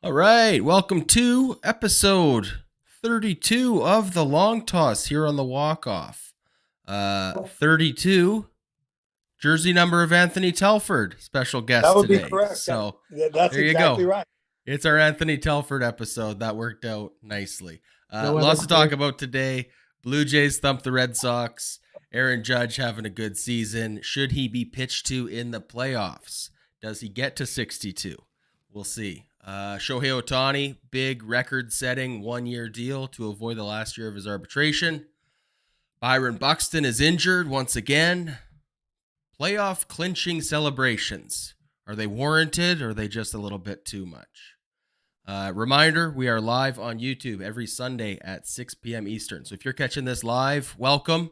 All right, welcome to episode 32 of the Long Toss here on the Walkoff. 32, jersey number of Anthony Telford, special guest That would today. be correct. So That's there you exactly go. right. It's our Anthony Telford episode. That worked out nicely. No Lots other to talk about today. Blue Jays thump the Red Sox. Aaron Judge having a good season. Should he be pitched to in the playoffs? Does he get to 62? We'll see. Shohei Ohtani, big record-setting one-year deal to avoid the last year of his arbitration. Byron Buxton is injured once again. Playoff clinching celebrations. Are they warranted or are they just a little bit too much? Reminder, we are live on YouTube every Sunday at 6 p.m. Eastern. So if you're catching this live, welcome.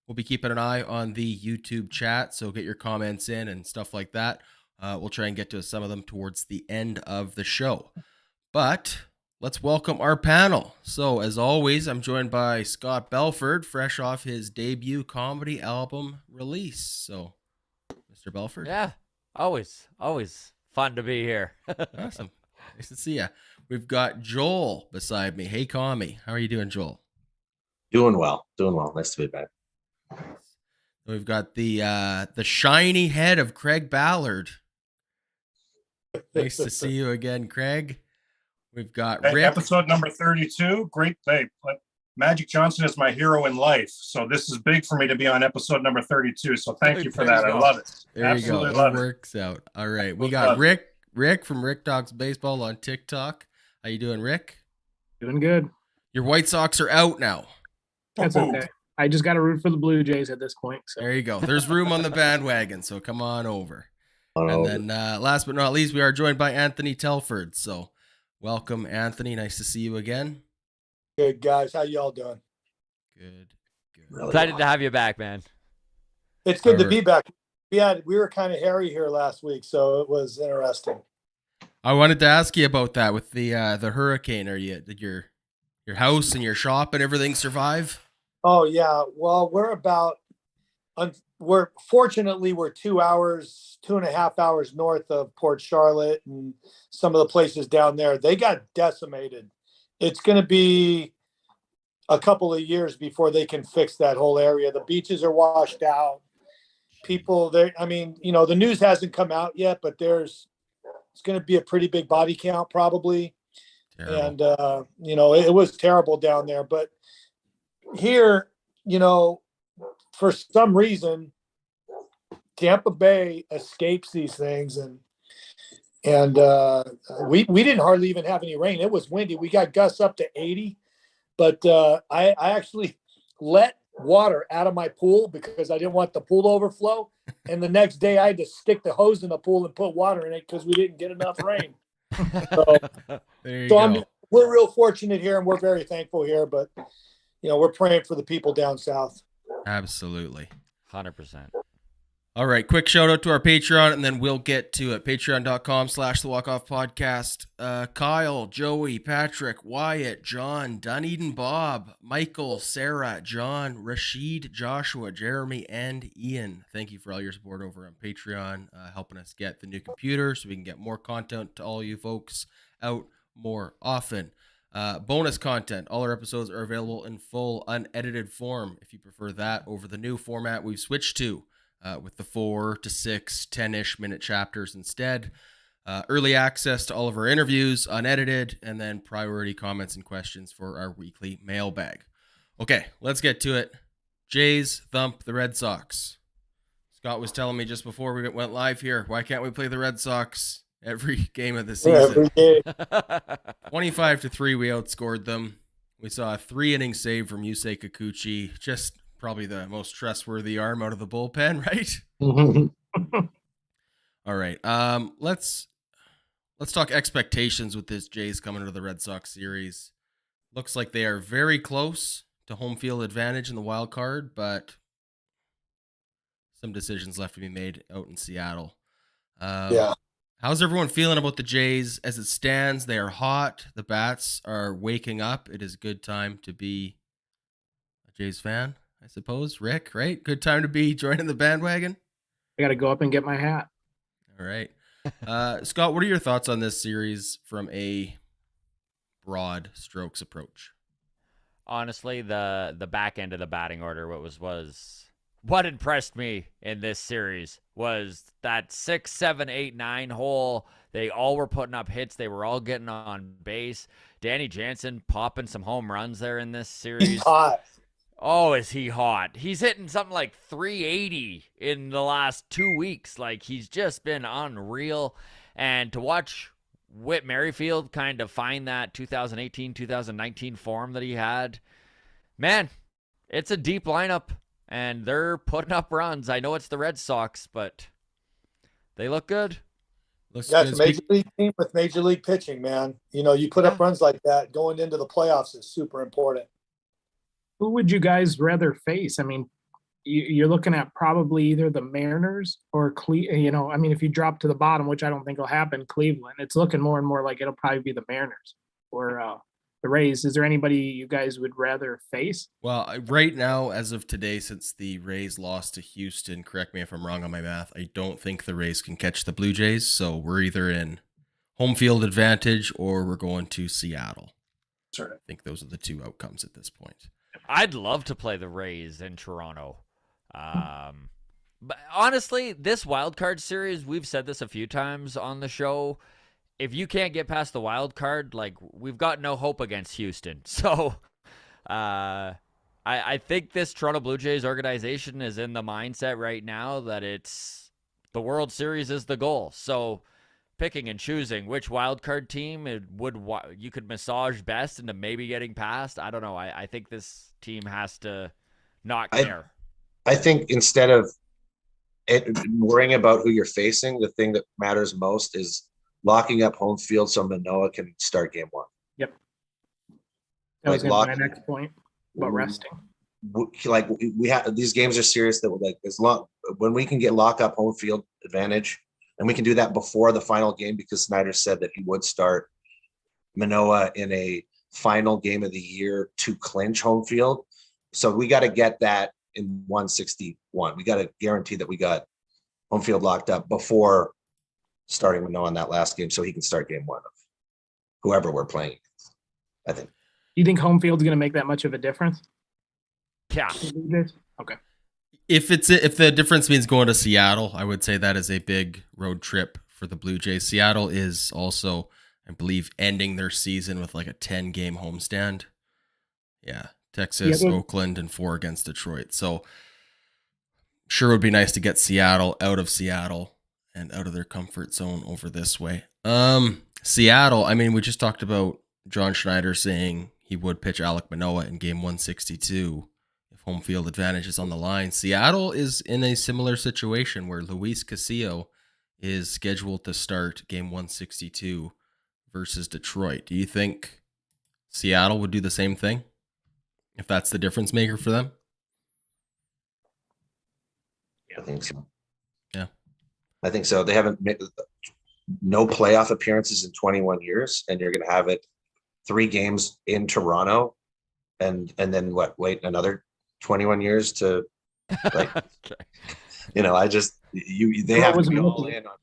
We'll be keeping an eye on the YouTube chat, so get your comments in and stuff like that. We'll try and get to some of them towards the end of the show. But let's welcome our panel. So as always, I'm joined by Scott Belford, fresh off his debut comedy album release. So, Mr. Belford. Yeah, always fun to be here. Awesome. Nice to see you. We've got Joel beside me. Hey, Commie. How are you doing, Joel? Doing well. Nice to be back. We've got the shiny head of Craig Ballard. Nice to see you again, Craig. We've got Rick. Episode number 32. Great day. Magic Johnson is my hero in life. So this is big for me to be on episode number 32. So thank you for that. I love it. There Absolutely you go. love It it. works out. All right. We got Rick from Rick Talks Baseball on TikTok. How you doing, Rick? Doing good. Your White Sox are out now. That's okay. I just got to root for the Blue Jays at this point. So. There you go. There's room on the bandwagon, so come on over. And then last but not least, we are joined by Anthony Telford. So welcome, Anthony. Nice to see you again. Good, guys. How y'all doing? Good. Really Excited to have you back, man. It's good to be back. We were kind of hairy here last week, so it was interesting. I wanted to ask you about that with the hurricane. Did your house and your shop and everything survive? Oh yeah. Well, we're fortunately 2.5 hours north of Port Charlotte, and some of the places down there, they got decimated. It's going to be a couple of years before they can fix that whole area. The beaches are washed out. People there, the news hasn't come out yet, but it's going to be a pretty big body count probably. Terrible. And, it was terrible down there, but here, for some reason, Tampa Bay escapes these things, and we didn't hardly even have any rain. It was windy. We got gusts up to 80, but I actually let water out of my pool because I didn't want the pool to overflow. And the next day I had to stick the hose in the pool and put water in it because we didn't get enough rain. We're real fortunate here, and we're very thankful here, but we're praying for the people down south. Absolutely. 100%. All right, quick shout out to our Patreon, and then we'll get to it. Patreon.com/The Walkoff Podcast. Kyle, Joey, Patrick, Wyatt, John, Dunedin, Bob, Michael, Sarah, John, Rashid, Joshua, Jeremy, and Ian. Thank you for all your support over on Patreon, helping us get the new computer so we can get more content to all you folks out more often. Bonus content. All our episodes are available in full, unedited form if you prefer that over the new format we've switched to. With the 4 to 6, 10-ish minute chapters instead. Early access to all of our interviews, unedited, and then priority comments and questions for our weekly mailbag. Okay, let's get to it. Jays thump the Red Sox. Scott was telling me just before we went live here, why can't we play the Red Sox every game of the season? 25-3, we outscored them. We saw a 3-inning save from Yusei Kikuchi. Just probably the most trustworthy arm out of the bullpen, right? All right. Let's talk expectations with this Jays coming into the Red Sox series. Looks like they are very close to home field advantage in the wild card, but some decisions left to be made out in Seattle. Yeah. How's everyone feeling about the Jays as it stands? They are hot. The bats are waking up. It is a good time to be a Jays fan, I suppose. Rick, right? Good time to be joining the bandwagon. I got to go up and get my hat. All right. Scott, what are your thoughts on this series from a broad strokes approach? Honestly, the back end of the batting order, what impressed me in this series was that 6, 7, 8, 9 hole. They all were putting up hits. They were all getting on base. Danny Jansen popping some home runs there in this series. He's hot. Oh, is he hot? He's hitting something like 380 in the last 2 weeks. Like, he's just been unreal. And to watch Whit Merrifield kind of find that 2018, 2019 form that he had, man, it's a deep lineup, and they're putting up runs. I know it's the Red Sox, but they look good. Looks That's good. a major league team with major league pitching, man. You know, you put up runs like that going into the playoffs is super important. Who would you guys rather face? I mean, you're looking at probably either the Mariners or if you drop to the bottom, which I don't think will happen, Cleveland. It's looking more and more like it'll probably be the Mariners or the Rays. Is there anybody you guys would rather face? Well, right now, as of today, since the Rays lost to Houston, correct me if I'm wrong on my math, I don't think the Rays can catch the Blue Jays. So we're either in home field advantage or we're going to Seattle. Sure. I think those are the two outcomes at this point. I'd love to play the Rays in Toronto. But honestly, this wild card series, we've said this a few times on the show. If you can't get past the wild card, like, we've got no hope against Houston. So I think this Toronto Blue Jays organization is in the mindset right now that it's the World Series is the goal. So picking and choosing which wild card team you could massage best into maybe getting past. I don't know. I think this team has to not care. I think instead of worrying about who you're facing, the thing that matters most is locking up home field so Manoah can start game one. Yep. That was my next point about resting. Like, we have these games are serious that like when we can get lock up home field advantage, and we can do that before the final game because Snyder said that he would start Manoah in a final game of the year to clinch home field. So we got to get that in 161. We got to guarantee that we got home field locked up before starting Manoah in that last game so he can start game one of whoever we're playing against, I think. Do you think home field's going to make that much of a difference? Yeah. Okay. If the difference means going to Seattle, I would say that is a big road trip for the Blue Jays. Seattle is also, I believe, ending their season with like a 10-game homestand. Yeah. Texas, Oakland, and 4 against Detroit. So sure would be nice to get Seattle out of Seattle and out of their comfort zone over this way. Seattle, I mean, we just talked about John Schneider saying he would pitch Alek Manoah in game 162 if home field advantage is on the line. Seattle is in a similar situation where Luis Castillo is scheduled to start game 162 versus Detroit. Do you think Seattle would do the same thing if that's the difference maker for them? I think so. Yeah. I think so. They haven't made no playoff appearances in 21 years, and you're going to have it 3 games in Toronto, and then wait another 21 years to like, they have to be all in on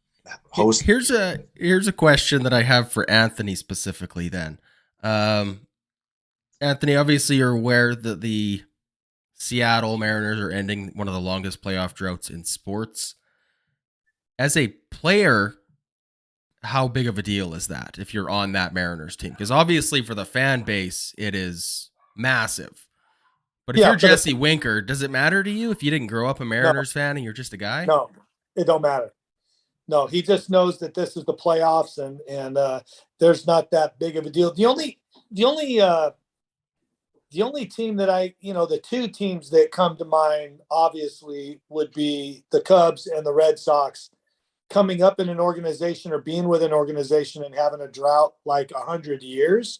host. Here's a question that I have for Anthony specifically then. Anthony, obviously you're aware that the Seattle Mariners are ending one of the longest playoff droughts in sports. As a player, how big of a deal is that if you're on that Mariners team? Because obviously for the fan base, it is massive. But if you're Jesse Winker, does it matter to you if you didn't grow up a Mariners fan and you're just a guy? No, it don't matter. No, he just knows that this is the playoffs and there's not that big of a deal. The only team that the 2 teams that come to mind obviously would be the Cubs and the Red Sox. Coming up in an organization or being with an organization and having a drought like 100 years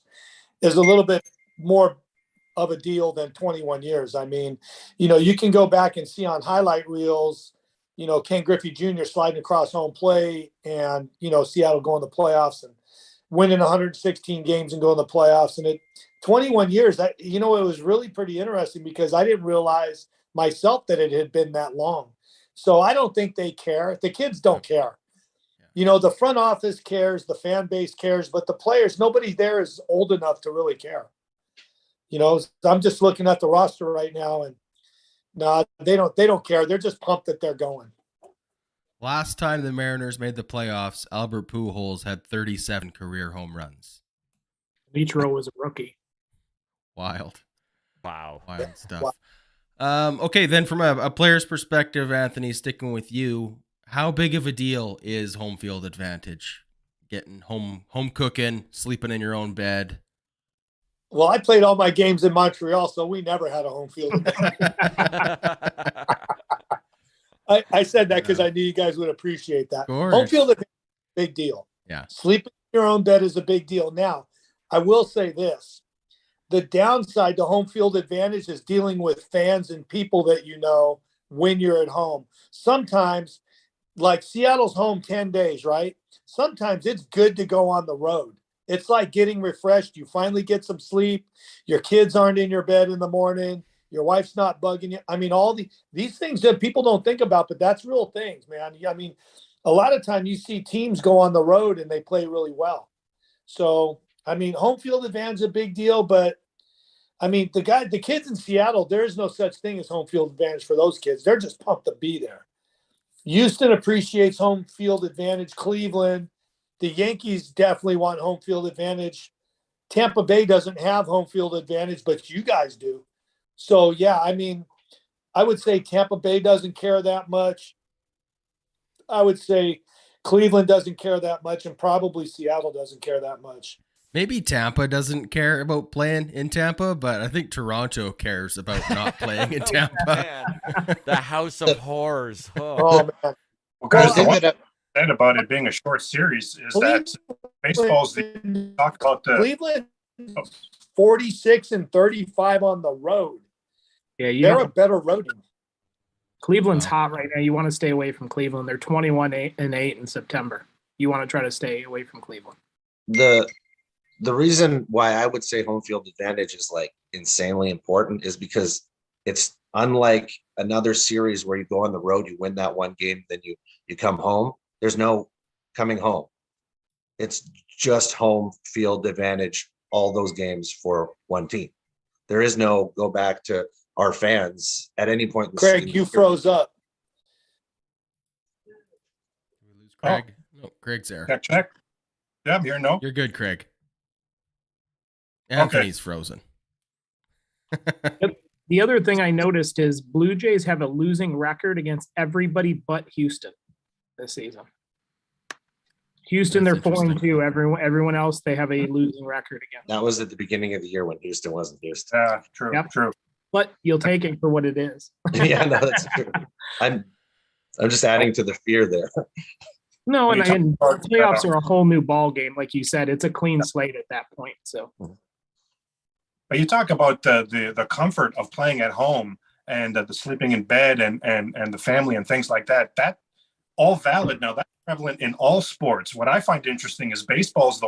is a little bit more of a deal than 21 years. I mean, you can go back and see on highlight reels, Ken Griffey Jr. sliding across home plate and, Seattle going to the playoffs and winning 116 games and going to the playoffs. And 21 years, it was really pretty interesting because I didn't realize myself that it had been that long. So I don't think they care. The kids don't care. the front office cares, the fan base cares, but the players, nobody there is old enough to really care. I'm just looking at the roster right now, and no, they don't care. They're just pumped that they're going. Last time the Mariners made the playoffs, Albert Pujols had 37 career home runs. Ichiro was a rookie. Wild stuff. Wow. Okay, then from a player's perspective, Anthony, sticking with you, how big of a deal is home field advantage? Getting home cooking, sleeping in your own bed. Well, I played all my games in Montreal, so we never had a home field advantage. I said that because I knew you guys would appreciate that. Home field advantage is a big deal. Yeah. Sleeping in your own bed is a big deal. Now, I will say this. The downside to home field advantage is dealing with fans and people that you know when you're at home. Sometimes, like Seattle's home 10 days, right? Sometimes it's good to go on the road. It's like getting refreshed. You finally get some sleep. Your kids aren't in your bed in the morning. Your wife's not bugging you. I mean, all these things that people don't think about, but that's real things, man. I mean, a lot of time you see teams go on the road and they play really well. So, I mean, home field advantage is a big deal, but I mean, the kids in Seattle, there is no such thing as home field advantage for those kids. They're just pumped to be there. Houston appreciates home field advantage. Cleveland, the Yankees definitely want home field advantage. Tampa Bay doesn't have home field advantage, but you guys do. So, yeah, I mean, I would say Tampa Bay doesn't care that much. I would say Cleveland doesn't care that much, and probably Seattle doesn't care that much. Maybe Tampa doesn't care about playing in Tampa, but I think Toronto cares about not playing in Tampa. Man, the House of Horrors. Oh, man. Well, guys, the Well, one thing said about it being a short series is that baseball's the talk about the Cleveland 46 and 35 on the road. Yeah, They're a better road team. Cleveland's hot right now. You want to stay away from Cleveland. They're 21-8 in September. You want to try to stay away from Cleveland. The reason why I would say home field advantage is like insanely important is because it's unlike another series where you go on the road, you win that one game, then you come home. There's no coming home. It's just home field advantage, all those games for one team. There is no go back to our fans at any point. Craig, you froze up. Did we lose Craig? No, Craig's there. check. Yeah, I'm here. No. You're good, Craig. Anthony's frozen. The other thing I noticed is Blue Jays have a losing record against everybody but Houston this season. Houston, That's they're 4-2. Everyone else, they have a losing record against. That was at the beginning of the year when Houston wasn't Houston. Yeah, true, Yep. true. But you'll take it for what it is. Yeah, no, that's true. I'm just adding to the fear there. No, When and you talk about, playoffs are a whole new ball game, like you said. It's a clean slate at that point. So, But you talk about the comfort of playing at home and the sleeping in bed and the family and things like that. That all valid. Now that's prevalent in all sports. What I find interesting is baseball's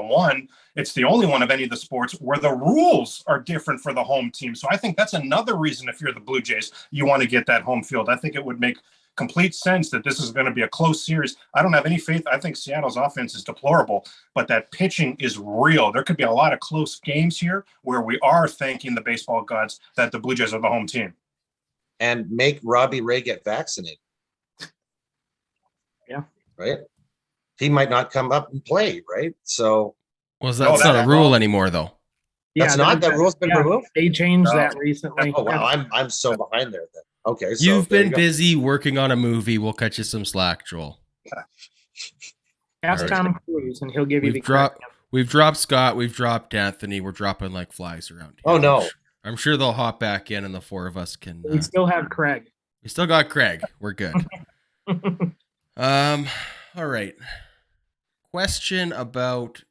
it's the only one of any of the sports where the rules are different for the home team. So I think that's another reason if you're the Blue Jays, you want to get that home field. I think it would make complete sense that this is going to be a close series. I don't have any faith. I think Seattle's offense is deplorable, but that pitching is real. There could be a lot of close games here where we are thanking the baseball gods that the Blue Jays are the home team. And make Robbie Ray get vaccinated. Yeah. Right? He might not come up and play, right? So That's No, not that- a rule anymore, though. that's not that rule's been removed. They changed No. that recently. Oh wow, I'm so behind there then. Okay, so You've there been you go. busy working on a movie. We'll cut you some slack, Joel. Ask Alright. Tom Cruise, and he'll give you the We've dropped Scott. We've dropped Anthony. We're dropping like flies around here. Oh no. I'm sure they'll hop back in, and the four of us can. We still have Craig. We still got Craig. We're good. All right. Question about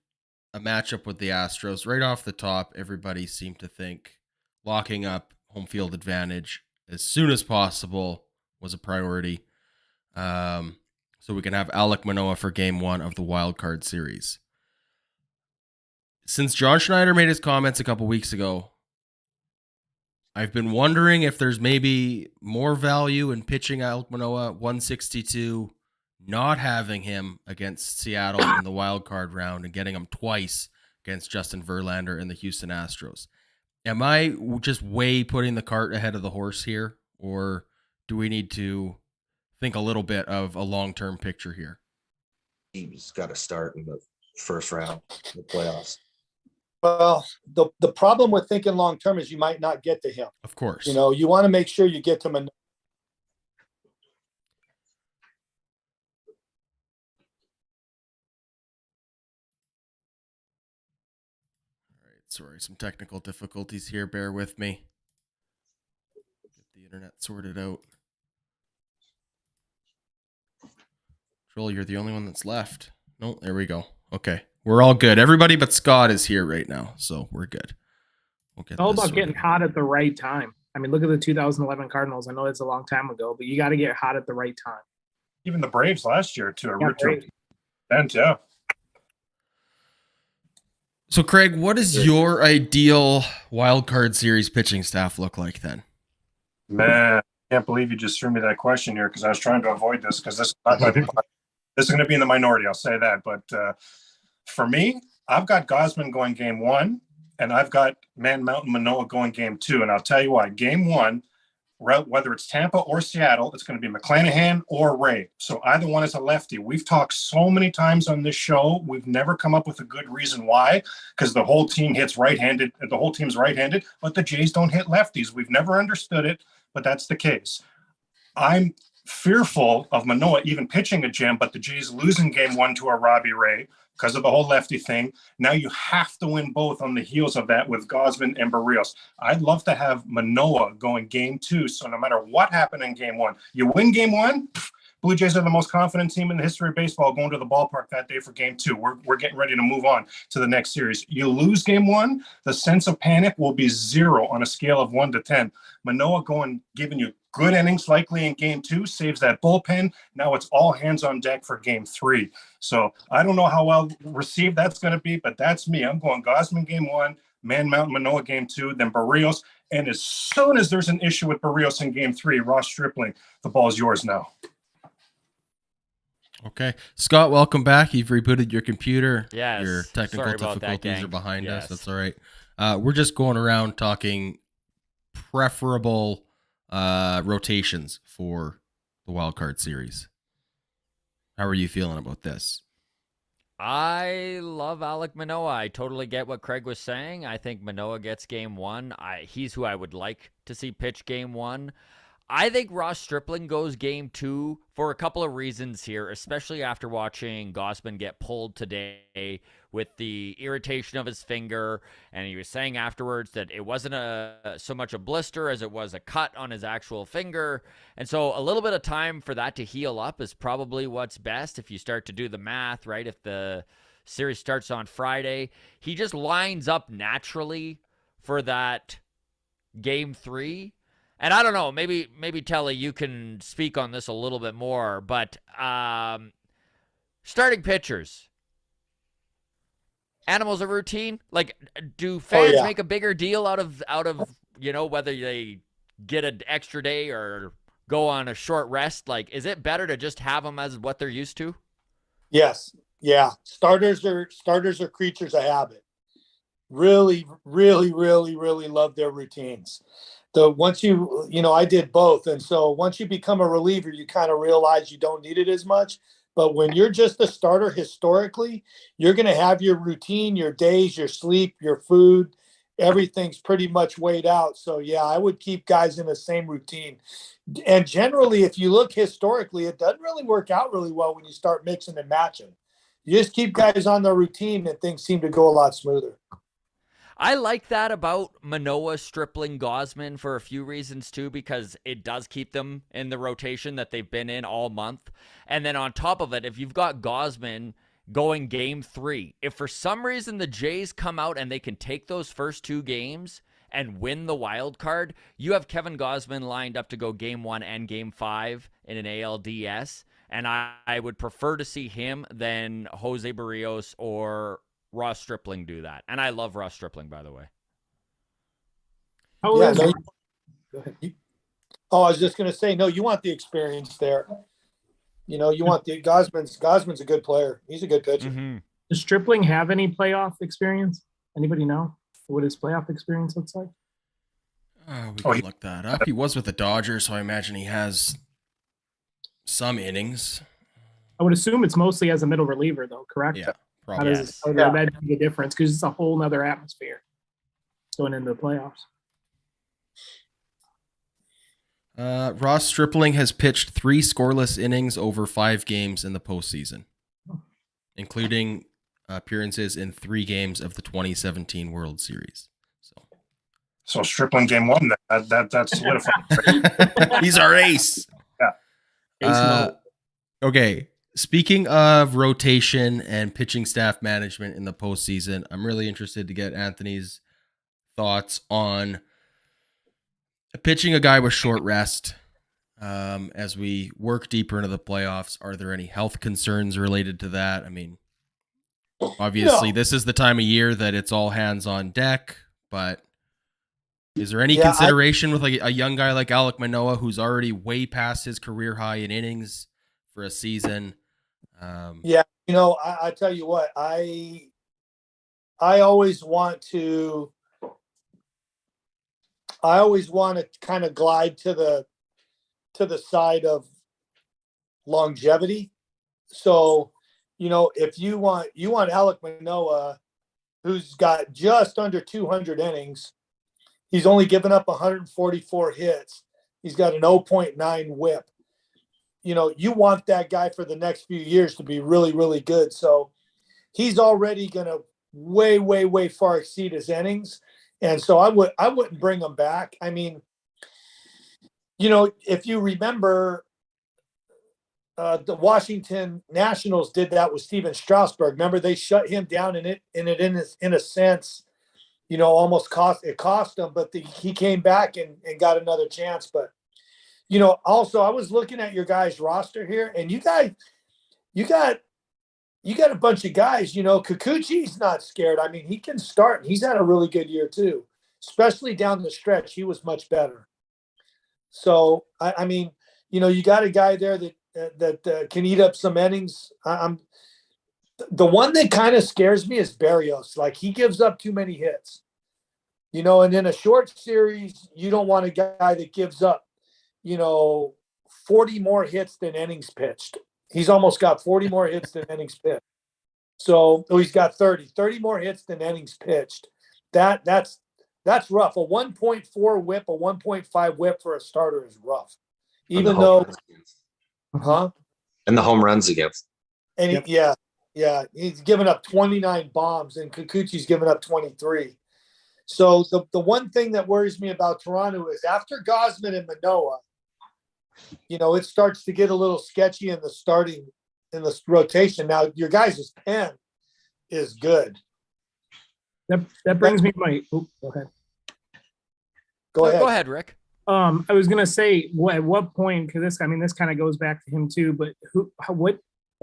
a matchup with the Astros. Right off the top, everybody seemed to think locking up home field advantage as soon as possible was a priority. So we can have Alek Manoah for game one of the wild card series. Since John Schneider made his comments a couple weeks ago, I've been wondering if there's maybe more value in pitching Alek Manoah 162 not having him against Seattle in the wild card round and getting him twice against Justin Verlander and the Houston Astros. Am I just way putting the cart ahead of the horse here, or do we need to think a little bit of a long-term picture here? He's got to start in the first round of the playoffs. Well, the problem with thinking long term is you might not get to him. Of course. You know, you want to make sure you get to Manoah. All right, sorry, some technical difficulties here. Bear with me. Get the internet sorted out. Joel, you're the only one that's left. No, there we go. Okay, we're all good. Everybody but Scott is here right now, so we're good. We'll get It's all this about getting sorted. hot at the right time. I mean, look at the 2011 Cardinals. I know it's a long time ago, but you got to get hot at the right time. Even the Braves last year too. Yeah, Braves. And yeah. So, Craig, what does your ideal wild card series pitching staff look like then? Man, I can't believe you just threw me that question here because I was trying to avoid this because this is not going to be. This is going to be in the minority. I'll say that. But for me, I've got Gosman going game 1, and I've got Man Mountain Manoah going game 2. And I'll tell you why. Game 1, whether it's Tampa or Seattle, it's going to be McClanahan or Ray. So either one is a lefty. We've talked so many times on this show. We've never come up with a good reason why, because the whole team hits right-handed. The whole team's right-handed, but the Jays don't hit lefties. We've never understood it, but that's the case. I'm fearful of Manoah even pitching a gem, but the Jays losing game 1 to a Robbie Ray because of the whole lefty thing. Now you have to win both on the heels of that with Gosman and Berrios. I'd love to have Manoah going game 2. So no matter what happened in game 1, you win game 1, Blue Jays are the most confident team in the history of baseball going to the ballpark that day for game 2. We're getting ready to move on to the next series. You lose game 1, the sense of panic will be 0 on a scale of 1 to 10. Manoah giving you good innings likely in game 2, saves that bullpen. Now it's all hands on deck for game 3. So I don't know how well received that's going to be, but that's me. I'm going Gosman game 1, Man Mountain Manoah game 2, then Berrios. And as soon as there's an issue with Berrios in game 3, Ross Stripling, the ball's yours now. Okay. Scott, welcome back. You've rebooted your computer. Yes. Your technical Sorry about that, difficulties gang. are behind us. Yes. That's all right. We're just going around talking preferable rotations for the wild card series. How are you feeling about this? I love Alek Manoah. I totally get what Craig was saying. I think Manoah gets game 1. He's who I would like to see pitch game 1. I think Ross Stripling goes game 2 for a couple of reasons here, especially after watching Gosman get pulled today with the irritation of his finger. And he was saying afterwards that it wasn't so much a blister as it was a cut on his actual finger. And so a little bit of time for that to heal up is probably what's best if you start to do the math, right? If the series starts on Friday, he just lines up naturally for that game 3. And I don't know, maybe Telly, you can speak on this a little bit more, but starting pitchers, animals of routine. Like, do fans make a bigger deal out of whether they get an extra day or go on a short rest? Like, is it better to just have them as what they're used to? Yes. Yeah. Starters are creatures of habit. Really, really, really, really love their routines. So once I did both. And so once you become a reliever, you kind of realize you don't need it as much. But when you're just a starter historically, you're going to have your routine, your days, your sleep, your food, everything's pretty much weighed out. So yeah, I would keep guys in the same routine. And generally, if you look historically, it doesn't really work out really well when you start mixing and matching. You just keep guys on their routine and things seem to go a lot smoother. I like that about Manoah, Stripling, Gosman for a few reasons too, because it does keep them in the rotation that they've been in all month. And then on top of it, if you've got Gosman going game 3, if for some reason the Jays come out and they can take those first 2 games and win the wild card, you have Kevin Gosman lined up to go game 1 and game 5 in an ALDS. And I would prefer to see him than Jose Berrios or Ross Stripling do that. And I love Ross Stripling, by the way. How old is he? Go ahead. I was just going to say, no, you want the experience there. You know, you want the Gosman's a good player. He's a good pitcher. Mm-hmm. Does Stripling have any playoff experience? Anybody know what his playoff experience looks like? We can look that up. He was with the Dodgers, so I imagine he has some innings. I would assume it's mostly as a middle reliever, though, correct? Yeah, How probably. does that be the difference? Because it's a whole nother atmosphere going into the playoffs. Ross Stripling has pitched 3 scoreless innings over 5 games in the postseason, including appearances in 3 games of the 2017 World Series. So Stripling game 1, that's solidified. He's our ace. Yeah. Okay. Speaking of rotation and pitching staff management in the postseason, I'm really interested to get Anthony's thoughts on pitching a guy with short rest. As we work deeper into the playoffs, are there any health concerns related to that? I mean, obviously, this is the time of year that it's all hands on deck, but is there any consideration with like a young guy like Alek Manoah, who's already way past his career high in innings for a season? You know, I tell you what, I always want to kind of glide to the side of longevity. So, you know, if you want Alek Manoah, who's got just under 200 innings, he's only given up 144 hits. He's got an 0.9 whip. You know, you want that guy for the next few years to be really, really good. So he's already going to way, way, way far exceed his innings. And so I wouldn't bring him back. I mean, you know, if you remember, the Washington Nationals did that with Steven Strasburg. Remember, they shut him down in a sense, you know, almost cost him, but he came back and got another chance. But, you know, also I was looking at your guys' roster here, and you got a bunch of guys. You know, Kikuchi's not scared. I mean, he can start. He's had a really good year too, especially down the stretch. He was much better. So I mean, you know, you got a guy there that can eat up some innings. The one that kind of scares me is Berrios. Like, he gives up too many hits, you know, and in a short series, you don't want a guy that gives up, you know, 40 more hits than innings pitched. He's almost got 40 more hits than innings pitched. So he's got 30 more hits than innings pitched. That's rough. A 1.4 whip, a 1.5 whip for a starter is rough. Even though, and the home runs against. And he's given up 29 bombs, and Kikuchi's given up 23. So the one thing that worries me about Toronto is after Gausman and Manoah, you know, it starts to get a little sketchy in the rotation. Now, your guys' pen is good. That brings me to my. Go ahead. Go ahead, Rick. I was gonna say, at what point? Because this kind of goes back to him too. But at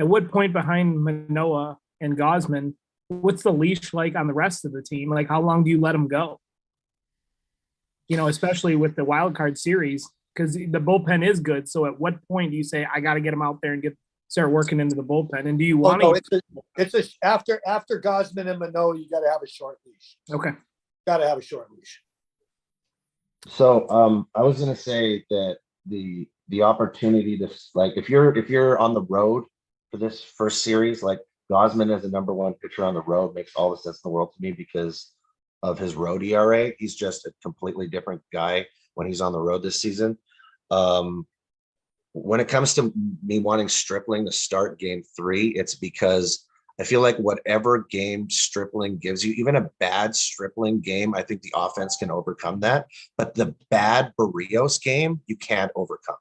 what point behind Manoah and Gausman, what's the leash like on the rest of the team? Like, how long do you let them go? You know, especially with the wild card series, because the bullpen is good. So at what point do you say, I got to get them out there and start working into the bullpen? And do you want to? After Gausman and Manoah, you got to have a short leash. Okay. Got to have a short leash. So I was gonna say that the opportunity to, like, if you're on the road for this first series, like, Gausman as the number 1 pitcher on the road makes all the sense in the world to me because of his road ERA. He's just a completely different guy when he's on the road this season. When it comes to me wanting Stripling to start game 3, it's because I feel like whatever game Stripling gives you, even a bad Stripling game, I think the offense can overcome that. But the bad Berrios game, you can't overcome.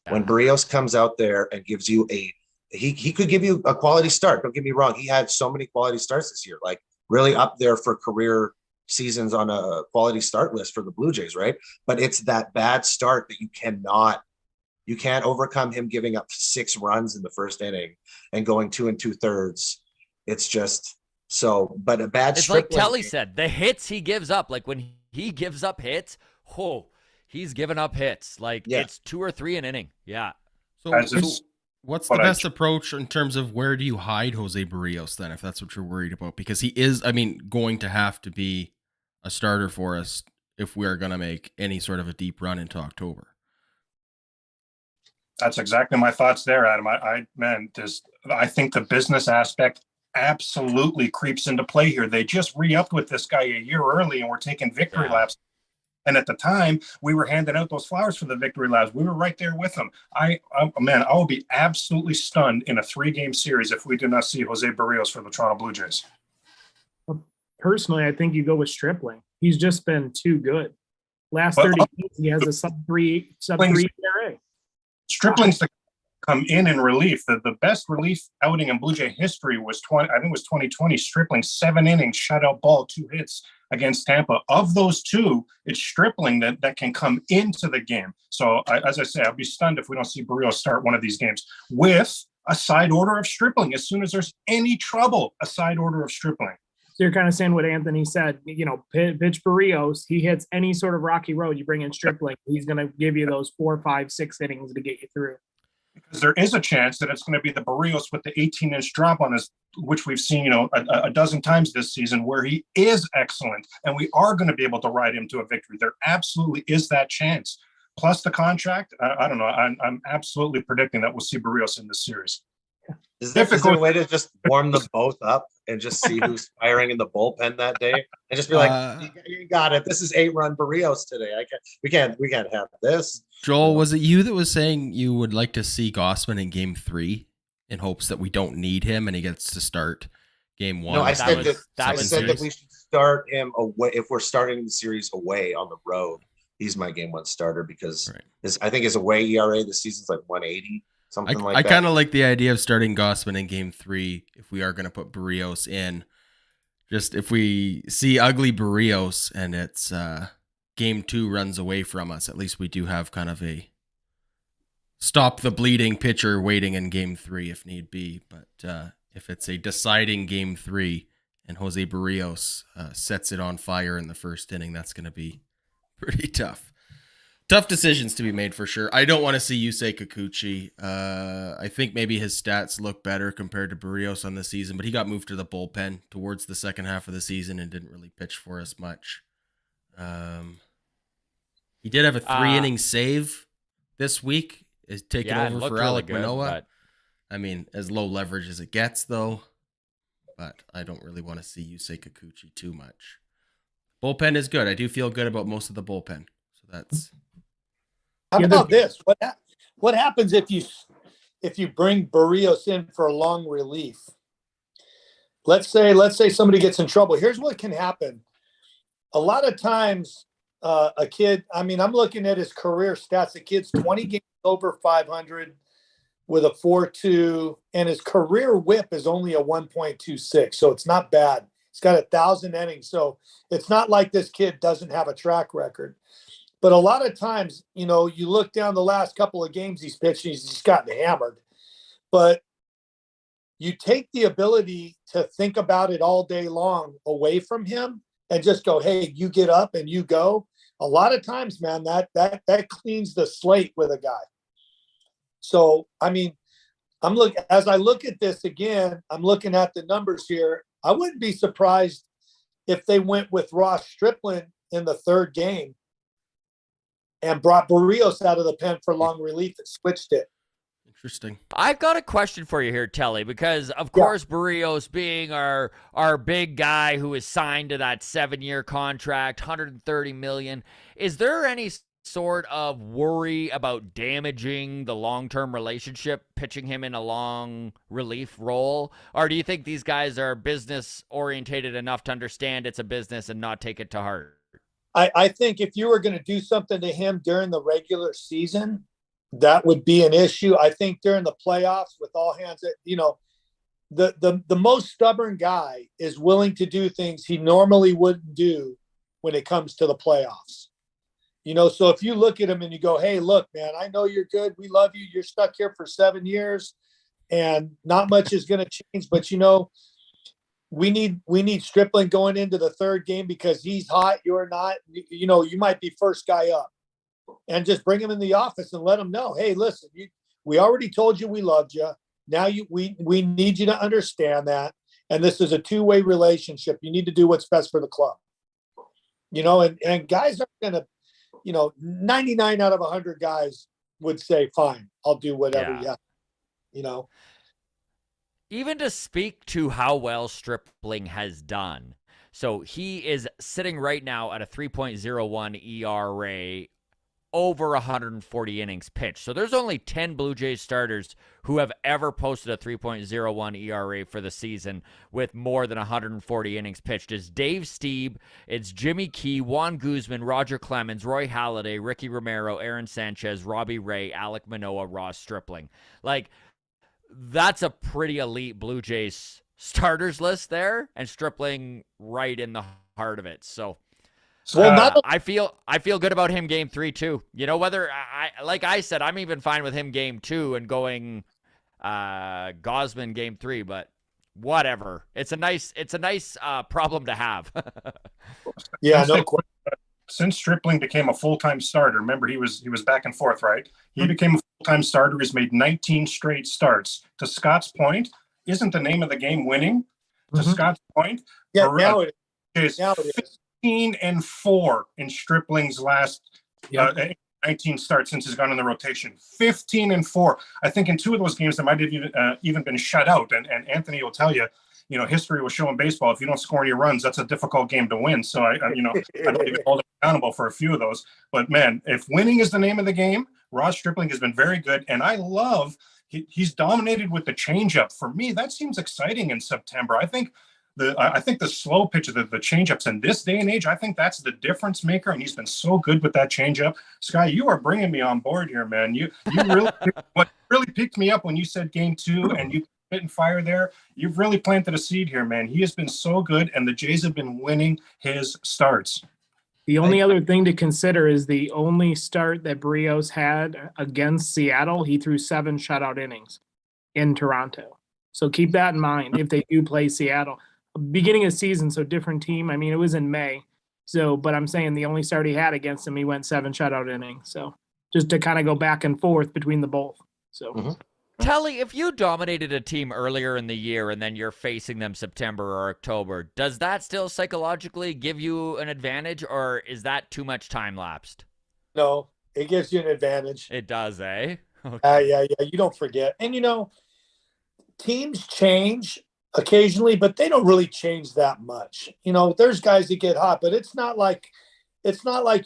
When Berrios comes out there and gives you he could give you a quality start. Don't get me wrong. He had so many quality starts this year, like really up there for career seasons on a quality start list for the Blue Jays, right? But it's that bad start that you can't overcome him giving up 6 runs in the first inning and going 2 2/3. It's just so, but a bad. It's like Telly said, the hits he gives up, like when he gives up hits, he's given up hits. Like it's 2 or 3 an inning. Yeah. So What's the But best approach in terms of where do you hide Jose Berrios then, if that's what you're worried about? Because he is, I mean, going to have to be a starter for us if we are going to make any sort of a deep run into October. That's exactly my thoughts there, Adam. I think the business aspect absolutely creeps into play here. They just re-upped with this guy a year early, and we're taking victory laps. And at the time, we were handing out those flowers for the victory laps. We were right there with them. I will be absolutely stunned in a 3-game series if we do not see Jose Berrios for the Toronto Blue Jays. Personally, I think you go with Stripling. He's just been too good. Last 30 games, he has a sub-3 ERA. Stripling's the come in relief. The best relief outing in Blue Jay history was 2020. Stripling, 7 innings, shutout ball, 2 hits against Tampa. Of those 2, it's Stripling that can come into the game. So as I say, I'll be stunned if we don't see Berrios start one of these games with a side order of Stripling. As soon as there's any trouble, a side order of Stripling. So you're kind of saying what Anthony said, pitch Berrios, he hits any sort of rocky road, you bring in Stripling, he's going to give you those 4, 5, 6 innings to get you through. Because there is a chance that it's going to be the Berrios with the 18-inch drop on his, which we've seen, a dozen times this season, where he is excellent, and we are going to be able to ride him to a victory. There absolutely is that chance. Plus the contract, I don't know. I'm absolutely predicting that we'll see Berrios in this series. Is there a way to just warm them both up and just see who's firing in the bullpen that day, and just be like, "You got it. This is 8-run Berrios today. We can't have this." Joel, was it you that was saying you would like to see Gausman in Game 3 in hopes that we don't need him and he gets to start Game 1? No, I said that we should start him away if we're starting the series away on the road. He's my Game 1 starter because I think his away ERA this season's like 180. I kind of like the idea of starting Gausman in Game 3 if we are going to put Berrios in. Just if we see ugly Berrios and it's Game 2 runs away from us, at least we do have kind of a stop the bleeding pitcher waiting in Game 3 if need be. But if it's a deciding Game 3 and Jose Berrios sets it on fire in the first inning, that's going to be pretty tough. Tough decisions to be made for sure. I don't want to see Yusei Kikuchi. I think maybe his stats look better compared to Berrios on the season, but he got moved to the bullpen towards the second half of the season and didn't really pitch for us much. He did have a 3-inning save this week. Is taking over for Alek Manoah. But... I mean, as low leverage as it gets, though. But I don't really want to see Yusei Kikuchi too much. Bullpen is good. I do feel good about most of the bullpen. So that's... How about this? What happens if you bring Berrios in for a long relief? Let's say somebody gets in trouble. Here's what can happen. A lot of times, a kid. I mean, I'm looking at his career stats. The kid's 20 games over 500 with a 4.2, and his career WHIP is only a 1.26. So it's not bad. He's got 1,000 innings. So it's not like this kid doesn't have a track record. But a lot of times, you look down the last couple of games he's pitched, he's gotten hammered. But you take the ability to think about it all day long away from him and just go, hey, you get up and you go. A lot of times, man, that cleans the slate with a guy. So, I mean, as I look at this again, I'm looking at the numbers here. I wouldn't be surprised if they went with Ross Stripling in the 3rd game and brought Berrios out of the pen for long relief and switched it. Interesting. I've got a question for you here, Telly, because of course Berrios being our big guy who is signed to that 7-year contract, $130 million. Is there any sort of worry about damaging the long-term relationship, pitching him in a long relief role? Or do you think these guys are business orientated enough to understand it's a business and not take it to heart? I think if you were going to do something to him during the regular season, that would be an issue. I think during the playoffs with all hands, the most stubborn guy is willing to do things he normally wouldn't do when it comes to the playoffs. So if you look at him and you go, hey, look, man, I know you're good. We love you. You're stuck here for 7 years and not much is going to change. But, we need Stripling going into the 3rd game because he's hot. You're not, you might be first guy up, and just bring him in the office and let him know, hey, listen, We already told you we loved you. Now we need you to understand that. And this is a two-way relationship. You need to do what's best for the club. And guys are going to, 99 out of 100 guys would say, fine, I'll do whatever. Yeah. Even to speak to how well Stripling has done. So he is sitting right now at a 3.01 ERA, over 140 innings pitched. So there's only 10 Blue Jays starters who have ever posted a 3.01 ERA for the season with more than 140 innings pitched. It's Dave Stieb, it's Jimmy Key, Juan Guzman, Roger Clemens, Roy Halladay, Ricky Romero, Aaron Sanchez, Robbie Ray, Alek Manoah, Ross Stripling. Like, that's a pretty elite Blue Jays starters list there, and Stripling right in the heart of it. So I feel good about him game 3 too. Whether like I said, I'm even fine with him game 2 and going Gosman game 3, but whatever. It's a nice problem to have. Yeah, no question. Since Stripling became a full-time starter, remember he was back and forth, right? He became a full-time starter. He's made 19 straight starts. To Scott's point, isn't the name of the game winning? To Scott's point, yeah, now it is. 15-4 in Stripling's last 19 starts since he's gone in the rotation. 15-4. I think in 2 of those games there might have even been shut out. And Anthony will tell you, history will show in baseball, if you don't score any runs, that's a difficult game to win. So I don't even hold him accountable for a few of those. But man, if winning is the name of the game, Ross Stripling has been very good. And I love he's dominated with the changeup. For me, that seems exciting in September. I think the slow pitch, the changeups in this day and age, I think that's the difference maker. And he's been so good with that changeup. Sky, you are bringing me on board here, man. You really what really picked me up when you said game 2 and you spit and fire there. You've really planted a seed here, man. He has been so good, and the Jays have been winning his starts. The only other thing to consider is the only start that Berrios had against Seattle, he threw 7 shutout innings in Toronto. So keep that in mind if they do play Seattle. Beginning of season, so different team. I mean, it was in May. So, but I'm saying the only start he had against him, he went 7 shutout innings. So just to kind of go back and forth between the both. So. Telly, if you dominated a team earlier in the year and then you're facing them September or October, does that still psychologically give you an advantage, or is that too much time lapsed? No, it gives you an advantage. It does, eh? Okay. Yeah. You don't forget. And, teams change occasionally, but they don't really change that much. There's guys that get hot, but it's not like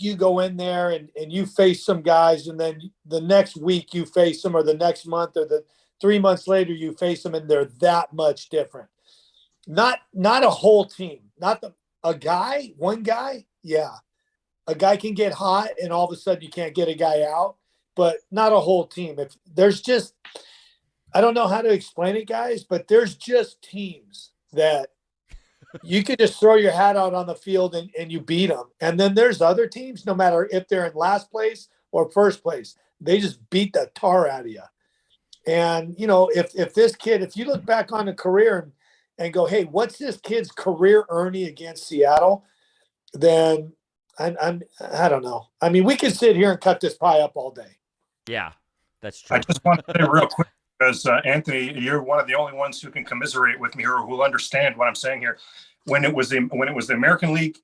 you go in there and you face some guys and then the next week you face them, or the next month, or the 3 months later you face them, and they're that much different. Not a whole team, one guy. Yeah. A guy can get hot and all of a sudden you can't get a guy out, but not a whole team. If there's just, I don't know how to explain it, guys, but there's just teams that you could just throw your hat out on the field and you beat them. And then there's other teams, no matter if they're in last place or first place, they just beat the tar out of you. And, if this kid, if you look back on a career and go, hey, what's this kid's career earning against Seattle? Then I don't know. I mean, we could sit here and cut this pie up all day. Yeah, that's true. I just want to say real quick, because Anthony, you're one of the only ones who can commiserate with me or who will understand what I'm saying here. When it was the American League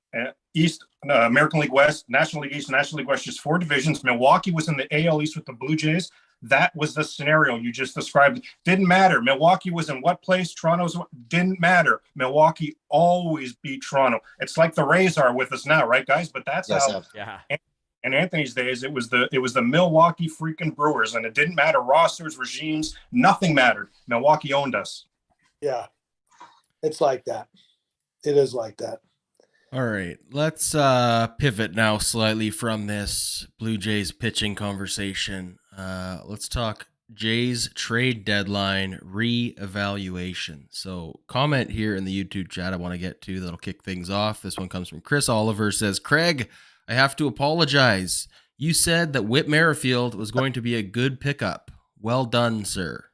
East, American League West, National League East, National League West, just 4 divisions. Milwaukee was in the AL East with the Blue Jays. That was the scenario you just described. Didn't matter. Milwaukee was in what place? Toronto's didn't matter. Milwaukee always beat Toronto. It's like the Rays are with us now, right, guys? But that's how. Yeah. In Anthony's days, it was the Milwaukee freaking Brewers, and it didn't matter rosters, regimes, nothing mattered. Milwaukee owned us. Yeah, it's like that. It is like that. All right, let's pivot now slightly from this Blue Jays pitching conversation. Let's talk Jays trade deadline re-evaluation. So comment here in the YouTube chat I want to get to that'll kick things off. This one comes from Chris Oliver, says, Craig, I have to apologize. You said that Whit Merrifield was going to be a good pickup. Well done, sir.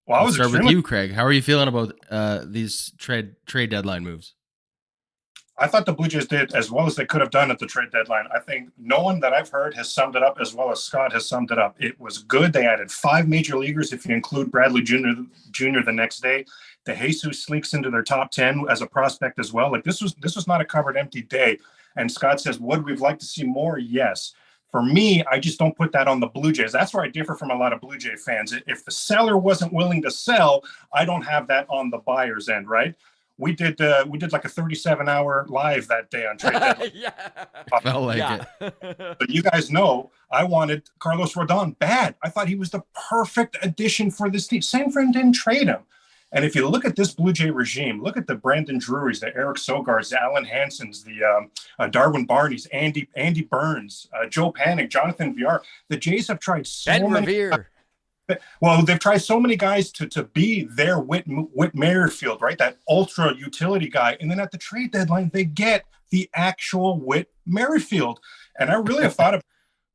Well, I'll start with you, Craig. How are you feeling about these trade deadline moves? I thought the Blue Jays did as well as they could have done at the trade deadline. I think no one that I've heard has summed it up as well as Scott has summed it up. It was good. They added 5 major leaguers if you include Bradley Jr. the next day. De Jesus sneaks into their top 10 as a prospect as well. Like this was not a covered empty day. And Scott says, would we've like to see more? Yes. For me, I just don't put that on the Blue Jays. That's where I differ from a lot of Blue Jay fans. If the seller wasn't willing to sell, I don't have that on the buyer's end, right? We did like a 37-hour live that day on trade deadline. Felt like it. But you guys know I wanted Carlos Rodon bad. I thought he was the perfect addition for this team. San Fran didn't trade him. And if you look at this Blue Jay regime, look at the Brandon Drurys, the Eric Sogards, the Alan Hansons, the Darwin Barneys, Andy Burns, Joe Panic, Jonathan Villar. The Jays have tried so many. Well, they've tried so many guys to be their Whit Merrifield, right? That ultra utility guy. And then at the trade deadline, they get the actual Whit Merrifield. And I really have thought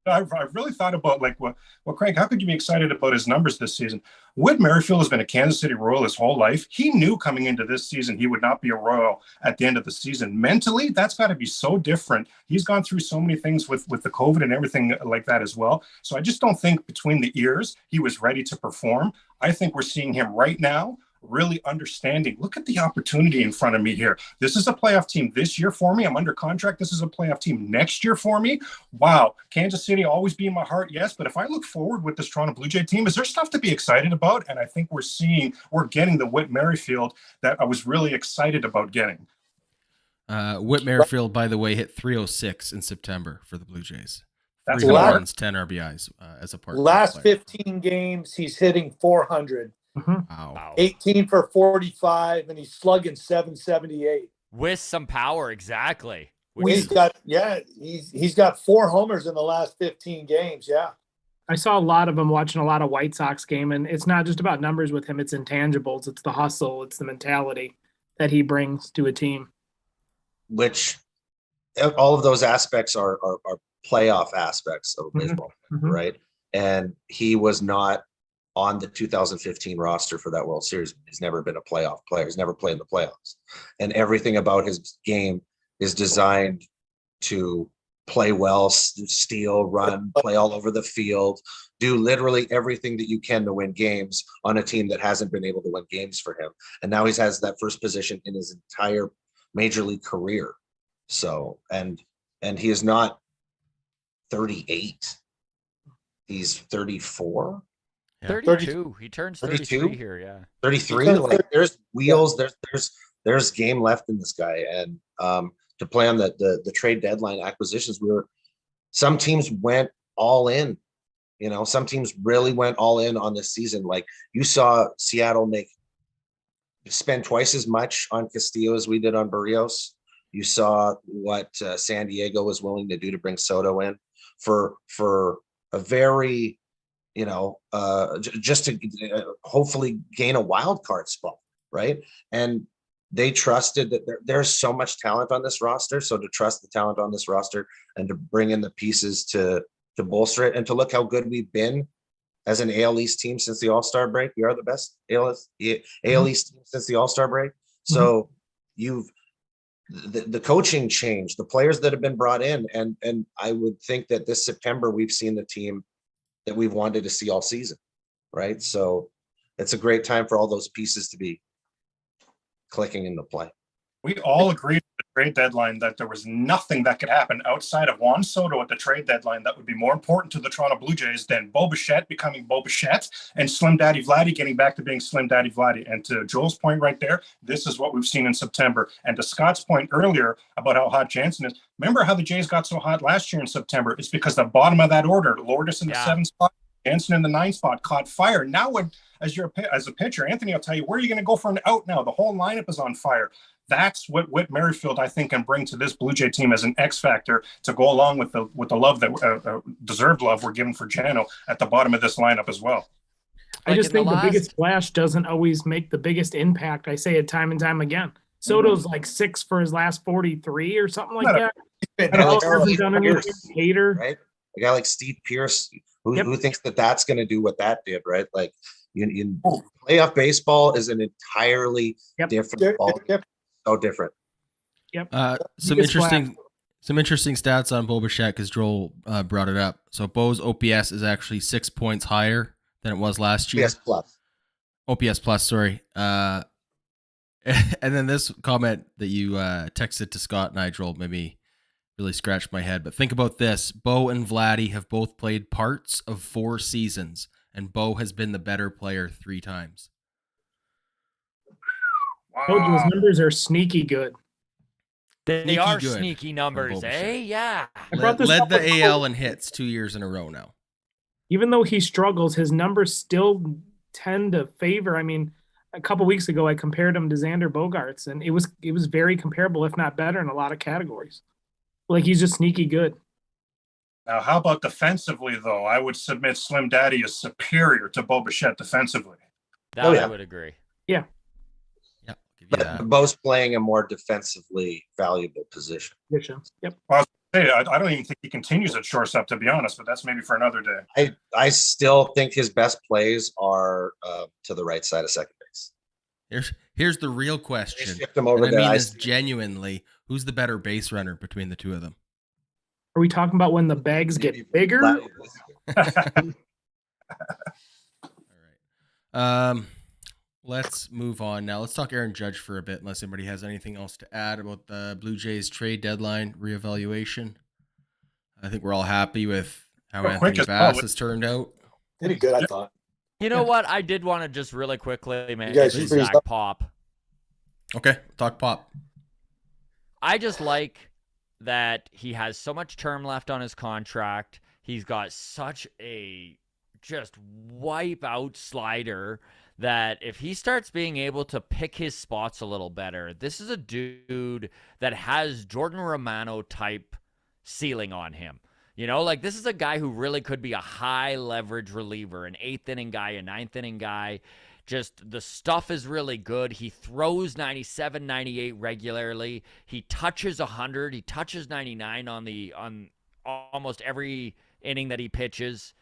I've really thought about like, well, Craig, how could you be excited about his numbers this season? Whit Merrifield has been a Kansas City Royal his whole life. He knew coming into this season he would not be a Royal at the end of the season. Mentally, that's got to be so different. He's gone through so many things with the COVID and everything like that as well. So I just don't think between the ears he was ready to perform. I think we're seeing him right now really understanding. Look at the opportunity in front of me here. This is a playoff team this year for me. I'm under contract. This is a playoff team next year for me. Wow. Kansas City always be in my heart. Yes. But if I look forward with this Toronto Blue Jay team, is there stuff to be excited about? And I think we're getting the Whit Merrifield that I was really excited about getting. Whit Merrifield, by the way, hit 306 in September for the Blue Jays. That's 3 home good. runs, 10 RBIs as a part. Last 15 games, he's hitting 400. Wow. 18 for 45, and he's slugging 778. With some power, exactly. He's got 4 homers in the last 15 games. Yeah. I saw a lot of him watching a lot of White Sox game, and it's not just about numbers with him. It's intangibles. It's the hustle. It's the mentality that he brings to a team. Which all of those aspects are playoff aspects of baseball, right? And he was not on the 2015 roster for that World Series. He's never been a playoff player. He's never played in the playoffs. And everything about his game is designed to play well, steal, run, play all over the field, do literally everything that you can to win games on a team that hasn't been able to win games for him. And now he has that first position in his entire major league career. So, and he is not 38. He's 34. 32. He turns 33 32? here, yeah. 33. Like there's wheels, there's game left in this guy. And to play on the trade deadline acquisitions, some teams went all in. You know, some teams really went all in on this season. Like you saw Seattle spend twice as much on Castillo as we did on Berrios. You saw what San Diego was willing to do to bring Soto in for a very, just to hopefully gain a wild card spot, right? And they trusted that there's so much talent on this roster. So to trust the talent on this roster and to bring in the pieces to bolster it and to look how good we've been as an AL East team since the All-Star break. We are the best AL East team since the All-Star break. So the coaching change, the players that have been brought in, and I would think that this September we've seen the team that we've wanted to see all season, right? So it's a great time for all those pieces to be clicking into play. We all agreed at the trade deadline that there was nothing that could happen outside of Juan Soto at the trade deadline that would be more important to the Toronto Blue Jays than Bo Bichette becoming Bo Bichette and Slim Daddy Vladdy getting back to being Slim Daddy Vladdy. And to Joel's point right there, this is what we've seen in September. And to Scott's point earlier about how hot Jansen is, remember how the Jays got so hot last year in September? It's because the bottom of that order, Lourdes in the 7th spot, Jansen in the 9th spot, caught fire. Now, as a pitcher, Anthony, I'll tell you, where are you going to go for an out now? The whole lineup is on fire. That's what Whit Merrifield, I think, can bring to this Blue Jay team as an X factor to go along with the love that deserved love we're giving for Jano at the bottom of this lineup as well. I just think the biggest splash doesn't always make the biggest impact. I say it time and time again. Soto's like 6 for his last 43 or something like that. Hater, right? A guy like Steve Pearce, who thinks that that's going to do what that did, right? Like, playoff baseball is an entirely different ball. So different. Yep. Some Biggest interesting stats on Bo Bichette because Joel brought it up. So Bo's OPS is actually 6 points higher than it was last year. PS plus. OPS plus, sorry. And then this comment that you texted to Scott and I, Joel, made me really scratch my head. But think about this. Bo and Vladdy have both played parts of 4 seasons, and Bo has been the better player 3 times. Told you his numbers are sneaky good. They Sneaky are good sneaky numbers, Bo eh? Bichette. Yeah. I brought this Led up the with AL Cole. in hits 2 years in a row now. Even though he struggles, his numbers still tend to favor. I mean, a couple weeks ago, I compared him to Xander Bogaerts, and it was very comparable, if not better, in a lot of categories. Like, he's just sneaky good. Now, how about defensively, though? I would submit Slim Daddy is superior to Bo Bichette defensively. That Oh, yeah. I would agree. Yeah, I'll give you that. But Bo's playing a more defensively valuable position. Yep. Hey, I don't even think he continues at shortstop, to be honest, but that's maybe for another day. I still think his best plays are to the right side of second base. Here's the real They question. shift him over And I there. mean this genuinely. Who's the better base runner between the two of them? Are we talking about when the bags get bigger? All right. Let's move on now. Let's talk Aaron Judge for a bit, unless anybody has anything else to add about the Blue Jays trade deadline reevaluation. I think we're all happy with how Well, quick Anthony as well. Bass has turned out. Pretty good, I thought. You know what? I did want to just really quickly guys mention freeze Zach up. Pop. Okay, talk pop. I just like that he has so much term left on his contract. He's got such a just wipe out slider that if he starts being able to pick his spots a little better, this is a dude that has Jordan Romano type ceiling on him. You know, like this is a guy who really could be a high leverage reliever, an 8th inning guy, a 9th inning guy. Just the stuff is really good. He throws 97, 98 regularly. He touches 100. He touches 99 on almost every inning that he pitches.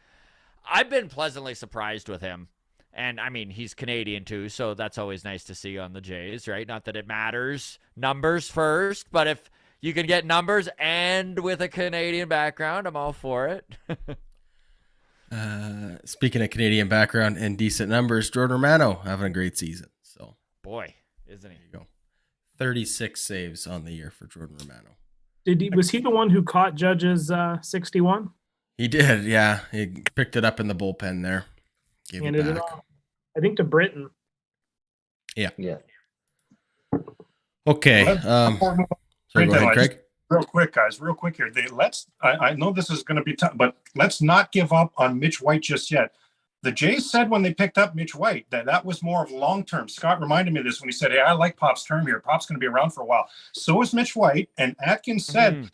I've been pleasantly surprised with him. And, I mean, he's Canadian, too, so that's always nice to see on the Jays, right? Not that it matters. Numbers first, but if you can get numbers and with a Canadian background, I'm all for it. Speaking of Canadian background and decent numbers, Jordan Romano having a great season. So, boy, isn't he? there you go. 36 saves on the year for Jordan Romano. Was he the one who caught Judge's 61? He did, yeah. He picked it up in the bullpen there. Gave Handed it it back. off. I think to Britain. Yeah. Okay. Before we move on, Sorry, go ahead, Just Craig. real quick, guys, real quick here. I know this is going to be tough, but let's not give up on Mitch White just yet. The Jays said when they picked up Mitch White that was more of long term. Scott reminded me of this when he said, "Hey, I like Pop's term here. Pop's going to be around for a while." So is Mitch White, and Atkins said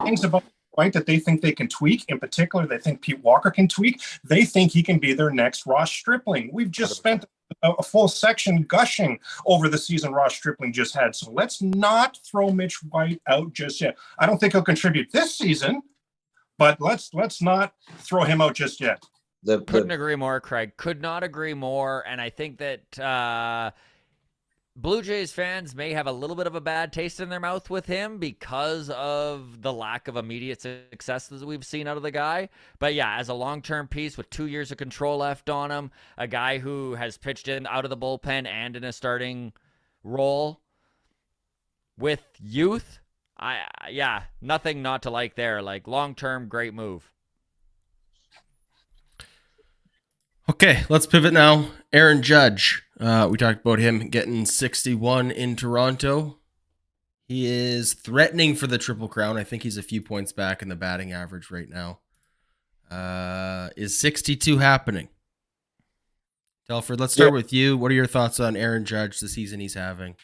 things about White that they think they can tweak. In particular, they think Pete Walker can tweak. They think he can be their next Ross Stripling. We've just spent a full section gushing over the season Ross Stripling just had. So let's not throw Mitch White out just yet. I don't think he'll contribute this season, but let's not throw him out just yet. Couldn't agree more, Craig. Could not agree more. And I think that Blue Jays fans may have a little bit of a bad taste in their mouth with him because of the lack of immediate success that we've seen out of the guy. But yeah, as a long-term piece with 2 years of control left on him, a guy who has pitched in out of the bullpen and in a starting role with youth, nothing not to like there. Like long-term, great move. Okay, let's pivot now. Aaron Judge. We talked about him getting 61 in Toronto. He is threatening for the Triple Crown. I think he's a few points back in the batting average right now. Is 62 happening? Telford, let's start with you. What are your thoughts on Aaron Judge, the season he's having?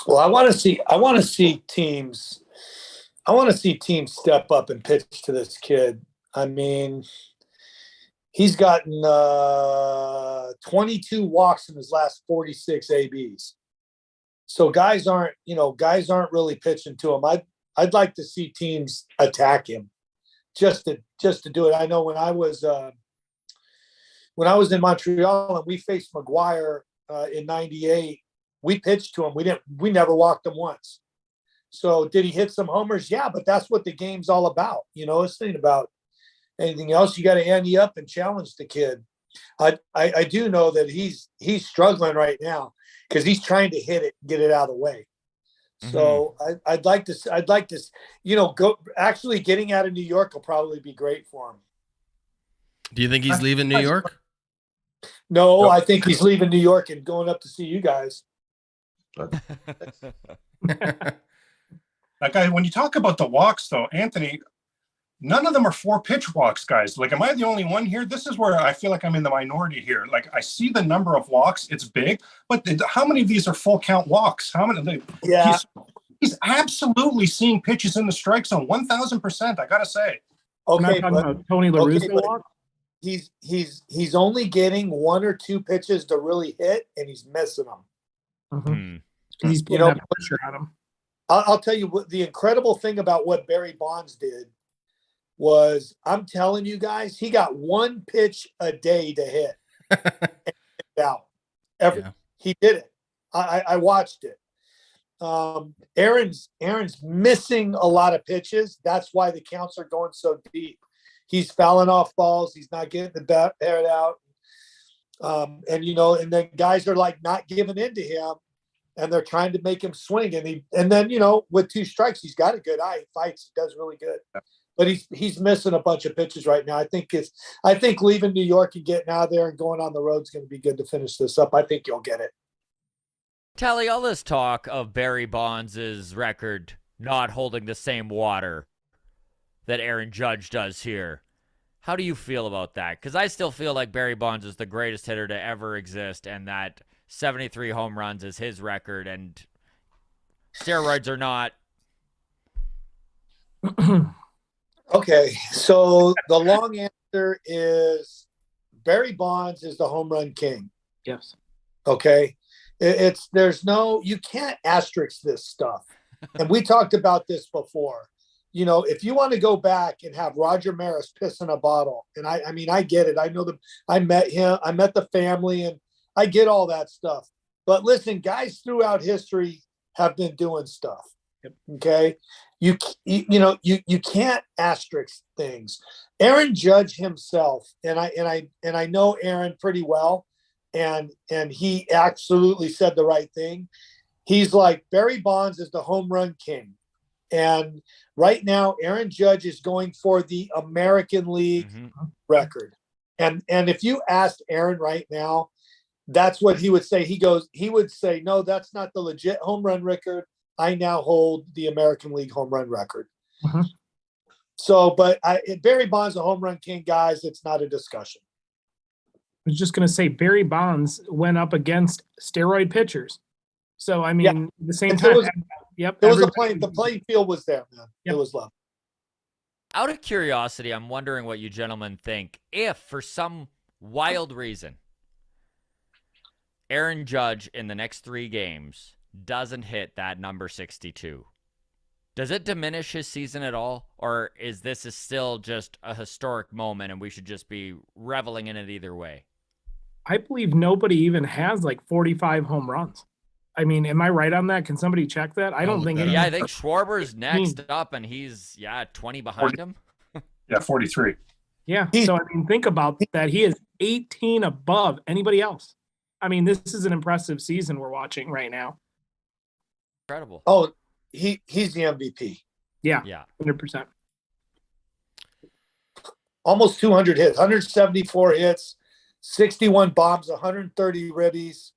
Well, I want to see teams step up and pitch to this kid. I mean, he's gotten 22 walks in his last 46 ABs. So guys aren't really pitching to him. I'd like to see teams attack him just to do it. I know when I was in Montreal and we faced McGuire in '98, we pitched to him. We never walked him once. So did he hit some homers? Yeah, but that's what the game's all about. It's not about anything else. You got to ante up and challenge the kid. I do know that he's struggling right now because he's trying to hit it, get it out of the way. So I'd like to, go actually getting out of New York will probably be great for him. Do you think he's leaving New York? No, I think he's leaving New York and going up to see you guys. Like when you talk about the walks, though, Anthony, none of them are 4-pitch walks, guys. Like, am I the only one here? This is where I feel like I'm in the minority here. Like, I see the number of walks; it's big, but how many of these are full count walks? How many? Yeah, he's absolutely seeing pitches in the strike zone, 1,000%. I gotta say. Okay, talking about Tony La Russa walk. He's only getting 1 or 2 pitches to really hit, and he's missing them. He's putting that pressure on him. I'll tell you what the incredible thing about what Barry Bonds did was, I'm telling you guys, he got 1 pitch a day to hit. He did it. I watched it. Aaron's missing a lot of pitches. That's why the counts are going so deep. He's fouling off balls. He's not getting the bat out. And then guys are like not giving in to him, and they're trying to make him swing. And then with 2 strikes, he's got a good eye. He fights. He does really good. But he's missing a bunch of pitches right now. I think leaving New York and getting out of there and going on the road is going to be good to finish this up. I think you'll get it. Tally, all this talk of Barry Bonds' record not holding the same water that Aaron Judge does here. How do you feel about that? Because I still feel like Barry Bonds is the greatest hitter to ever exist, and that 73 home runs is his record, and steroids are not. Okay, so the long answer is Barry Bonds is the home run king. Yes. Okay. You can't asterisk this stuff. And we talked about this before. If you want to go back and have Roger Maris piss in a bottle, and I get it. I know I met him, I met the family, and I get all that stuff. But listen, guys throughout history have been doing stuff. Okay. You can't asterisk things. Aaron Judge himself, and I know Aaron pretty well, and he absolutely said the right thing. He's like, Barry Bonds is the home run king. And right now, Aaron Judge is going for the American League record. And if you asked Aaron right now, that's what he would say. He would say, no, that's not the legit home run record. I now hold the American League home run record. So, but Barry Bonds, a home run king, guys, it's not a discussion. I was just going to say Barry Bonds went up against steroid pitchers. So, I mean, at the same time, the playing field was there, man. Yep. It was love. Out of curiosity, I'm wondering what you gentlemen think. If, for some wild reason, Aaron Judge in the next 3 games doesn't hit that number 62, does it diminish his season at all? Or is this still just a historic moment and we should just be reveling in it either way? I believe nobody even has like 45 home runs. I mean, am I right on that? Can somebody check that? I don't think. Yeah, I think Schwarber's next up, and he's 20 behind him. 43. Yeah. So I mean, think about that. He is 18 above anybody else. I mean, this is an impressive season we're watching right now. Incredible. Oh, he's the MVP. Yeah. 100%. Almost 200 hits, 174 hits, 61 bombs, 130 ribbies.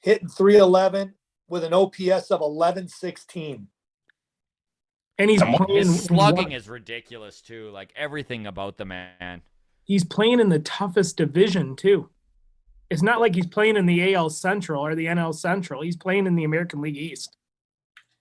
Hitting 311 with an OPS of 1116. And he's playing. His slugging is ridiculous too. Like everything about the man. He's playing in the toughest division too. It's not like he's playing in the AL Central or the NL Central. He's playing in the American League East.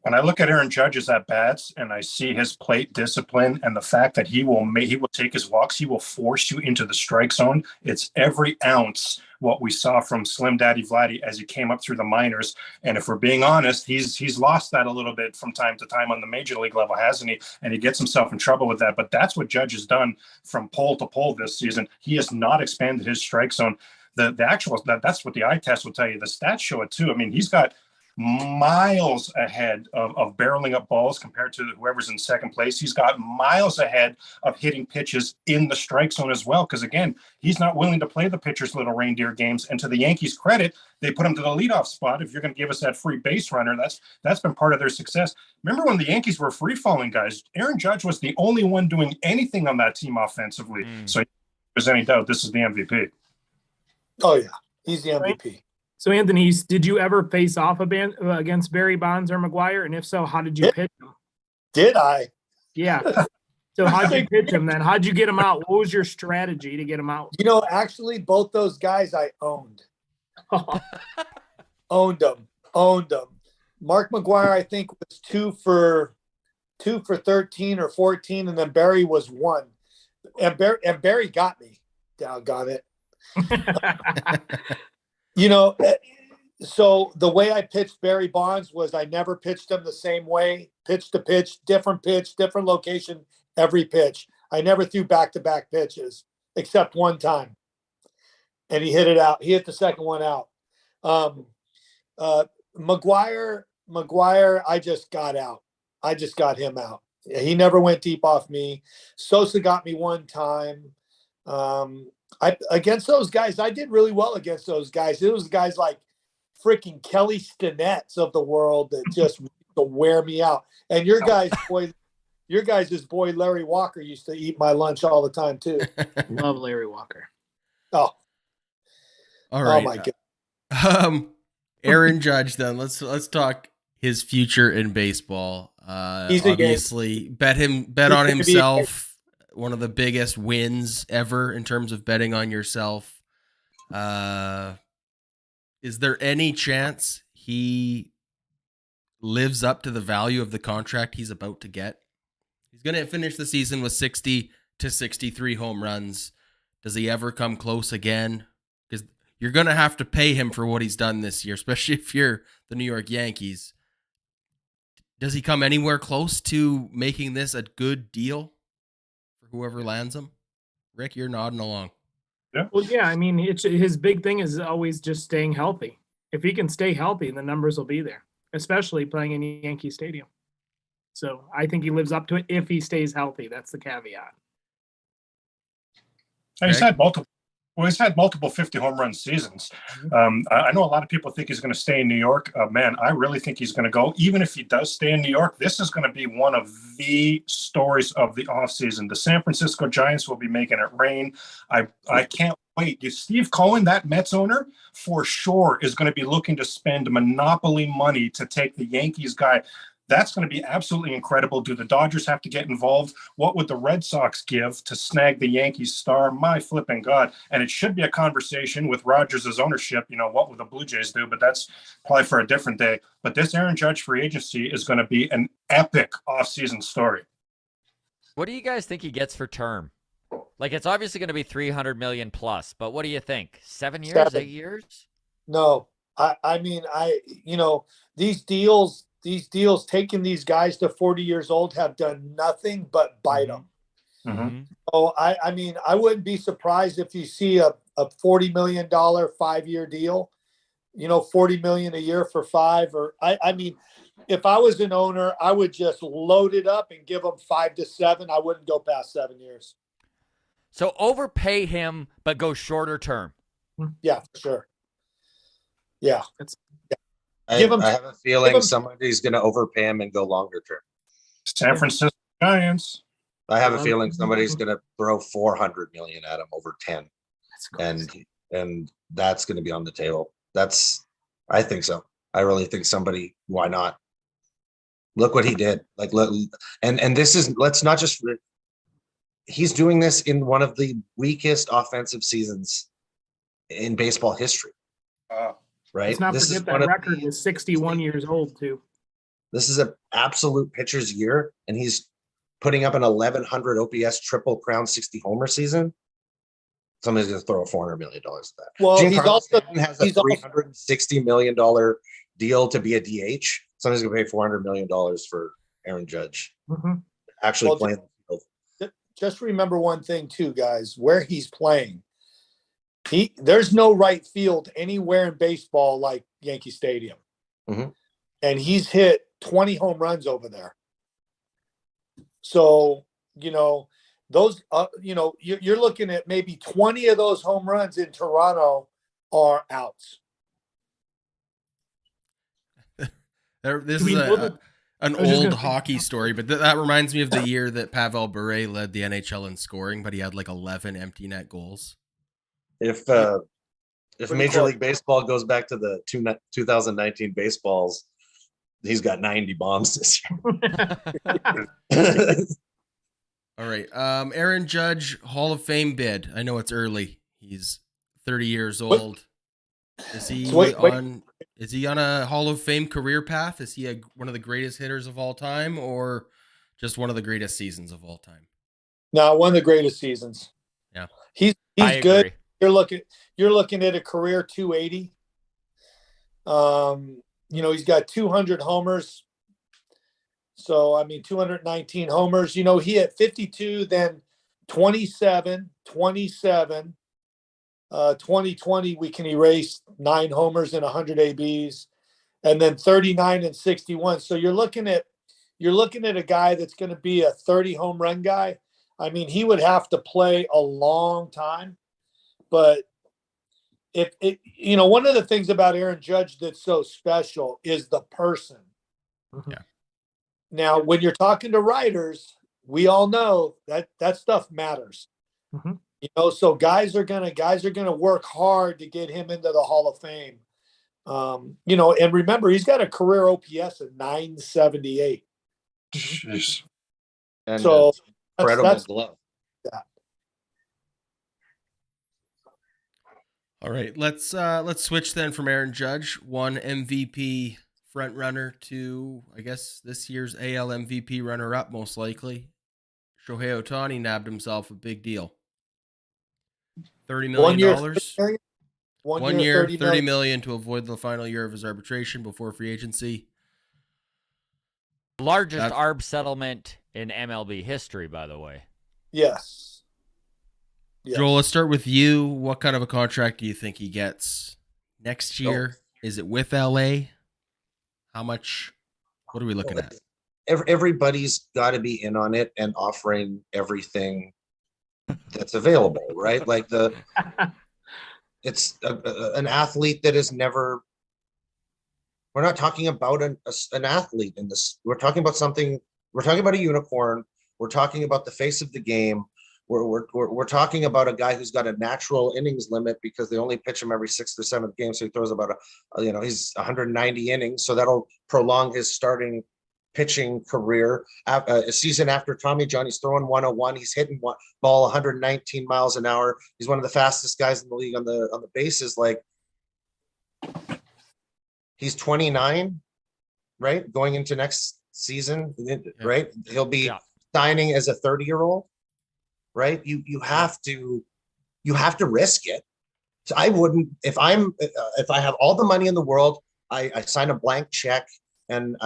When I look at Aaron Judge's at bats and I see his plate discipline and the fact that he will take his walks, he will force you into the strike zone. It's every ounce what we saw from Slim Daddy Vladdy as he came up through the minors. And if we're being honest, he's lost that a little bit from time to time on the major league level, hasn't he? And he gets himself in trouble with that. But that's what Judge has done from pole to pole this season. He has not expanded his strike zone. The actual that's what the eye test will tell you. The stats show it too. I mean, he's got miles ahead of barreling up balls compared to whoever's in second place. He's got miles ahead of hitting pitches in the strike zone as well. Because again, he's not willing to play the pitcher's little reindeer games. And to the Yankees' credit, they put him to the leadoff spot. If you're going to give us that free base runner, that's been part of their success. Remember when the Yankees were free falling, guys? Aaron Judge was the only one doing anything on that team offensively. So if there's any doubt, this is the MVP. Oh yeah, he's the MVP. So, Anthony, did you ever face off against Barry Bonds or McGuire? And if so, how did you pitch him? Did I? Yeah. So how'd you pitch him then? How'd you get him out? What was your strategy to get him out? You know, actually, both those guys I owned. Owned them. Mark McGuire, I think, was 2 for 13 or 14, and then Barry was 1. And Barry got me. Doggone it. You know, so the way I pitched Barry Bonds was I never pitched him the same way, pitch to pitch, different location, every pitch. I never threw back-to-back pitches except one time. And he hit it out. He hit the second one out. McGuire, I just got out. I just got him out. He never went deep off me. Sosa got me one time. Against those guys, I did really well against those guys. It was guys like freaking Kelly Stinnett's of the world that just to wear me out. And your guys' boy Larry Walker used to eat my lunch all the time too. Love Larry Walker. Oh, all right. Oh my God. Aaron Judge. Then let's talk his future in baseball. He's obviously bet on himself. One of the biggest wins ever in terms of betting on yourself. Is there any chance he lives up to the value of the contract he's about to get? He's going to finish the season with 60 to 63 home runs. Does he ever come close again? Because you're going to have to pay him for what he's done this year, especially if you're the New York Yankees. Does he come anywhere close to making this a good deal for whoever lands him? Rick, you're nodding along. Yeah. Well, yeah, I mean, his big thing is always just staying healthy. If he can stay healthy, the numbers will be there, especially playing in Yankee Stadium. So I think he lives up to it if he stays healthy. That's the caveat. He's had multiple 50 home run seasons. I know a lot of people think he's going to stay in New York. Man, I really think he's going to go. Even if he does stay in New York, this is going to be one of the stories of the offseason. The San Francisco Giants will be making it rain. I can't wait. Steve Cohen, that Mets owner, for sure is going to be looking to spend monopoly money to take the Yankees guy. That's going to be absolutely incredible. Do the Dodgers have to get involved? What would the Red Sox give to snag the Yankees star? My flipping God. And it should be a conversation with Rodgers' ownership. You know, what would the Blue Jays do? But that's probably for a different day. But this Aaron Judge free agency is going to be an epic offseason story. What do you guys think he gets for term? Like, it's obviously going to be $300 million plus, but what do you think? 7 years, 8 years? No, I mean, these deals taking these guys to 40 years old have done nothing but bite them. Mm-hmm. So I mean, I wouldn't be surprised if you see a $40 million 5-year deal, $40 million a year for 5, or I mean, if I was an owner, I would just load it up and give them 5 to 7. I wouldn't go past 7 years. So overpay him, but go shorter term. Yeah, for sure. Yeah. I have a feeling somebody's going to overpay him and go longer term. San Francisco Giants. I have a feeling somebody's going to throw $400 million at him over 10, and that's going to be on the table. I think so. I really think somebody. Why not? Look what he did. And this is. Let's not just. He's doing this in one of the weakest offensive seasons in baseball history. Right. Let's not forget that record was 61 years old too. This is an absolute pitcher's year, and he's putting up an 1,100 OPS triple crown 60 homer season. Somebody's going to throw $400 million at that. Well, Stanton has a $360 million deal to be a DH. Somebody's going to pay $400 million for Aaron Judge. Mm-hmm. Actually playing the field. Just remember one thing too, guys, where he's playing. There's no right field anywhere in baseball like Yankee Stadium. Mm-hmm. and he's hit 20 home runs over there. So, those, you're looking at maybe 20 of those home runs in Toronto are outs. This Do is we know that- an I was just old gonna say- hockey story, but that reminds me of the year that Pavel Bure led the NHL in scoring, but he had like 11 empty net goals. If Pretty Major close. League Baseball goes back to the 2019 baseballs, he's got 90 bombs this year. All right. Aaron Judge, Hall of Fame bid. I know it's early. He's 30 years old. Is he Is he on a Hall of Fame career path? Is he one of the greatest hitters of all time, or just one of the greatest seasons of all time? No, one of the greatest seasons. Yeah. He's I good. agree. You're looking at a career 280. He's got 200 homers. So 219 homers. He had 52, then 27, 27. 2020 we can erase 9 homers and 100 ABs, and then 39 and 61. So you're looking at a guy that's going to be a 30 home run guy. He would have to play a long time, but one of the things about Aaron Judge that's so special is the person. Yeah. Now, when you're talking to writers, we all know that stuff matters. Mhm. So guys are gonna work hard to get him into the Hall of Fame. And remember, he's got a career OPS of 978. Jeez. And So incredible that's glove. All right, let's switch then from Aaron Judge, one MVP front runner, to I guess this year's AL MVP runner up, most likely. Shohei Ohtani nabbed himself a big deal. $30 million. 1 year, $30 million to avoid the final year of his arbitration before free agency. Largest ARB settlement in MLB history, by the way. Yes. Joel, let's start with you. What kind of a contract do you think he gets next year? Is it with LA? How much? What are we looking at? Everybody's got to be in on it and offering everything that's available, right? Like it's an athlete that is never. We're not talking about an athlete in this. We're talking about something. We're talking about a unicorn. We're talking about the face of the game. We're talking about a guy who's got a natural innings limit because they only pitch him every 6th or 7th game. So he throws about he's 190 innings. So that'll prolong his starting pitching career. A season after Tommy John, he's throwing 101. He's hitting ball 119 miles an hour. He's one of the fastest guys in the league on the bases. Like, he's 29, right? Going into next season, right? He'll be signing as a 30-year-old. Right. You have to risk it. So I wouldn't, if I have all the money in the world, I sign a blank check, and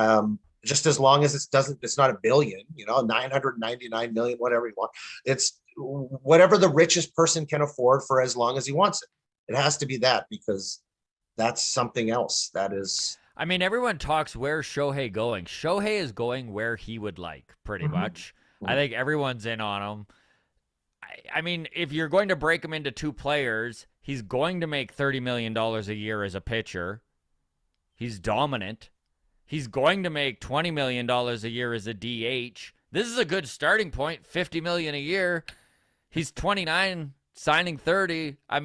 just as long as it's not a billion, 999 million, whatever you want. It's whatever the richest person can afford for as long as he wants it. It has to be that, because that's something else. That is. Everyone talks, where's Shohei going? Shohei is going where he would like, pretty much. I think everyone's in on him. If you're going to break him into 2 players, he's going to make $30 million a year as a pitcher. He's dominant. He's going to make $20 million a year as a DH. This is a good starting point, $50 million a year. He's 29, signing 30. I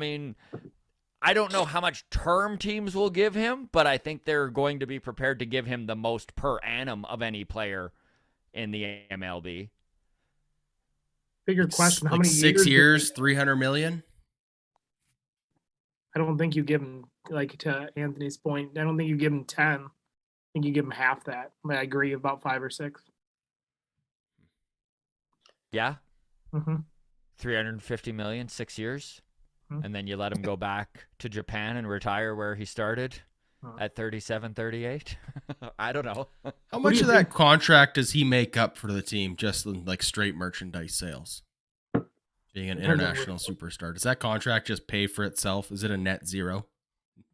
don't know how much term teams will give him, but I think they're going to be prepared to give him the most per annum of any player in the MLB. Bigger question: how like many 6 years, $300 million? I don't think you give him, like, to Anthony's point, I don't think you give him 10. I think you give him half that. I agree, about 5 or 6. Yeah. Mm-hmm. 350 million, 6 years. Mm-hmm. And then you let him go back to Japan and retire where he started at 37, 38. I don't know. How much of that contract does he make up for the team, just in, like, straight merchandise sales? Being an international superstar, does that contract just pay for itself? Is it a net zero?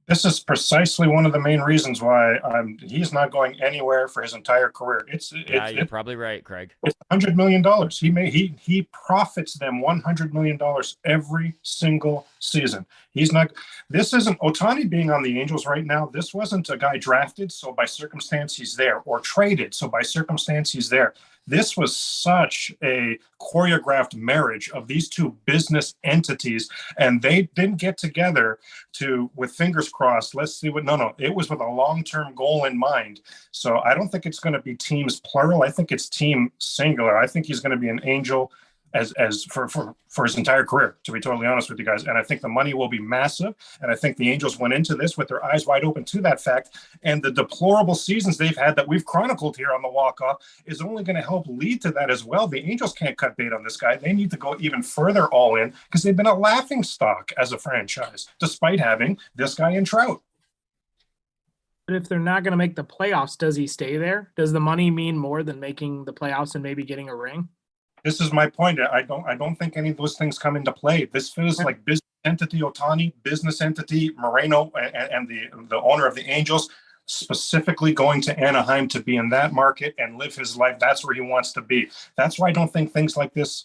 This is precisely one of the main reasons why he's not going anywhere for his entire career. You're probably right, Craig. It's $100 million. He profits them $100 million every single season. This isn't Ohtani being on the Angels right now. This wasn't a guy drafted, so by circumstance he's there, or traded, so by circumstance he's there. This was such a choreographed marriage of these two business entities, and they didn't get together with fingers crossed. Let's see no, it was with a long-term goal in mind. So I don't think it's going to be teams plural. I think it's team singular. I think he's going to be an Angel as for his entire career, to be totally honest with you guys. And I think the money will be massive. And I think the Angels went into this with their eyes wide open to that fact. And the deplorable seasons they've had that we've chronicled here on the Walkoff is only going to help lead to that as well. The Angels can't cut bait on this guy. They need to go even further all in, because they've been a laughing stock as a franchise, despite having this guy in Trout. But if they're not going to make the playoffs, does he stay there? Does the money mean more than making the playoffs and maybe getting a ring? This is my point. I don't think any of those things come into play. This feels like business entity Ohtani, business entity Moreno, and the owner of the Angels specifically going to Anaheim to be in that market and live his life. That's where he wants to be. That's why I don't think things like this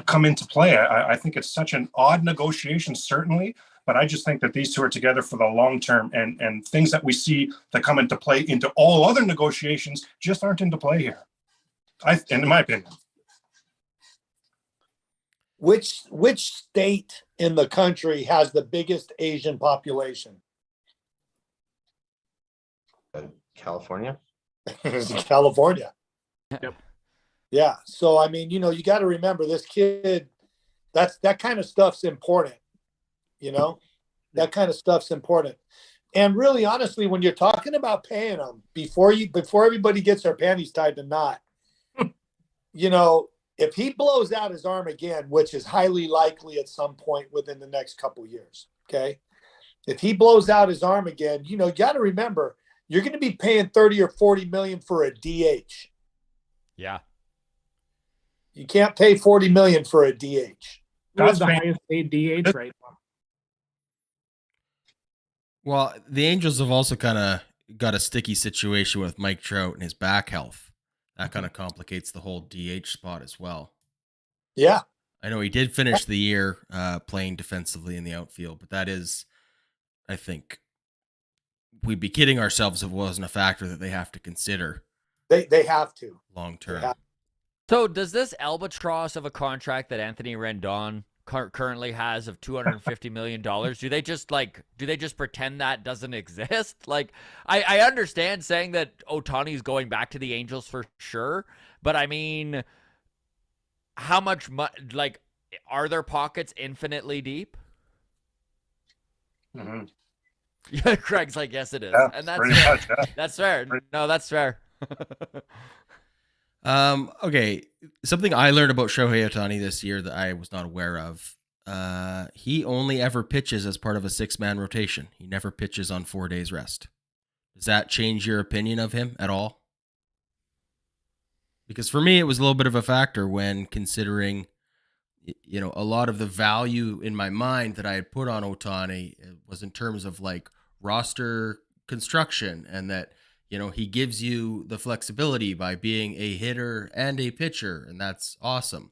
come into play. I think it's such an odd negotiation, certainly, but I just think that these two are together for the long term, and things that we see that come into play into all other negotiations just aren't into play here. In my opinion. Which state in the country has the biggest Asian population? California. California. Yep. Yeah. So I mean, you got to remember this kid. That kind of stuff's important. That kind of stuff's important. And really, honestly, when you're talking about paying them before everybody gets their panties tied to knot, if he blows out his arm again, which is highly likely at some point within the next couple years, okay? If he blows out his arm again, you got to remember, you're going to be paying 30 or 40 million for a DH. Yeah. You can't pay 40 million for a DH. Who's the highest paid DH right now? Well, the Angels have also kind of got a sticky situation with Mike Trout and his back health. That kind of complicates the whole DH spot as well. Yeah. I know he did finish the year playing defensively in the outfield, but that is, I think, we'd be kidding ourselves if it wasn't a factor that they have to consider. They have to. Long term. So does this albatross of a contract that Anthony Rendon currently has of $250 million, do they just pretend that doesn't exist? Like, I understand saying that Ohtani's going back to the Angels for sure, but I mean, how much are their pockets infinitely deep? Mm-hmm. Yeah, Craig's like, yes, it is. Yeah, And that's pretty fair. much, yeah. That's fair. No, that's fair. Okay. Something I learned about Shohei Ohtani this year that I was not aware of. He only ever pitches as part of a 6-man rotation. He never pitches on 4 days rest. Does that change your opinion of him at all? Because for me, it was a little bit of a factor when considering, a lot of the value in my mind that I had put on Ohtani was in terms of like roster construction, and that, he gives you the flexibility by being a hitter and a pitcher, and that's awesome.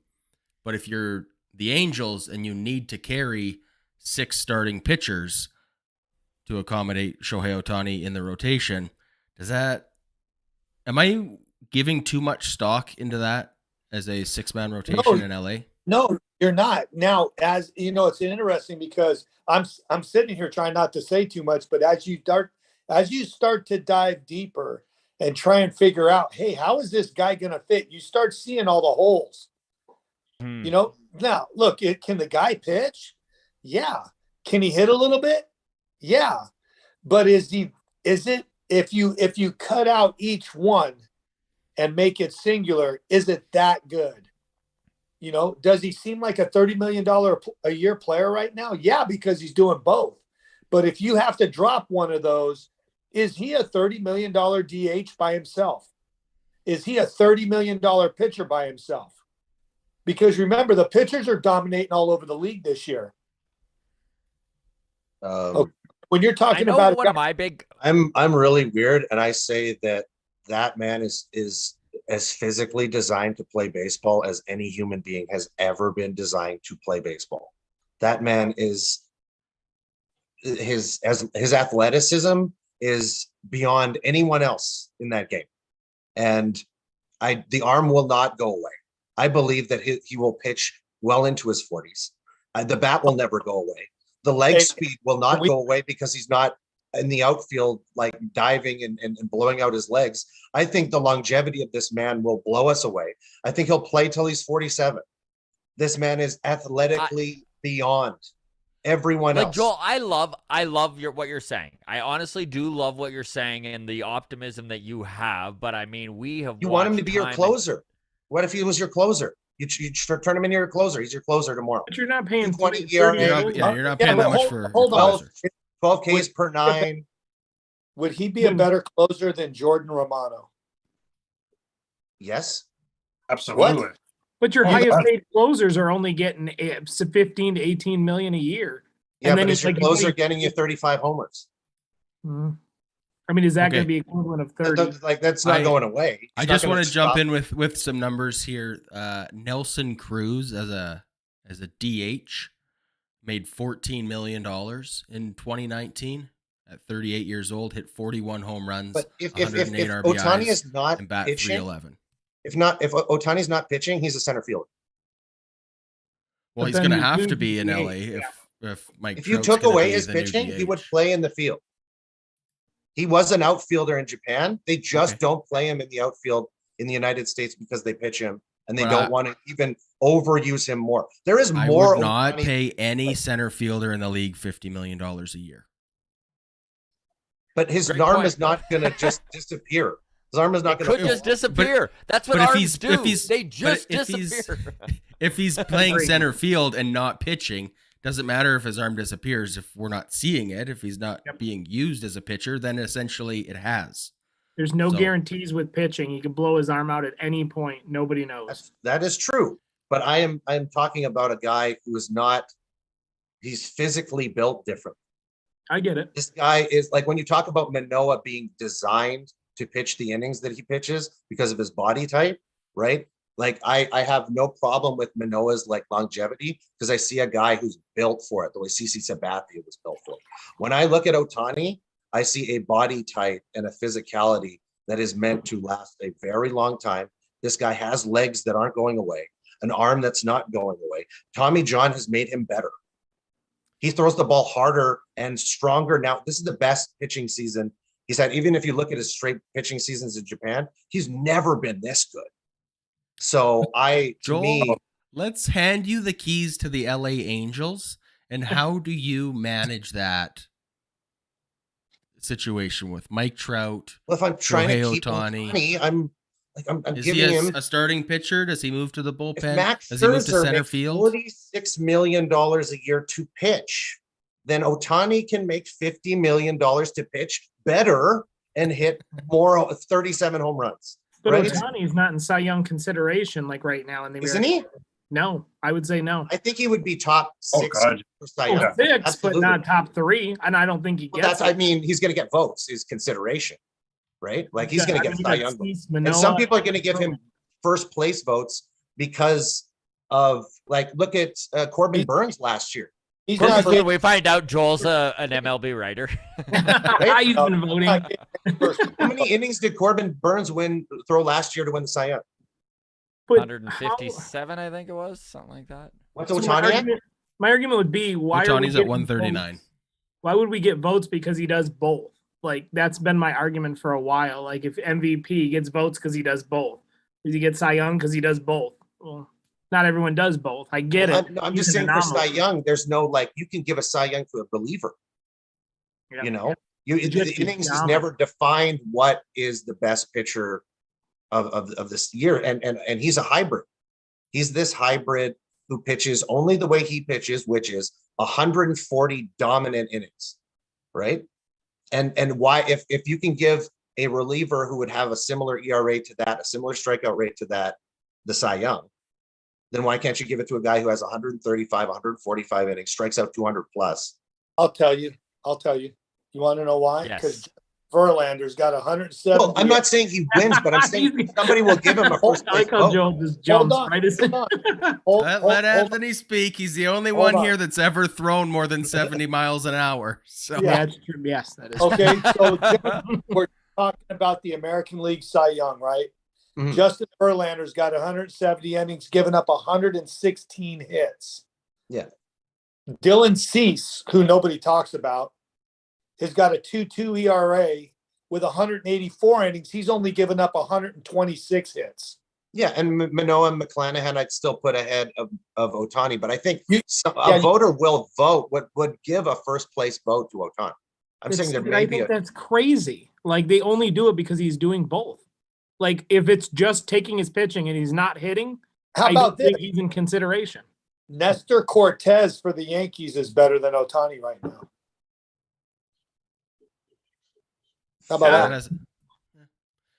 But if you're the Angels and you need to carry 6 starting pitchers to accommodate Shohei Ohtani in the rotation, am I giving too much stock into that as a 6-man rotation in LA? No, you're not. Now, as it's interesting because I'm sitting here trying not to say too much, but as you start to dive deeper and try and figure out, hey, how is this guy going to fit? You start seeing all the holes. Now look, can the guy pitch? Yeah. Can he hit a little bit? Yeah. But is it, if you cut out each one and make it singular, is it that good? Does he seem like a $30 million a year player right now? Yeah, because he's doing both. But if you have to drop one of those, is he a $30 million DH by himself? Is he a $30 million pitcher by himself? Because remember, the pitchers are dominating all over the league this year. Right when you're I talking know about one of my big. I'm really weird, and I say that man is as physically designed to play baseball as any human being has ever been designed to play baseball. That man is his athleticism is beyond anyone else in that game, and the arm will not go away. I believe that he will pitch well into his 40s. The bat will never go away. The leg speed will not go away because he's not in the outfield, like diving and blowing out his legs. I think the longevity of this man will blow us away. I think he'll play till he's 47. This man is athletically beyond everyone Like else. Joel, I love what you're saying. I honestly do love what you're saying and the optimism that you have. But I mean, we have. You want him to be your closer. What if he was your closer? You turn him into your closer. He's your closer tomorrow. But you're not paying 20 30 ERA. million. You're not paying that much for. hold on. 12 Ks per 9. would he be a better closer than Jordan Romano? Yes. Absolutely. But your Hold highest on. paid closers are only getting 15 to 18 million a year. Yeah, And then but it's is your like, closer getting you 35 homers? I mean, is that Okay. going to be equivalent of 30? Like that's not going away. I just want to jump in with some numbers here. Nelson Cruz as a DH made $14 million in 2019 at 38 years old, hit 41 home runs, But if 108 RBIs, Ohtani is not and bat pitching, 311. if Ohtani's not pitching, he's a center fielder. Well, But he's then going to you have do to be in DH, LA yeah. if Mike. If you Trout's took gonna away be his the new pitching, he DH. would play in the field. He was an outfielder in Japan. They just Okay. don't play him in the outfield in the United States because they pitch him and they But don't want to even overuse him more. There is I more. would not Ohtani- pay any center fielder in the league $50 million a year. But his Great arm point. is not going to just disappear. His arm is not It going could just disappear. That's what but if arms he's- do. if he's- They but just if he's- disappear. If he's playing Agreed. center field and not pitching, doesn't matter if his arm disappears. If we're not seeing it, if he's not being used as a pitcher, then essentially it has. There's no So- guarantees with pitching. He can blow his arm out at any point. Nobody knows. That is true. But I am talking about a guy who is not. He's physically built different. I get it. This guy is like when you talk about Manoah being designed to pitch the innings that he pitches because of his body type, right? Like I have no problem with Manoah's like longevity because I see a guy who's built for it, the way CC Sabathia was built for it. When I look at Ohtani, I see a body type and a physicality that is meant to last a very long time. This guy has legs that aren't going away, an arm that's not going away. Tommy John has made him better. He throws the ball harder and stronger now. This is the best pitching season he's had. Even if you look at his straight pitching seasons in Japan, he's never been this good. So Joel, let's hand you the keys to the LA Angels. And how do you manage that situation with Mike Trout? well, if I'm trying Shohei to keep Ohtani. Ohtani, I'm Is he giving him. a starting pitcher? Does he move to the If bullpen? Max Does he move to Scherzer center makes field? $46 million a year to pitch, then Ohtani can make $50 million to pitch better and hit more 37 home runs. But Right? Ohtani is not in Cy Young consideration like right now in the Isn't American. he? No, I would say no. I think he would be top Oh, 6 God. for Cy Oh, Young. 6, Absolutely. but not top 3. And I don't think he Well, gets that's, I it. mean, he's going to get votes, is consideration, right? Like he's going to get You Cy got Young votes. Cease, And Manoah, some people are going to give him first place votes because of like, look at Corbin Burns last year. He's First not of all, getting We find out Joel's an MLB writer. I've been voting. not getting first. How many innings did Corbin Burns throw last year to win the Cy Young? But 157, I think it was, something like that. What's So Ohtani at? my argument would be why are we Ohtani's at getting 139. votes? Why would we get votes because he does both? Like that's been my argument for a while. Like if MVP gets votes because he does both, does he get Cy Young because he does both? Well, not everyone does both. I get it. I'm He's just an saying for Cy anomaly. Young, there's no like you can give a Cy Young to a reliever. Yeah. You know, the Just innings has dominant. never defined what is the best pitcher of this year, and he's a hybrid. He's this hybrid who pitches only the way he pitches, which is 140 dominant innings, right? And why if you can give a reliever who would have a similar ERA to that, a similar strikeout rate to that, the Cy Young, then why can't you give it to a guy who has 135, 145 innings, strikes out 200 plus? I'll tell you. You want to know why? Yes. Because Verlander's got 170. Well, I'm not saying he wins, but I'm saying somebody will give him a first I place like how vote. Joel just jumps on, right in. Let Anthony speak. He's the only Hold one on. here that's ever thrown more than 70 miles an hour. So Yeah, it's true. Yes, that is. Okay, so we're talking about the American League Cy Young, right? Mhm. Justin Verlander's got 170 innings, given up 116 hits. Yeah. Dylan Cease, who nobody talks about, has got a 2.2 ERA with 184 innings. He's only given up 126 hits. Yeah, and Manoah and McClanahan I'd still put ahead of Ohtani, but I think yeah, a voter will vote, would give a first place vote to Ohtani. I'm saying there may I be think that's crazy. Like, they only do it because he's doing both. Like, if it's just taking his pitching and he's not hitting, How I about don't this? think he's in consideration. Nestor Cortez for the Yankees is better than Ohtani right now. How about that that? has,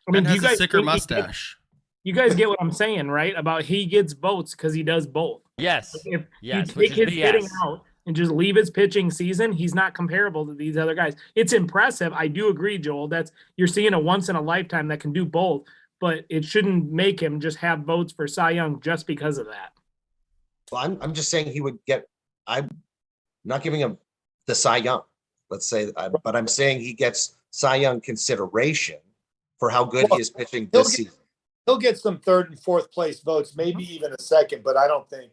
I mean, that do you has a guys sicker think mustache. you guys get what I'm saying, right? About he gets votes because he does both. Yes. If Yes, you which take is his hitting BS. out and just leave his pitching season, he's not comparable to these other guys. It's impressive. I do agree, Joel. You're seeing a once in a lifetime that can do both, but it shouldn't make him just have votes for Cy Young just because of that. Well, I'm just saying he would get. I'm not giving him the Cy Young. Let's say, but I'm saying he gets Cy Young consideration for how good he is pitching this season. He'll get some third and fourth place votes, maybe even a second, but I don't think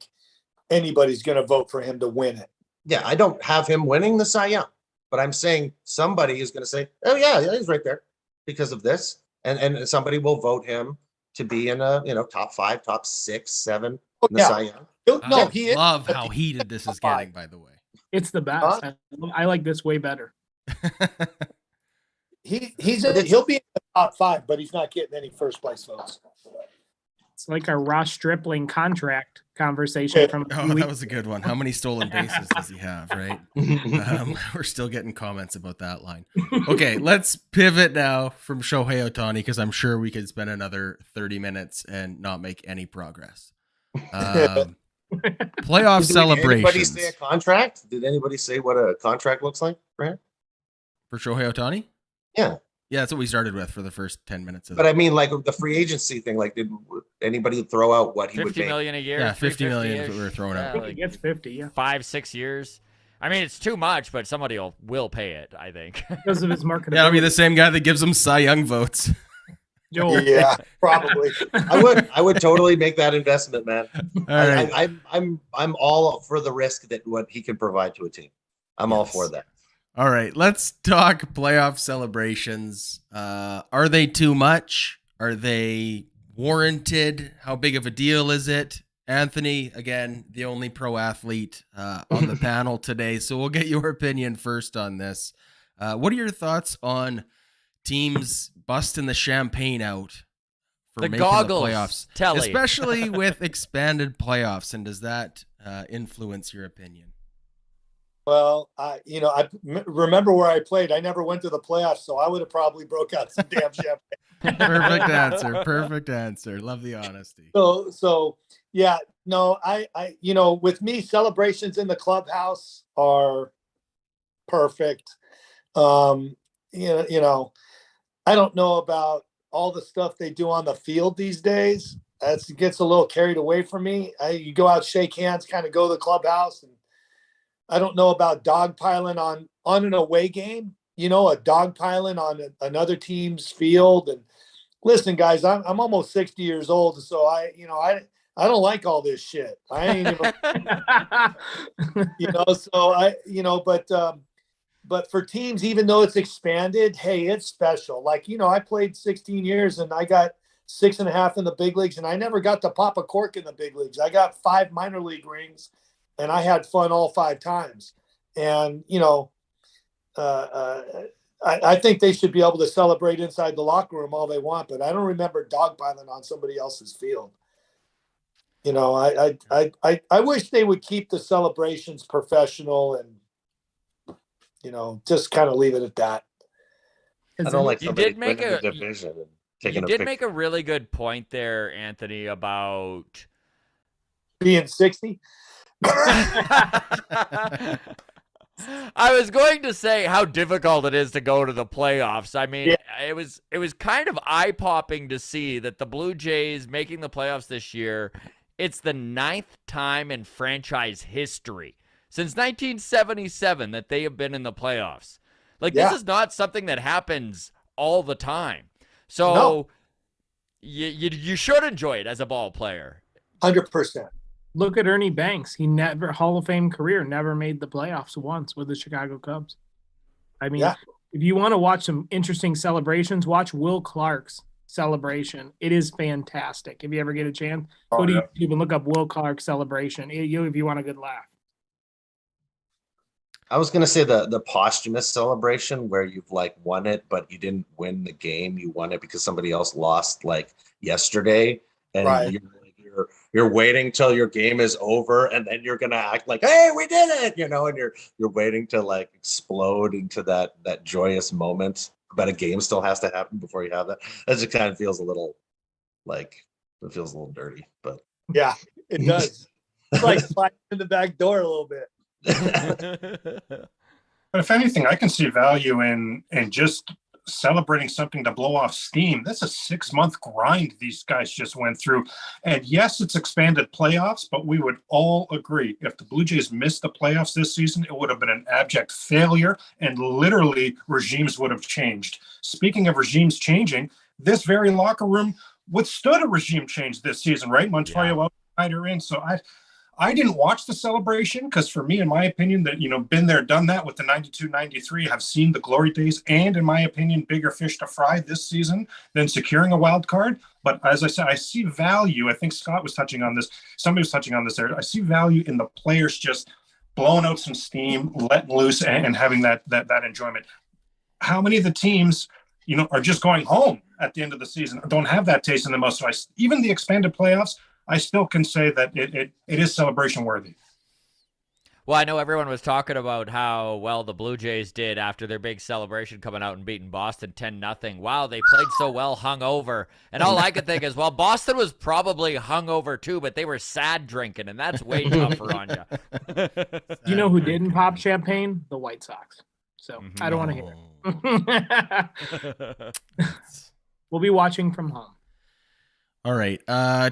anybody's going to vote for him to win it. Yeah, I don't have him winning the Cy Young, but I'm saying somebody is going to say, "Oh yeah, he's right there because of this," and somebody will vote him to be in a top 5, top 6, 7 in the Cy Young. I love how heated this is getting, by the way. It's the best. I like this way better. He'll be in the top 5, but he's not getting any first place votes. It's like our Ross Stripling contract conversation from. Oh, that was a good one. How many stolen bases does he have? Right. We're still getting comments about that line. Okay, let's pivot now from Shohei Ohtani because I'm sure we could spend another 30 minutes and not make any progress. Playoff celebrations. Did anybody say a contract? Did anybody say what a contract looks like for him? For Shohei Ohtani? Yeah. Yeah, that's what we started with for the first 10 minutes of But I mean, like the free agency thing, like did anybody throw out what he would 50 make? million a year. Yeah, 50 million is what we were throwing out. I think he gets 50, yeah. 5-6 years. I mean, it's too much, but somebody will pay it, I think. Because of his marketability. Yeah, it'll be the same guy that gives him Cy Young votes. Joel. Yeah, probably. I would totally make that investment, man. All right. I'm all for the risk that what he can provide to a team. I'm all for that. All right, let's talk playoff celebrations. Are they too much? Are they warranted? How big of a deal is it? Anthony, again, the only pro athlete on the panel today, so we'll get your opinion first on this. What are your thoughts on teams busting the champagne out for The making goggles, the playoffs, Telly. especially with expanded playoffs? And does that influence your opinion? Well, I remember where I played. I never went to the playoffs, so I would have probably broke out some damn champagne. Perfect answer. Love the honesty. So yeah, no, I with me, celebrations in the clubhouse are perfect. I don't know about all the stuff they do on the field these days. That gets a little carried away from me. You go out, shake hands, kind of go to the clubhouse, and I don't know about dogpiling on an away game. A dogpiling on another team's field. And listen, guys, I'm almost 60 years old, so I don't like all this shit. I ain't even, but for teams, even though it's expanded, hey, it's special. Like, I played 16 years and I got 6.5 in the big leagues, and I never got to pop a cork in the big leagues. I got 5 minor league rings, and I had fun all 5 times. And, I think they should be able to celebrate inside the locker room all they want, but I don't remember dogpiling on somebody else's field. I wish they would keep the celebrations professional and, just kind of leave it at that. I don't like You did make a division and taking You did make a really good point there, Anthony, about being 60. I was going to say how difficult it is to go to the playoffs. I mean, it was kind of eye-popping to see that the Blue Jays making the playoffs this year, it's the 9th time in franchise history since 1977 that they have been in the playoffs. Like, this is not something that happens all the time. So you should enjoy it as a ball player. 100%. Look at Ernie Banks. He never, Hall of Fame career, never made the playoffs once with the Chicago Cubs. I mean, if you want to watch some interesting celebrations, watch Will Clark's celebration. It is fantastic. If you ever get a chance, go to YouTube and look up Will Clark celebration. If you want a good laugh. I was gonna say the posthumous celebration where you've like won it, but you didn't win the game. You won it because somebody else lost like yesterday, and you're waiting till your game is over, and then you're gonna act like, hey, we did it, and you're waiting to like explode into that joyous moment. But a game still has to happen before you have that. That just kind of feels a little dirty, but yeah, it does. It's like sliding in the back door a little bit. But if anything, I can see value in just celebrating something to blow off steam. That's a 6-month grind these guys just went through. And yes, it's expanded playoffs, but we would all agree if the Blue Jays missed the playoffs this season, it would have been an abject failure, and literally regimes would have changed. Speaking of regimes changing, this very locker room withstood a regime change this season, right? Montoya outsider in. So I didn't watch the celebration because for me, in my opinion, that, been there, done that with the 92-93, have seen the glory days, and in my opinion, bigger fish to fry this season than securing a wild card. But as I said, I see value. I think Scott was touching on this. Somebody was touching on this there. I see value in the players just blowing out some steam, letting loose, and having that enjoyment. How many of the teams, are just going home at the end of the season, don't have that taste in the mouth? So even the expanded playoffs, I still can say that it is celebration worthy. Well, I know everyone was talking about how well the Blue Jays did after their big celebration coming out and beating Boston 10-0. Wow, they played so well hungover. And all I could think is, well, Boston was probably hungover too, but they were sad drinking, and that's way tougher on you. You know who didn't pop champagne? The White Sox. So I don't want to hear it. We'll be watching from home. All right.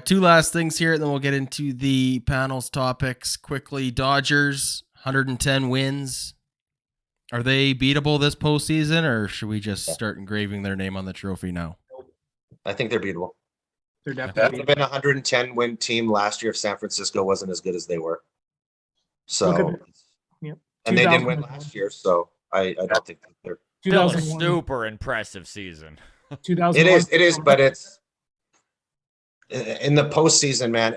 2 last things here, and then we'll get into the panel's topics quickly. Dodgers, 110 wins. Are they beatable this postseason, or should we just start engraving their name on the trophy now? I think they're beatable. They're That definitely would have been a 110-win team last year if San Francisco wasn't as good as they were. So, and they didn't win last year, so I don't think they're. Still a super impressive season. It is, but it's in the postseason, man.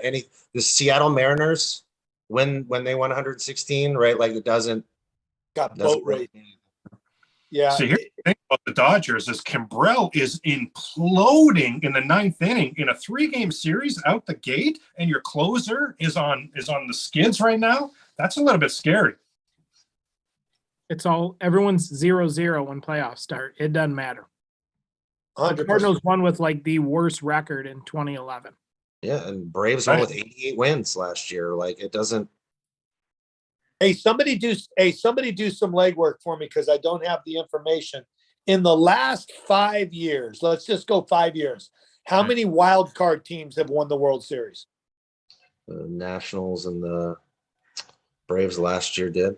The Seattle Mariners when they won 116, right? Like it doesn't boat race. Yeah. So here's the thing about the Dodgers is Kimbrel is imploding in the 9th inning in a 3-game series out the gate, and your closer is on the skids right now. That's a little bit scary. Everyone's 0-0 when playoffs start. It doesn't matter. 100%. The Cardinals won with like the worst record in 2011. Yeah, and Braves won with 88 wins last year. Like it doesn't. Hey, somebody do some legwork for me because I don't have the information. In the last 5 years, let's just go 5 years. How many wild card teams have won the World Series? The Nationals and the Braves last year did.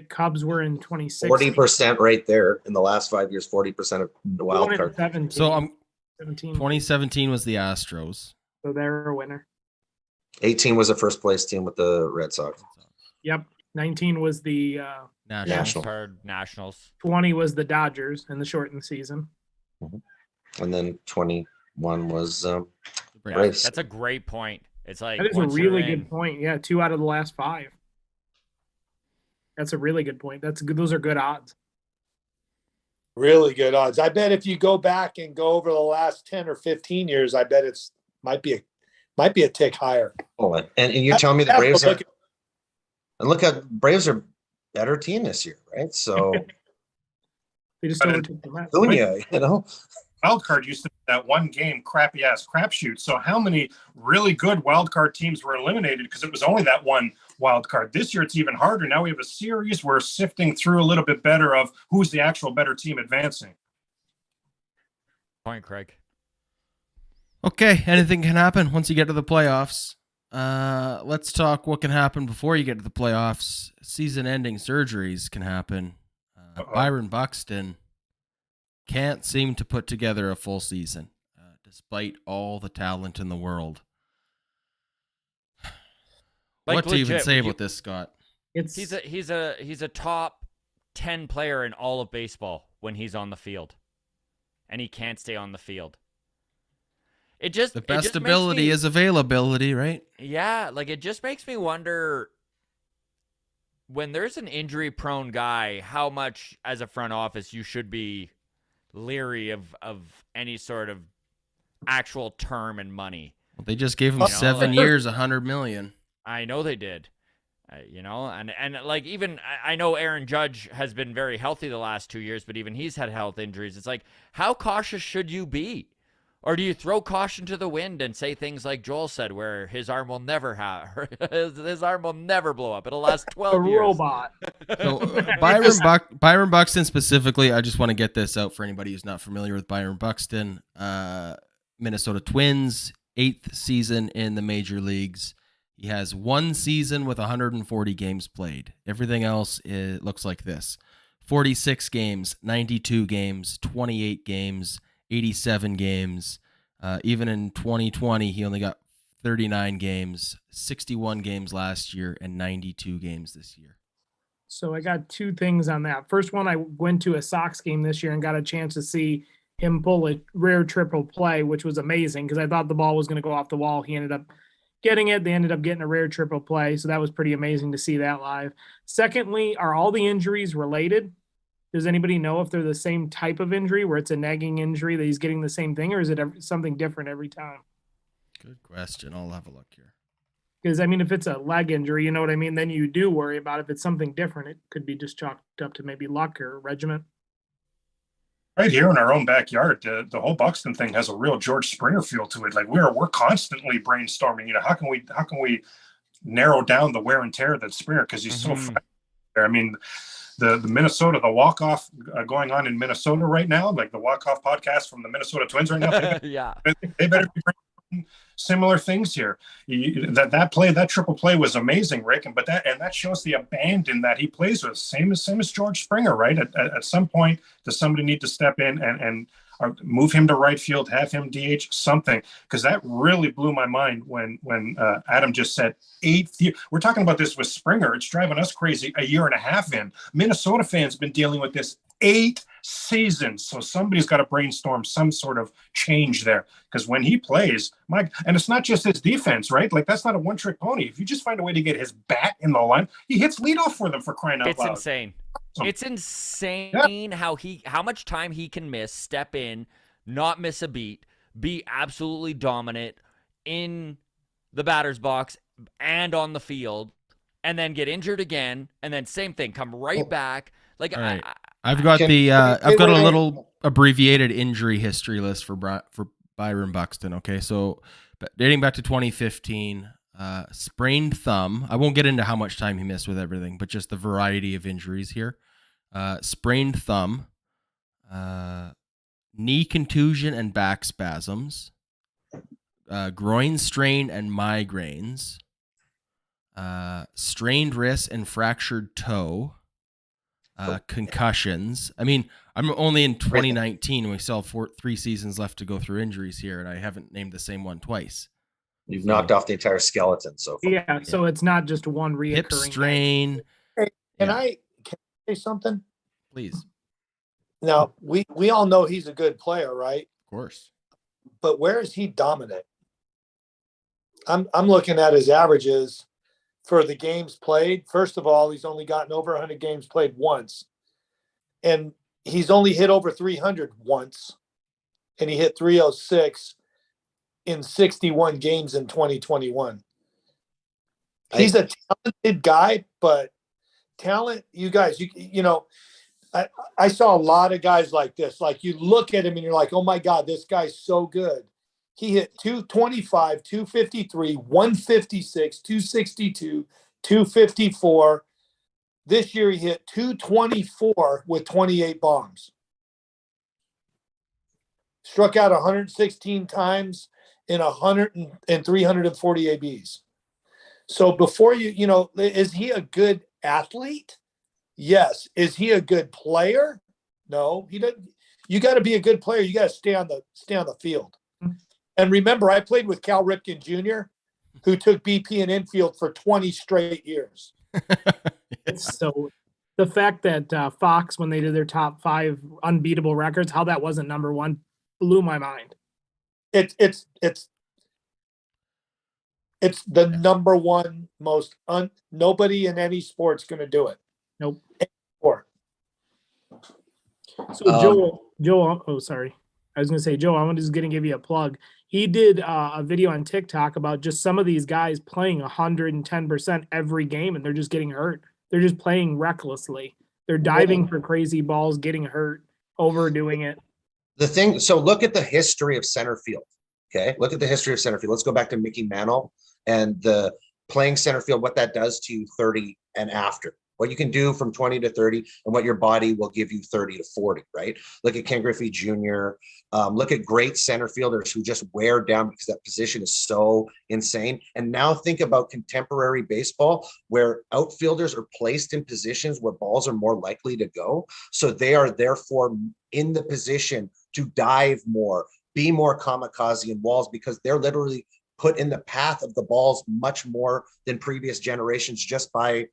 Cubs were in 2016. 40% right there in the last 5 years. 40% of the wild card. 17, So 17. 2017 was the Astros. So they're a winner. 18 was a first place team with the Red Sox. Yep. 19 was the Nationals. 20 was the Dodgers in the shortened season. And then 21 was Braves. That's a great point. It's like That is a really good point. Yeah, 2 out of the last 5. That's a really good point. That's good. Those are good odds. Really good odds. I bet if you go back and go over the last 10 or 15 years, I bet it's might be a tick higher. Oh, and you're telling me the Braves are and look at Braves are better team this year, right? So They just overtook the Mets. Acuna, Wild card used to be that one game crappy ass crapshoot. So how many really good wild card teams were eliminated because it was only that one wild card. This year, it's even harder. Now we have a series. We're sifting through a little bit better of who's the actual better team advancing. Point, Craig. Okay, anything can happen once you get to the playoffs. Let's talk what can happen before you get to the playoffs. Season-ending surgeries can happen. Byron Buxton can't seem to put together a full season, despite all the talent in the world. Like, what to even legit, say you- about this, Scott? It's He's a top 10 player in all of baseball when he's on the field, and he can't stay on the field. It just The it best just makes ability me- is availability, right? Yeah, like it just makes me wonder when there's an injury-prone guy, how much as a front office you should be leery of any sort of actual term and money. Well, they just gave him You know, 7 like- years, $100 million. I know they did. And like even I know Aaron Judge has been very healthy the last 2 years, but even he's had health injuries. It's like, how cautious should you be? Or do you throw caution to the wind and say things like Joel said, where his arm will never his arm will never blow up. It'll last 12 a years. robot. So Byron Buxton specifically, I just want to get this out for anybody who's not familiar with Byron Buxton. Minnesota Twins, 8th season in the major leagues. He has 1 season with 140 games played. Everything else looks like this: 46 games, 92 games, 28 games, 87 games. Even in 2020, he only got 39 games, 61 games last year, and 92 games this year. So I got 2 things on that. First one, I went to a Sox game this year and got a chance to see him pull a rare triple play, which was amazing because I thought the ball was going to go off the wall. He ended up getting it. They ended up getting a rare triple play. So that was pretty amazing to see that live. Secondly, are all the injuries related? Does anybody know if they're the same type of injury where it's a nagging injury that he's getting the same thing, or is it something different every time? Good question. I'll have a look here. Because, I mean, if it's a leg injury, you know what I mean, then you do worry about it. If it's something different, it could be just chalked up to maybe luck or regiment. Right here in our own backyard, the whole Buxton thing has a real George Springer feel to it. Like we're constantly brainstorming. You know, how can we narrow down the wear and tear that's Springer because he's so fresh there. I mean, the Minnesota, the Walkoff going on in Minnesota right now, like the Walkoff podcast from the Minnesota Twins right now. Yeah. They better be bringing similar things here. That triple play was amazing, Rick, but that shows the abandon that he plays with. Same as George Springer, right? At some point, does somebody need to step in and move him to right field, have him DH something? Because that really blew my mind when Adam just said 8 years. We're talking about this with Springer. It's driving us crazy. A year and a half in, Minnesota fans been dealing with this 8 seasons. So somebody's got to brainstorm some sort of change there. Because when he plays, and it's not just his defense, right? Like that's not a one-trick pony. If you just find a way to get his bat in the line, he hits leadoff for them, for crying out It's loud. insane. It's insane how much time he can miss, step in, not miss a beat, be absolutely dominant in the batter's box and on the field, and then get injured again, and then same thing, come right back. Like All right. I've got a little abbreviated injury history list for Byron Buxton. Okay, so dating back to 2015, sprained thumb. I won't get into how much time he missed with everything, but just the variety of injuries here. Sprained thumb, knee contusion and back spasms, groin strain and migraines, strained wrist and fractured toe, concussions. I mean, I'm only in 2019. We still have 3 seasons left to go through injuries here, and I haven't named the same one twice. You've knocked off the entire skeleton so far. Yeah, so it's not just one reoccurring Hip strain. Can I say something? Please. Now, we all know he's a good player, right? Of course. But where is he dominant? I'm looking at his averages for the games played. First of all, he's only gotten over 100 games played once. And he's only hit over 300 once. And he hit 306 in 61 games in 2021. He's a talented guy, but talent, you guys, you know, I saw a lot of guys like this. Like you look at him and you're like, oh my God, this guy's so good. He hit 225, 253, 156, 262, 254. This year he hit 224 with 28 bombs. Struck out 116 times in 340 ABs. So before is he a good athlete? Yes. Is he a good player? No, he doesn't. You got to be a good player. You got to stay on the field. And remember, I played with Cal Ripken Jr., who took BP in infield for 20 straight years. So the fact that Fox, when they did their top 5 unbeatable records, how that wasn't number 1 blew my mind. It's the number 1 most nobody in any sport's going to do it. Nope. Sport. So Joe, oh, sorry. I was going to say, Joe, I'm just going to give you a plug. He did a video on TikTok about just some of these guys playing 110% every game, and they're just getting hurt. They're just playing recklessly. They're diving for crazy balls, getting hurt, overdoing it. So look at the history of center field. Okay. Look at the history of center field. Let's go back to Mickey Mantle and the playing center field, what that does to you 30 and after. What you can do from 20 to 30 and what your body will give you 30 to 40, right? Look at Ken Griffey Jr. Look at great center fielders who just wear down because that position is so insane. And now think about contemporary baseball where outfielders are placed in positions where balls are more likely to go. So they are therefore in the position to dive more, be more kamikaze in walls because they're literally put in the path of the balls much more than previous generations just by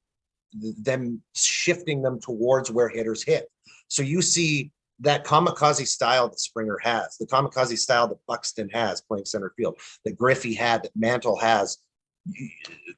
them shifting them towards where hitters hit. So you see that kamikaze style that Springer has, the kamikaze style that Buxton has playing center field, that Griffey had, that Mantle has,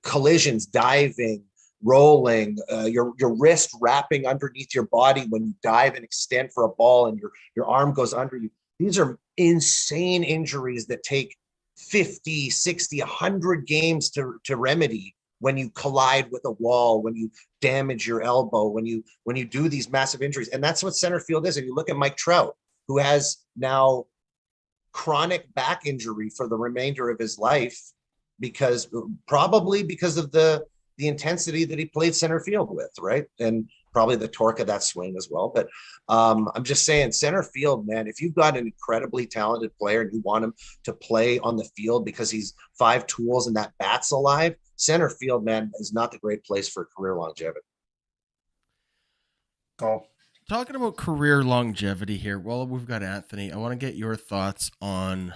collisions, diving, rolling, your wrist wrapping underneath your body when you dive and extend for a ball and your arm goes under you. These are insane injuries that take 50, 60, 100 games to remedy when you collide with a wall, when you damage your elbow, when you do these massive injuries. And that's what center field is. And you look at Mike Trout, who has now chronic back injury for the remainder of his life probably because of the intensity that he played center field with, right? And probably the torque of that swing as well. But I'm just saying center field, man, if you've got an incredibly talented player and you want him to play on the field because he's 5 tools and that bat's alive, center field, man, is not the great place for career longevity. Oh. Talking about career longevity here, well, we've got Anthony. I want to get your thoughts on,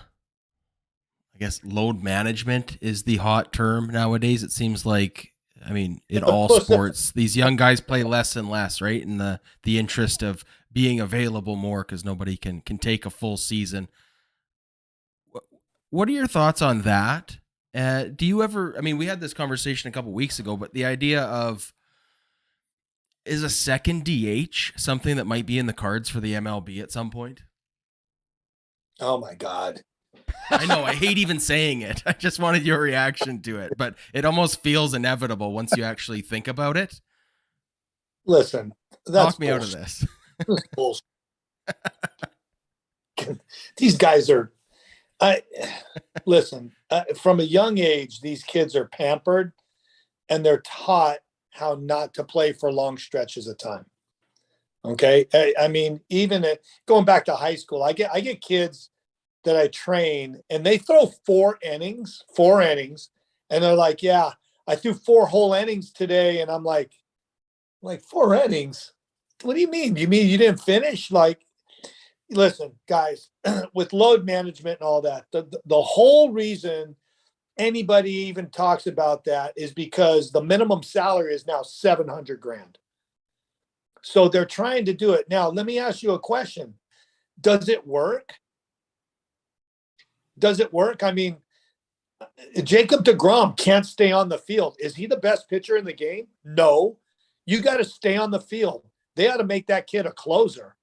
I guess, load management is the hot term nowadays. It seems like, I mean, in all sports, these young guys play less and less, right? In the interest of being available more because nobody can take a full season. What are your thoughts on that? Do you ever, I mean, we had this conversation a couple weeks ago, but the idea of, is a second DH something that might be in the cards for the MLB at some point? Oh my God. I know, I hate even saying it. I just wanted your reaction to it, but it almost feels inevitable once you actually think about it. Listen, talk me out of this. Bullshit. These guys are, listen, from a young age, these kids are pampered and they're taught how not to play for long stretches of time. Okay. I mean, even going back to high school, I get kids that I train and they throw 4 innings, and they're like, yeah, I threw 4 whole innings today. And I'm like 4 innings? What do you mean? You mean you didn't finish? Like, listen, guys, with load management and all that, the whole reason anybody even talks about that is because the minimum salary is now $700,000. So they're trying to do it. Now, let me ask you a question. Does it work? Does it work? I mean, Jacob deGrom can't stay on the field. Is he the best pitcher in the game? No. You got to stay on the field. They ought to make that kid a closer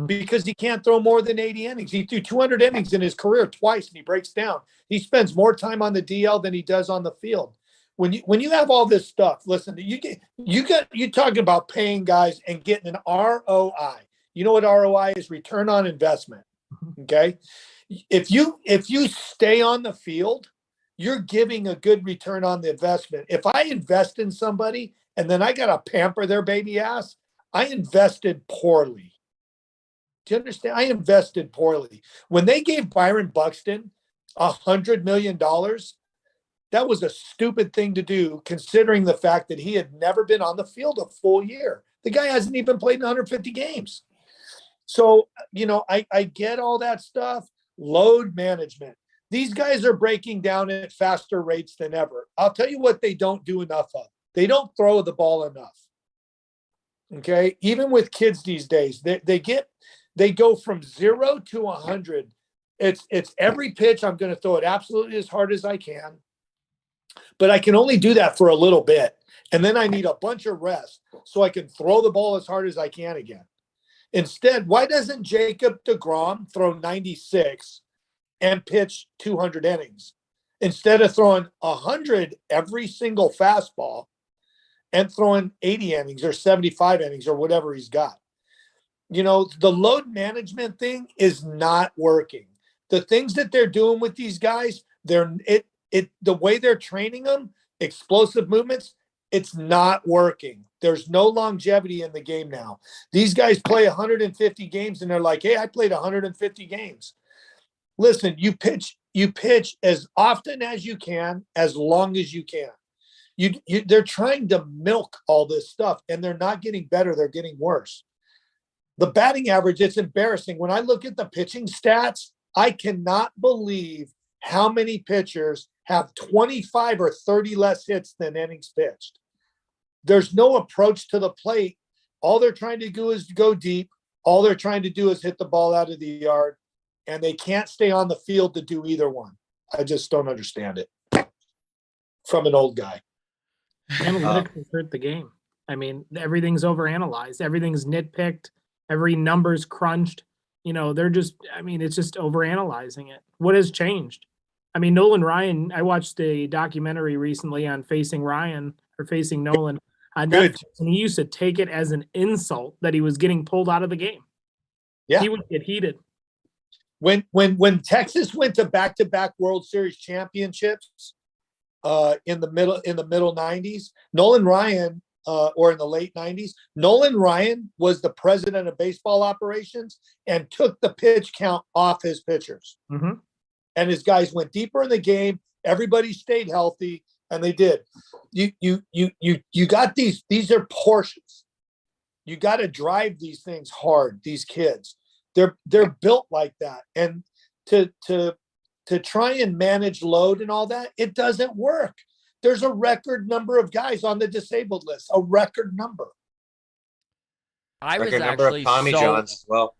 because he can't throw more than 80 innings. He threw 200 innings in his career twice and he breaks down. He spends more time on the DL than he does on the field. When you have all this stuff, listen, you're talking about paying guys and getting an ROI. You know what ROI is? Return on investment. Okay. If you stay on the field, you're giving a good return on the investment. If I invest in somebody and then I got to pamper their baby ass, I invested poorly. Do you understand? I invested poorly. When they gave Byron Buxton $100 million, that was a stupid thing to do, considering the fact that he had never been on the field a full year. The guy hasn't even played in 150 games. So, I get all that stuff. Load management. These guys are breaking down at faster rates than ever. I'll tell you what they don't do enough of. They don't throw the ball enough. Okay. Even with kids these days, they go from 0 to 100. It's every pitch. I'm going to throw it absolutely as hard as I can, but I can only do that for a little bit. And then I need a bunch of rest so I can throw the ball as hard as I can again. Instead, why doesn't Jacob deGrom throw 96 and pitch 200 innings instead of throwing 100 every single fastball and throwing 80 innings or 75 innings or whatever he's got? The load management thing is not working. The things that they're doing with these guys, the way they're training them, explosive movements, it's not working. There's no longevity in the game now. These guys play 150 games and they're like, hey, I played 150 games. Listen, you pitch as often as you can, as long as you can. They're trying to milk all this stuff and they're not getting better. They're getting worse. The batting average, it's embarrassing. When I look at the pitching stats, I cannot believe how many pitchers have 25 or 30 less hits than innings pitched. There's no approach to the plate. All they're trying to do is go deep. All they're trying to do is hit the ball out of the yard, and they can't stay on the field to do either one. I just don't understand it from an old guy. Analytics has hurt the game. I mean, everything's overanalyzed. Everything's nitpicked. Every number's crunched. They're just, it's just overanalyzing it. What has changed? I mean, Nolan Ryan, I watched a documentary recently on facing Nolan on Netflix, and he used to take it as an insult that he was getting pulled out of the game. Yeah. He would get heated. When Texas went to back-to-back World Series championships in the middle 90s, Nolan Ryan, or in the late 90s, Nolan Ryan was the president of baseball operations and took the pitch count off his pitchers. Mm-hmm. And his guys went deeper in the game. Everybody stayed healthy, and they did. You got these are Porsches. You got to drive these things hard. These kids, they're built like that. And to try and manage load and all that, it doesn't work. There's a record number of guys on the disabled list, a record number. I was Record number of Tommy Johns as well.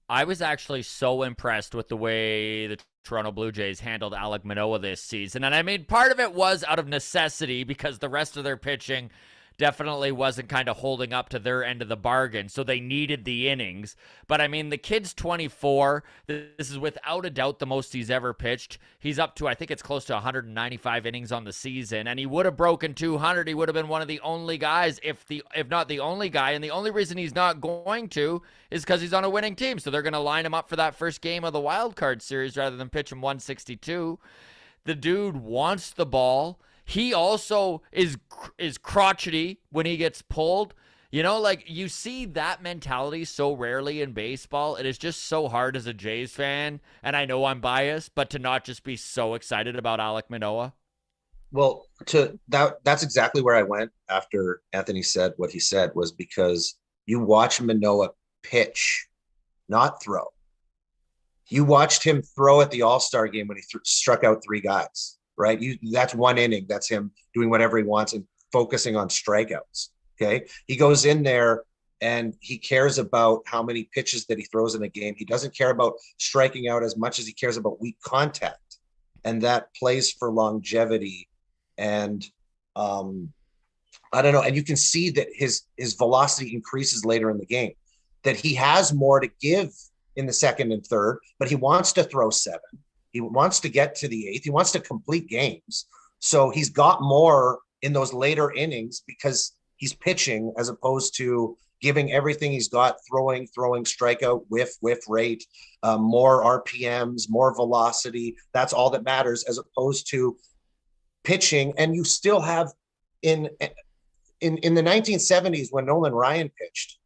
I was actually so impressed with the way the Toronto Blue Jays handled Alek Manoah this season. And I mean, part of it was out of necessity because the rest of their pitching definitely wasn't kind of holding up to their end of the bargain, so they needed the innings. But I mean, the kid's 24. This is without a doubt the most he's ever pitched. He's up to, I think it's close to 195 innings on the season, and he would have broken 200. He would have been one of the only guys, if not the only guy, and the only reason he's not going to is because he's on a winning team, so they're going to line him up for that first game of the wild card series rather than pitch him 162. The dude wants the ball. He also is crotchety when he gets pulled. You see that mentality so rarely in baseball. It is just so hard as a Jays fan, and I know I'm biased, but to not just be so excited about Alek Manoah. Well, that's exactly where I went after Anthony said what he said, was because you watch Manoah pitch, not throw. You watched him throw at the All-Star game when he struck out 3 guys. Right? That's one inning. That's him doing whatever he wants and focusing on strikeouts. Okay. He goes in there and he cares about how many pitches that he throws in a game. He doesn't care about striking out as much as he cares about weak contact. And that plays for longevity. And I don't know. And you can see that his velocity increases later in the game, that he has more to give in the second and third, but he wants to throw 7. He wants to get to the 8th. He wants to complete games. So he's got more in those later innings because he's pitching as opposed to giving everything he's got, throwing, strikeout, whiff rate, more RPMs, more velocity. That's all that matters, as opposed to pitching, and you still have in the 1970s when Nolan Ryan pitched,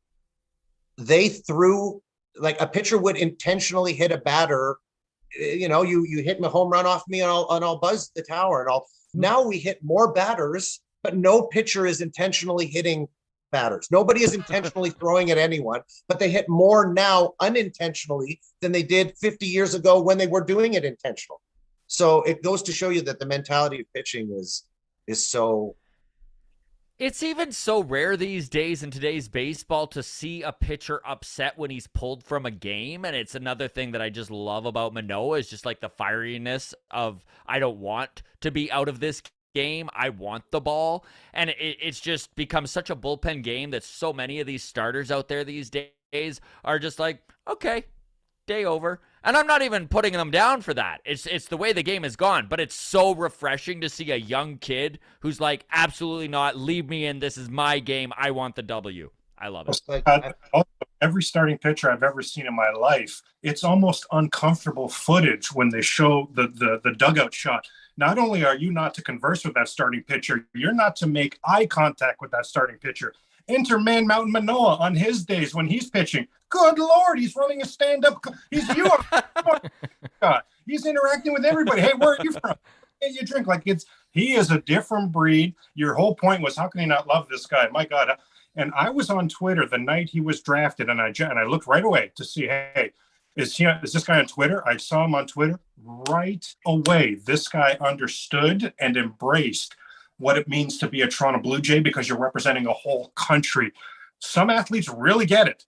they threw like a pitcher would intentionally hit a batter. You know, you hit a home run off me and I'll buzz the tower and all. Now we hit more batters, but no pitcher is intentionally hitting batters. Nobody is intentionally throwing at anyone, but they hit more now unintentionally than they did 50 years ago when they were doing it intentional. So it goes to show you that the mentality of pitching is so. It's even so rare these days in today's baseball to see a pitcher upset when he's pulled from a game. And it's another thing that I just love about Manoah is just like the fieriness of, I don't want to be out of this game. I want the ball. And it's just become such a bullpen game that so many of these starters out there these days are just like, okay, day over. And I'm not even putting them down for that. It's the way the game has gone, but it's so refreshing to see a young kid who's like, absolutely not, leave me in, this is my game, I want the W. I love it. Every starting pitcher I've ever seen in my life, it's almost uncomfortable footage when they show the dugout shot. Not only are you not to converse with that starting pitcher, you're not to make eye contact with that starting pitcher. Enter Man Mountain Manoah on his days when he's pitching. Good Lord, he's running a stand-up. He's you. He's interacting with everybody. Hey, where are you from? Hey, you drink like he is a different breed. Your whole point was, how can you not love this guy? My God. And I was on Twitter the night he was drafted, and I looked right away to see, hey, is this guy on Twitter? I saw him on Twitter right away. This guy understood and embraced what it means to be a Toronto Blue Jay because you're representing a whole country. Some athletes really get it.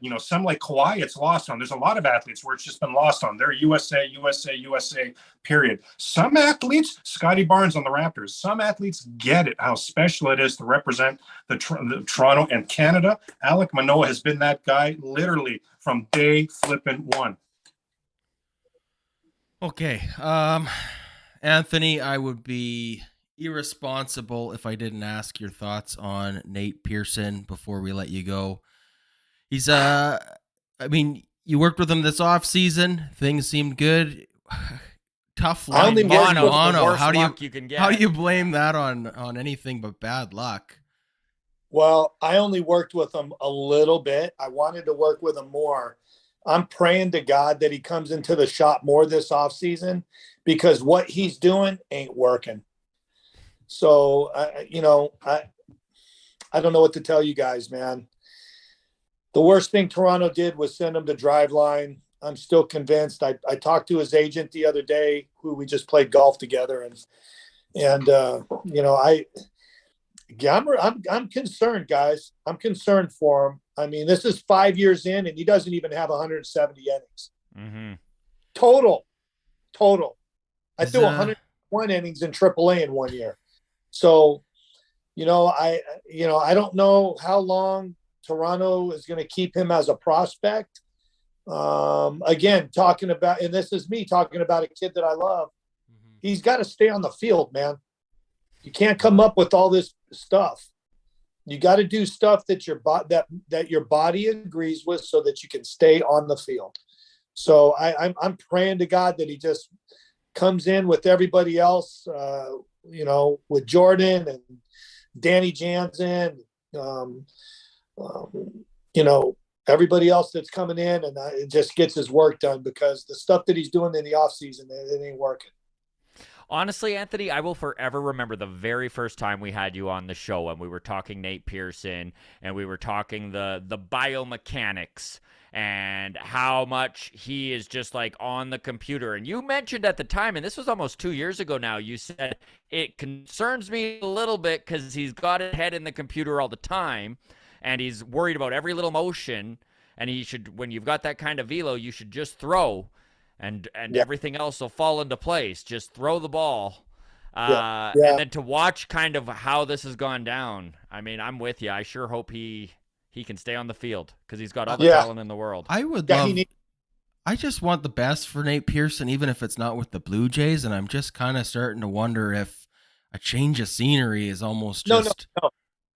You know, some like Kawhi, it's lost on. There's a lot of athletes where it's just been lost on. They're USA, period. Some athletes, Scotty Barnes on the Raptors, some athletes get it, how special it is to represent the Toronto and Canada. Alek Manoah has been that guy literally from day flipping one. Okay. Anthony, I would be irresponsible if I didn't ask your thoughts on Nate Pearson before we let you go. He's I mean, you worked with him this off season. Things seemed good. Tough luck. Mono. How do you blame that on anything but bad luck? Well, I only worked with him a little bit. I wanted to work with him more. I'm praying to God that he comes into the shop more this offseason because what he's doing ain't working. So, I don't know what to tell you guys, man. The worst thing Toronto did was send him to Driveline. I'm still convinced. I talked to his agent the other day, who we just played golf together, I'm concerned, guys. I'm concerned for him. I mean, this is 5 years in, and he doesn't even have 170 innings. Mm-hmm. Total. I threw 101 innings in AAA in 1 year. So, I don't know how long Toronto is going to keep him as a prospect. Again, talking about, and this is me talking about a kid that I love. Mm-hmm. He's got to stay on the field, man. You can't come up with all this stuff. You got to do stuff that your body agrees with, so that you can stay on the field. So I'm praying to God that he just comes in with everybody else. With Jordan and Danny Jansen. Everybody else that's coming in, and it just gets his work done, because the stuff that he's doing in the offseason, it ain't working. Honestly, Anthony, I will forever remember the very first time we had you on the show, and we were talking Nate Pearson, and we were talking the biomechanics and how much he is just like on the computer. And you mentioned at the time, and this was almost 2 years ago now, you said, it concerns me a little bit because he's got his head in the computer all the time, and he's worried about every little motion, and he should, when you've got that kind of velo, you should just throw, and everything else will fall into place. Just throw the ball. And then to watch kind of how this has gone down, I mean, I'm with you. I sure hope he can stay on the field, because he's got all the talent in the world. I would love. I just want the best for Nate Pearson, even if it's not with the Blue Jays, and I'm just kind of starting to wonder if a change of scenery is almost just.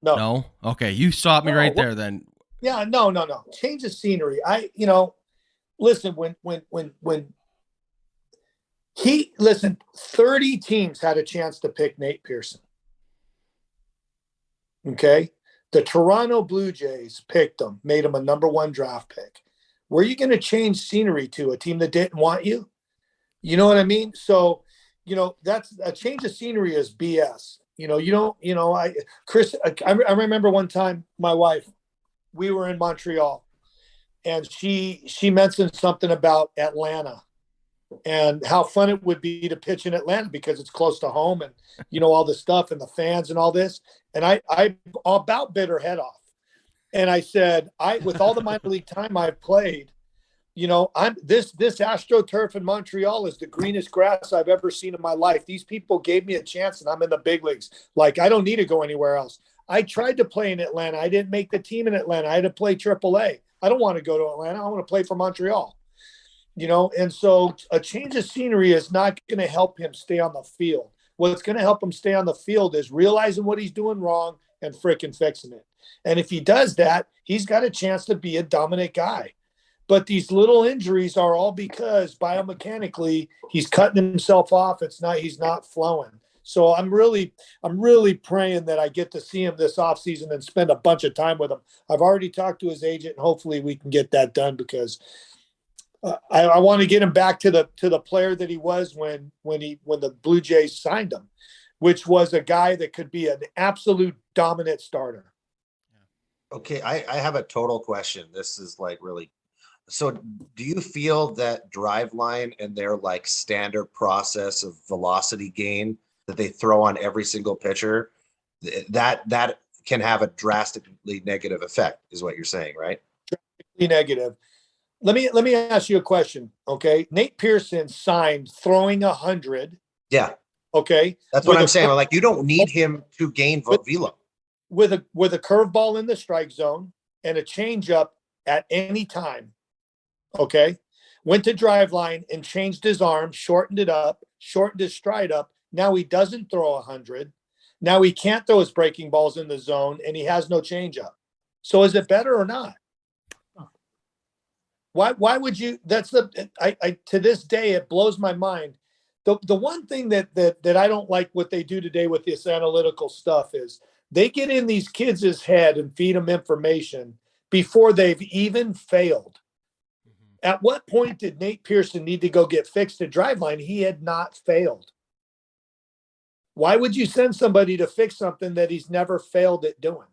No. Okay, you stopped me right there. Then. Yeah, no. Change of scenery. Listen. When Listen, 30 teams had a chance to pick Nate Pearson. Okay. The Toronto Blue Jays picked him, made him a number 1 draft pick. Were you going to change scenery to a team that didn't want you? You know what I mean? So, that's a change of scenery is BS. You don't, I remember one time my wife, we were in Montreal and she mentioned something about Atlanta and how fun it would be to pitch in Atlanta because it's close to home and, all the stuff and the fans and all this. And I about bit her head off. And I said, with all the minor league time I've played, this AstroTurf in Montreal is the greenest grass I've ever seen in my life. These people gave me a chance and I'm in the big leagues. Like, I don't need to go anywhere else. I tried to play in Atlanta. I didn't make the team in Atlanta. I had to play AAA. I don't want to go to Atlanta. I want to play for Montreal. And so a change of scenery is not going to help him stay on the field. What's going to help him stay on the field is realizing what he's doing wrong and fricking fixing it. And if he does that, he's got a chance to be a dominant guy. But these little injuries are all because biomechanically he's cutting himself off. He's not flowing. So I'm really praying that I get to see him this offseason and spend a bunch of time with him. I've already talked to his agent and hopefully we can get that done because I want to get him back to the player that he was when the Blue Jays signed him, which was a guy that could be an absolute dominant starter. Okay, I have a total question. This is like really. So do you feel that Driveline and their like standard process of velocity gain that they throw on every single pitcher, that can have a drastically negative effect is what you're saying, right? Drastically negative. Let me ask you a question. Okay. Nate Pearson signed throwing 100. Yeah. Okay. That's what I'm saying. Like, you don't need him to gain velo. With a curveball in the strike zone and a changeup at any time. Okay. Went to Driveline and changed his arm, shortened it up, shortened his stride up. Now he doesn't throw 100. Now he can't throw his breaking balls in the zone and he has no changeup. So is it better or not? Why would you? That's I to this day, it blows my mind. The one thing that I don't like what they do today with this analytical stuff is they get in these kids' head and feed them information before they've even failed. Mm-hmm. At what point did Nate Pearson need to go get fixed at Driveline? He had not failed. Why would you send somebody to fix something that he's never failed at doing?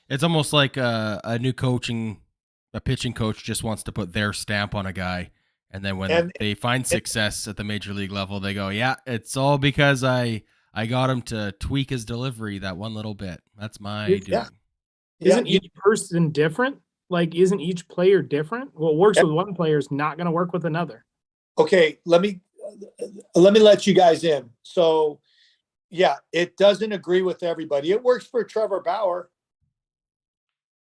It's almost like a pitching coach just wants to put their stamp on a guy. And then when they find success at the major league level, they go, yeah, it's all because I got him to tweak his delivery that one little bit. That's my doing. Yeah. Isn't each person different? Like, isn't each player different? What works with one player is not going to work with another. Okay, let me let you guys in. So, yeah, it doesn't agree with everybody. It works for Trevor Bauer,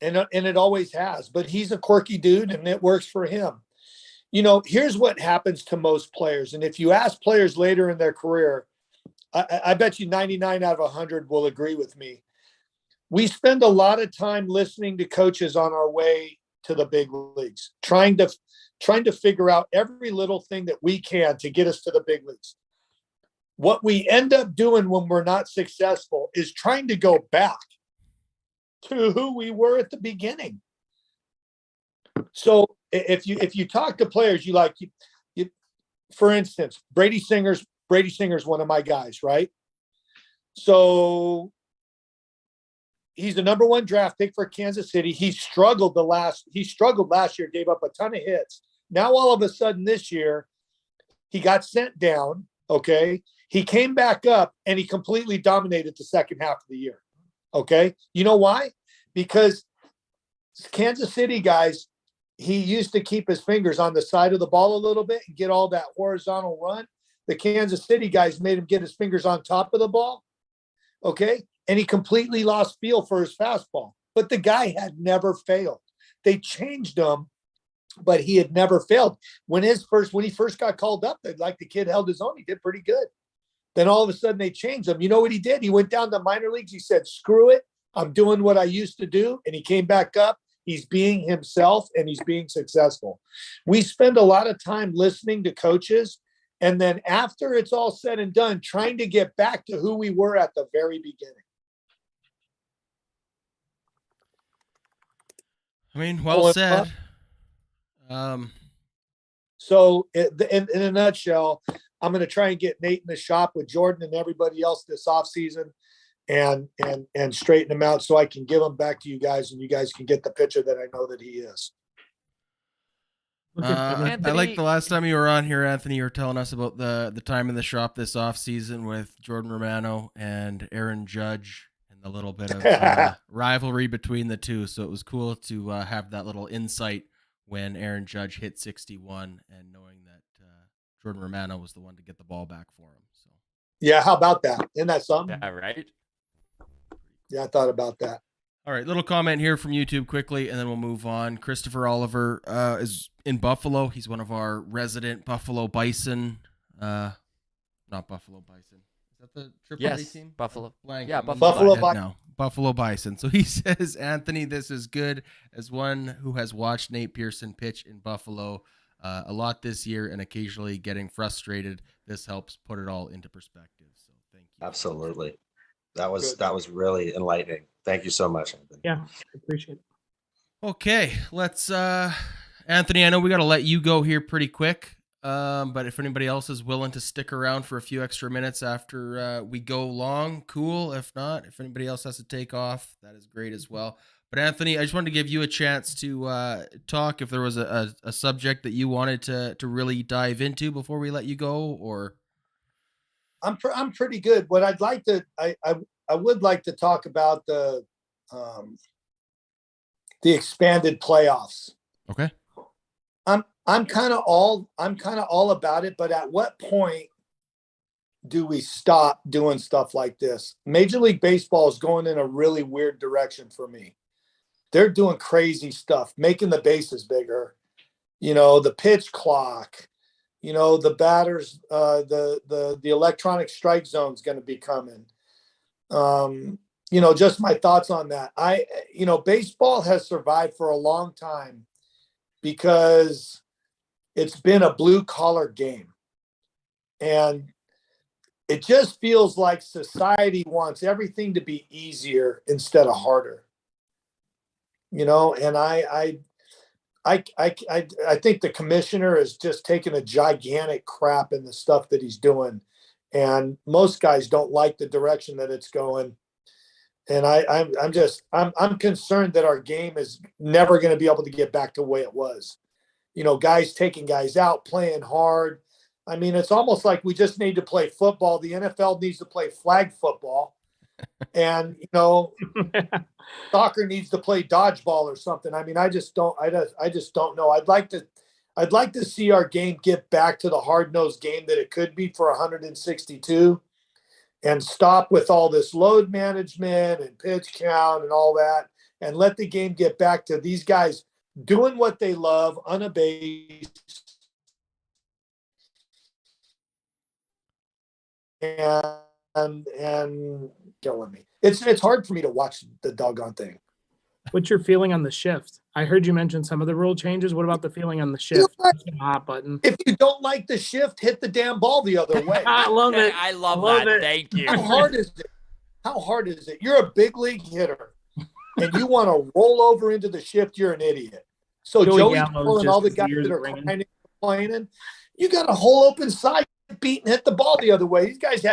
and it always has. But he's a quirky dude, and it works for him. Here's what happens to most players. And if you ask players later in their career, I bet you 99 out of 100 will agree with me. We spend a lot of time listening to coaches on our way to the big leagues, trying to figure out every little thing that we can to get us to the big leagues. What we end up doing when we're not successful is trying to go back to who we were at the beginning. So if you talk to players, you for instance, Brady Singer's one of my guys, right? So he's the number 1 draft pick for Kansas City. He struggled last year, gave up a ton of hits. Now all of a sudden this year, he got sent down. Okay. He came back up and he completely dominated the second half of the year. Okay. You know why? Because Kansas City guys, he used to keep his fingers on the side of the ball a little bit and get all that horizontal run. The Kansas City guys made him get his fingers on top of the ball. Okay. And he completely lost feel for his fastball. But the guy had never failed. They changed him, but he had never failed. When he first got called up, like the kid held his own, he did pretty good. Then all of a sudden they changed him. You know what he did? He went down to minor leagues. He said, screw it. I'm doing what I used to do. And he came back up. He's being himself and he's being successful. We spend a lot of time listening to coaches And then after it's all said and done, trying to get back to who we were at the very beginning. I mean, well Pulling said. So in a nutshell, I'm going to try and get Nate in the shop with Jordan and everybody else this offseason and straighten them out so I can give them back to you guys and you guys can get the picture that I know that he is. I like the last time you were on here, Anthony, you were telling us about the time in the shop this offseason with Jordan Romano and Aaron Judge and the little bit of rivalry between the two. So it was cool to have that little insight when Aaron Judge hit 61 and knowing that Jordan Romano was the one to get the ball back for him. So yeah, how about that? Isn't that something? Yeah, right? Yeah, I thought about that. All right, little comment here from YouTube quickly, and then we'll move on. Christopher Oliver is in Buffalo. He's one of our resident Buffalo Bison. Not Buffalo Bison. Is that the AAA team? Buffalo. Blank. Yeah, Buffalo Bison. No, Buffalo Bison. So he says, Anthony, this is good. As one who has watched Nate Pearson pitch in Buffalo a lot this year and occasionally getting frustrated, this helps put it all into perspective. So thank you. Absolutely. That was really enlightening. Thank you so much, Anthony. Yeah, I appreciate it. Okay, let's Anthony, I know we got to let you go here pretty quick. But if anybody else is willing to stick around for a few extra minutes after we go long, cool. If not, if anybody else has to take off, that is great as well. But Anthony, I just wanted to give you a chance to talk if there was a subject that you wanted to really dive into before we let you go, or I'm pretty good. What I'd like to I would like to talk about the expanded playoffs. okay. I'm kind of all about it, but at what point do we stop doing stuff like this? Major League Baseball is going in a really weird direction for me. They're doing crazy stuff, making the bases bigger, the pitch clock, the batters, the electronic strike zone is going to be coming. Just my thoughts on that. Baseball has survived for a long time because it's been a blue collar game. And it just feels like society wants everything to be easier instead of harder. And I think the commissioner is just taking a gigantic crap in the stuff that he's doing. And most guys don't like the direction that it's going. And I'm concerned that our game is never going to be able to get back to the way it was. Guys taking guys out, playing hard. I mean, it's almost like we just need to play football. The NFL needs to play flag football. And, soccer needs to play dodgeball or something. I mean, I just don't know. I'd like to see our game get back to the hard-nosed game that it could be for 162 and stop with all this load management and pitch count and all that, and let the game get back to these guys doing what they love, unabased, and killing me. It's hard for me to watch the doggone thing. What's your feeling on the shift? I heard you mention some of the rule changes. What about the feeling on the shift? Hot button. If you don't like the shift, hit the damn ball the other way. I love it. I love that. it. Thank you. How hard is it? You're a big league hitter, and you want to roll over into the shift. You're an idiot. So Joey's pulling all the guys that are complaining. You got a whole open side beat and hit the ball the other way. These guys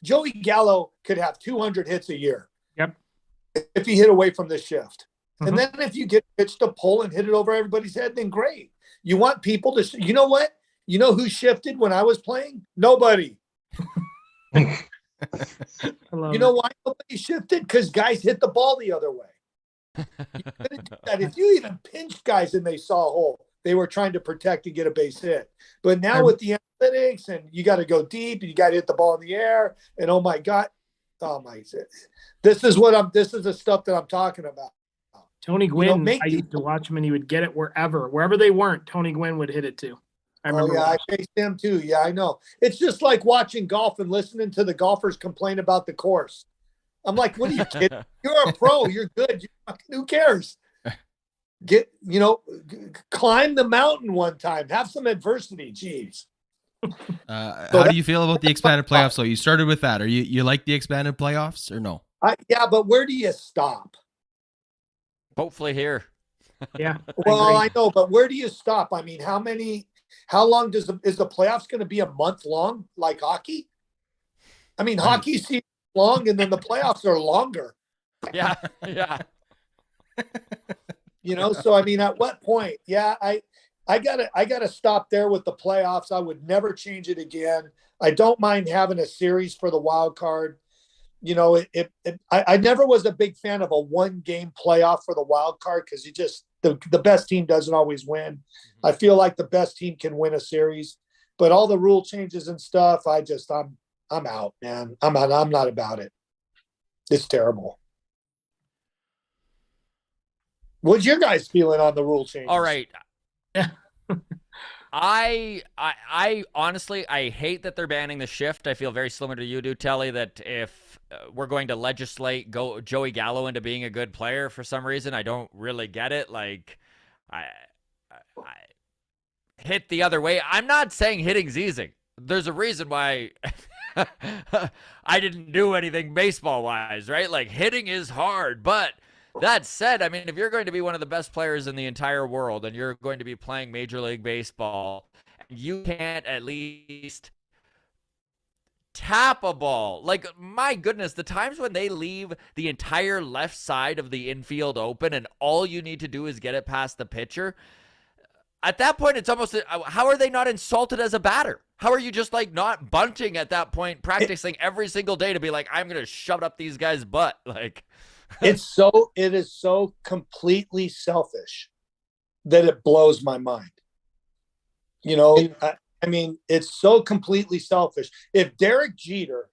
Joey Gallo could have 200 hits a year. Yep. If he hit away from the shift. Mm-hmm. And then if you get pitched to pull and hit it over everybody's head, then great. You want people to, you know what? You know who shifted when I was playing? Nobody. You know why nobody shifted? Because guys hit the ball the other way. You couldn't do that. If you even pinched guys and they saw a hole, they were trying to protect and get a base hit. But now with the analytics and you got to go deep and you got to hit the ball in the air and this is the stuff that I'm talking about. Tony Gwynn, I used to watch him and he would get it wherever they weren't. Tony Gwynn would hit it too. I remember. I faced him too. Yeah, I know. It's just like watching golf and listening to the golfers complain about the course. I'm like, what are you kidding? You're a pro. You're good. Who cares? Climb the mountain one time. Have some adversity. Jeez. How do you feel about the expanded playoffs? So you started with that. Are you like the expanded playoffs or no? Yeah, but where do you stop? Hopefully here. Yeah. Well, agree. I know, but where do you stop? I mean, how long is the playoffs going to be? A month long, like hockey? I mean, hockey season's long, and then the playoffs are longer. Yeah. Yeah. So I mean, at what point? Yeah, I gotta stop there with the playoffs. I would never change it again. I don't mind having a series for the wild card. I never was a big fan of a 1-game playoff for the wild card because you just the best team doesn't always win. I feel like the best team can win a series, but all the rule changes and stuff, I'm out, man. I'm out. I'm not about it. It's terrible. What's your guys feeling on the rule changes? All right. I honestly, I hate that they're banning the shift. I feel very similar to you do, Telly, that if we're going to legislate Joey Gallo into being a good player for some reason, I don't really get it. Like, I hit the other way. I'm not saying hitting's easy. There's a reason why I didn't do anything baseball-wise, right? Like, hitting is hard, but that said, I mean, if you're going to be one of the best players in the entire world and you're going to be playing Major League Baseball, you can't at least tap a ball. Like, my goodness, the times when they leave the entire left side of the infield open and all you need to do is get it past the pitcher, at that point, it's almost, how are they not insulted as a batter? How are you just like not bunting at that point, practicing every single day to be like, I'm going to shove it up these guys' butt? Like, it is so completely selfish that it blows my mind. I mean, it's so completely selfish. If Derek Jeter,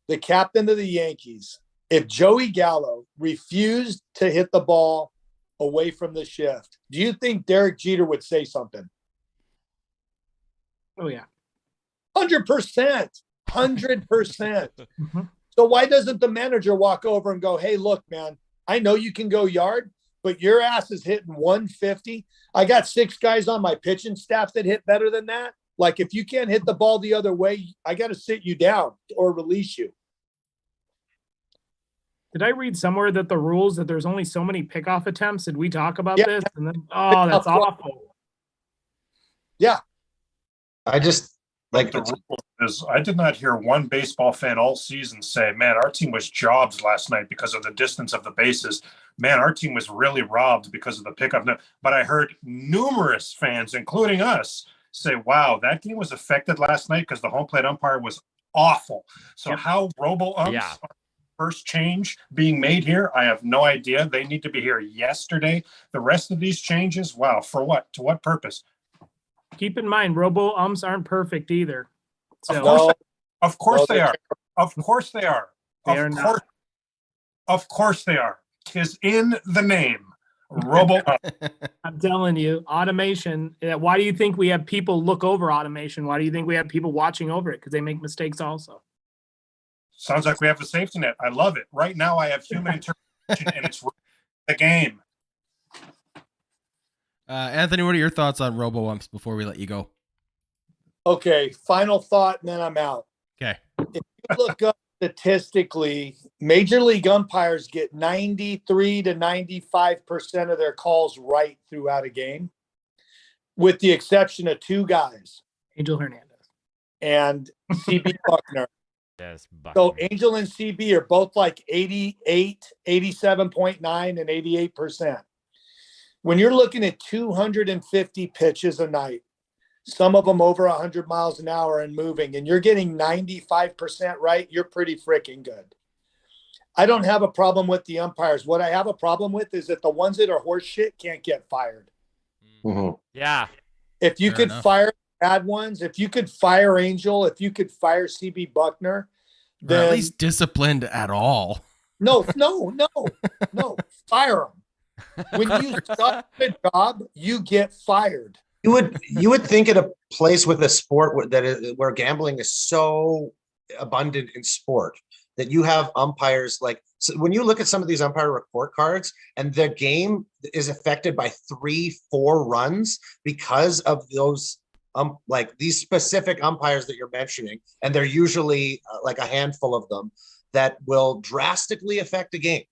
the captain of the Yankees, if Joey Gallo refused to hit the ball away from the shift, do you think Derek Jeter would say something? Oh, yeah. 100%. 100%. So why doesn't the manager walk over and go, hey, look, man, I know you can go yard, but your ass is hitting 150. I got 6 guys on my pitching staff that hit better than that. Like, if you can't hit the ball the other way, I got to sit you down or release you. Did I read somewhere that the rules that there's only so many pickoff attempts? Did we talk about Yeah. this? And then, oh, that's awful. Yeah. I just like the rule is I did not hear one baseball fan all season say, man, our team was jobs last night because of the distance of the bases. Man, our team was really robbed because of the pickup. But I heard numerous fans, including us, say, wow, that game was affected last night because the home plate umpire was awful. So how robo-umps first change being made here, I have no idea. They need to be here yesterday. The rest of these changes, wow, for what? To what purpose? Keep in mind, robo-umps aren't perfect either. So, Of course they are. Of course they are. They are not. Of course they are. 'Tis in the name. Robo-ump. I'm telling you, automation. Why do you think we have people look over automation? Why do you think we have people watching over it? Because they make mistakes also. Sounds like we have a safety net. I love it. Right now I have human intervention and it's the game. Anthony, what are your thoughts on robo-umps before we let you go? Okay, final thought, and then I'm out. Okay. If you look up statistically, major league umpires get 93 to 95% of their calls right throughout a game, with the exception of 2 guys. Angel Hernandez. And CB Buckner. Yes, Buckner. So Angel and CB are both like 88, 87.9, and 88%. When you're looking at 250 pitches a night, some of them over 100 miles an hour and moving, and you're getting 95% right, you're pretty freaking good. I don't have a problem with the umpires. What I have a problem with is that the ones that are horse shit can't get fired. Mhm. Yeah. If you Fair could enough. fire bad ones, if you could fire Angel, if you could fire CB Buckner, Or then at least disciplined at all. no, fire them. When you suck at a job, you get fired. You would think at a place with a sport where gambling is so abundant in sport that you have umpires like, so when you look at some of these umpire report cards and the game is affected by 3-4 runs because of those like these specific umpires that you're mentioning, and they're usually like a handful of them that will drastically affect a game.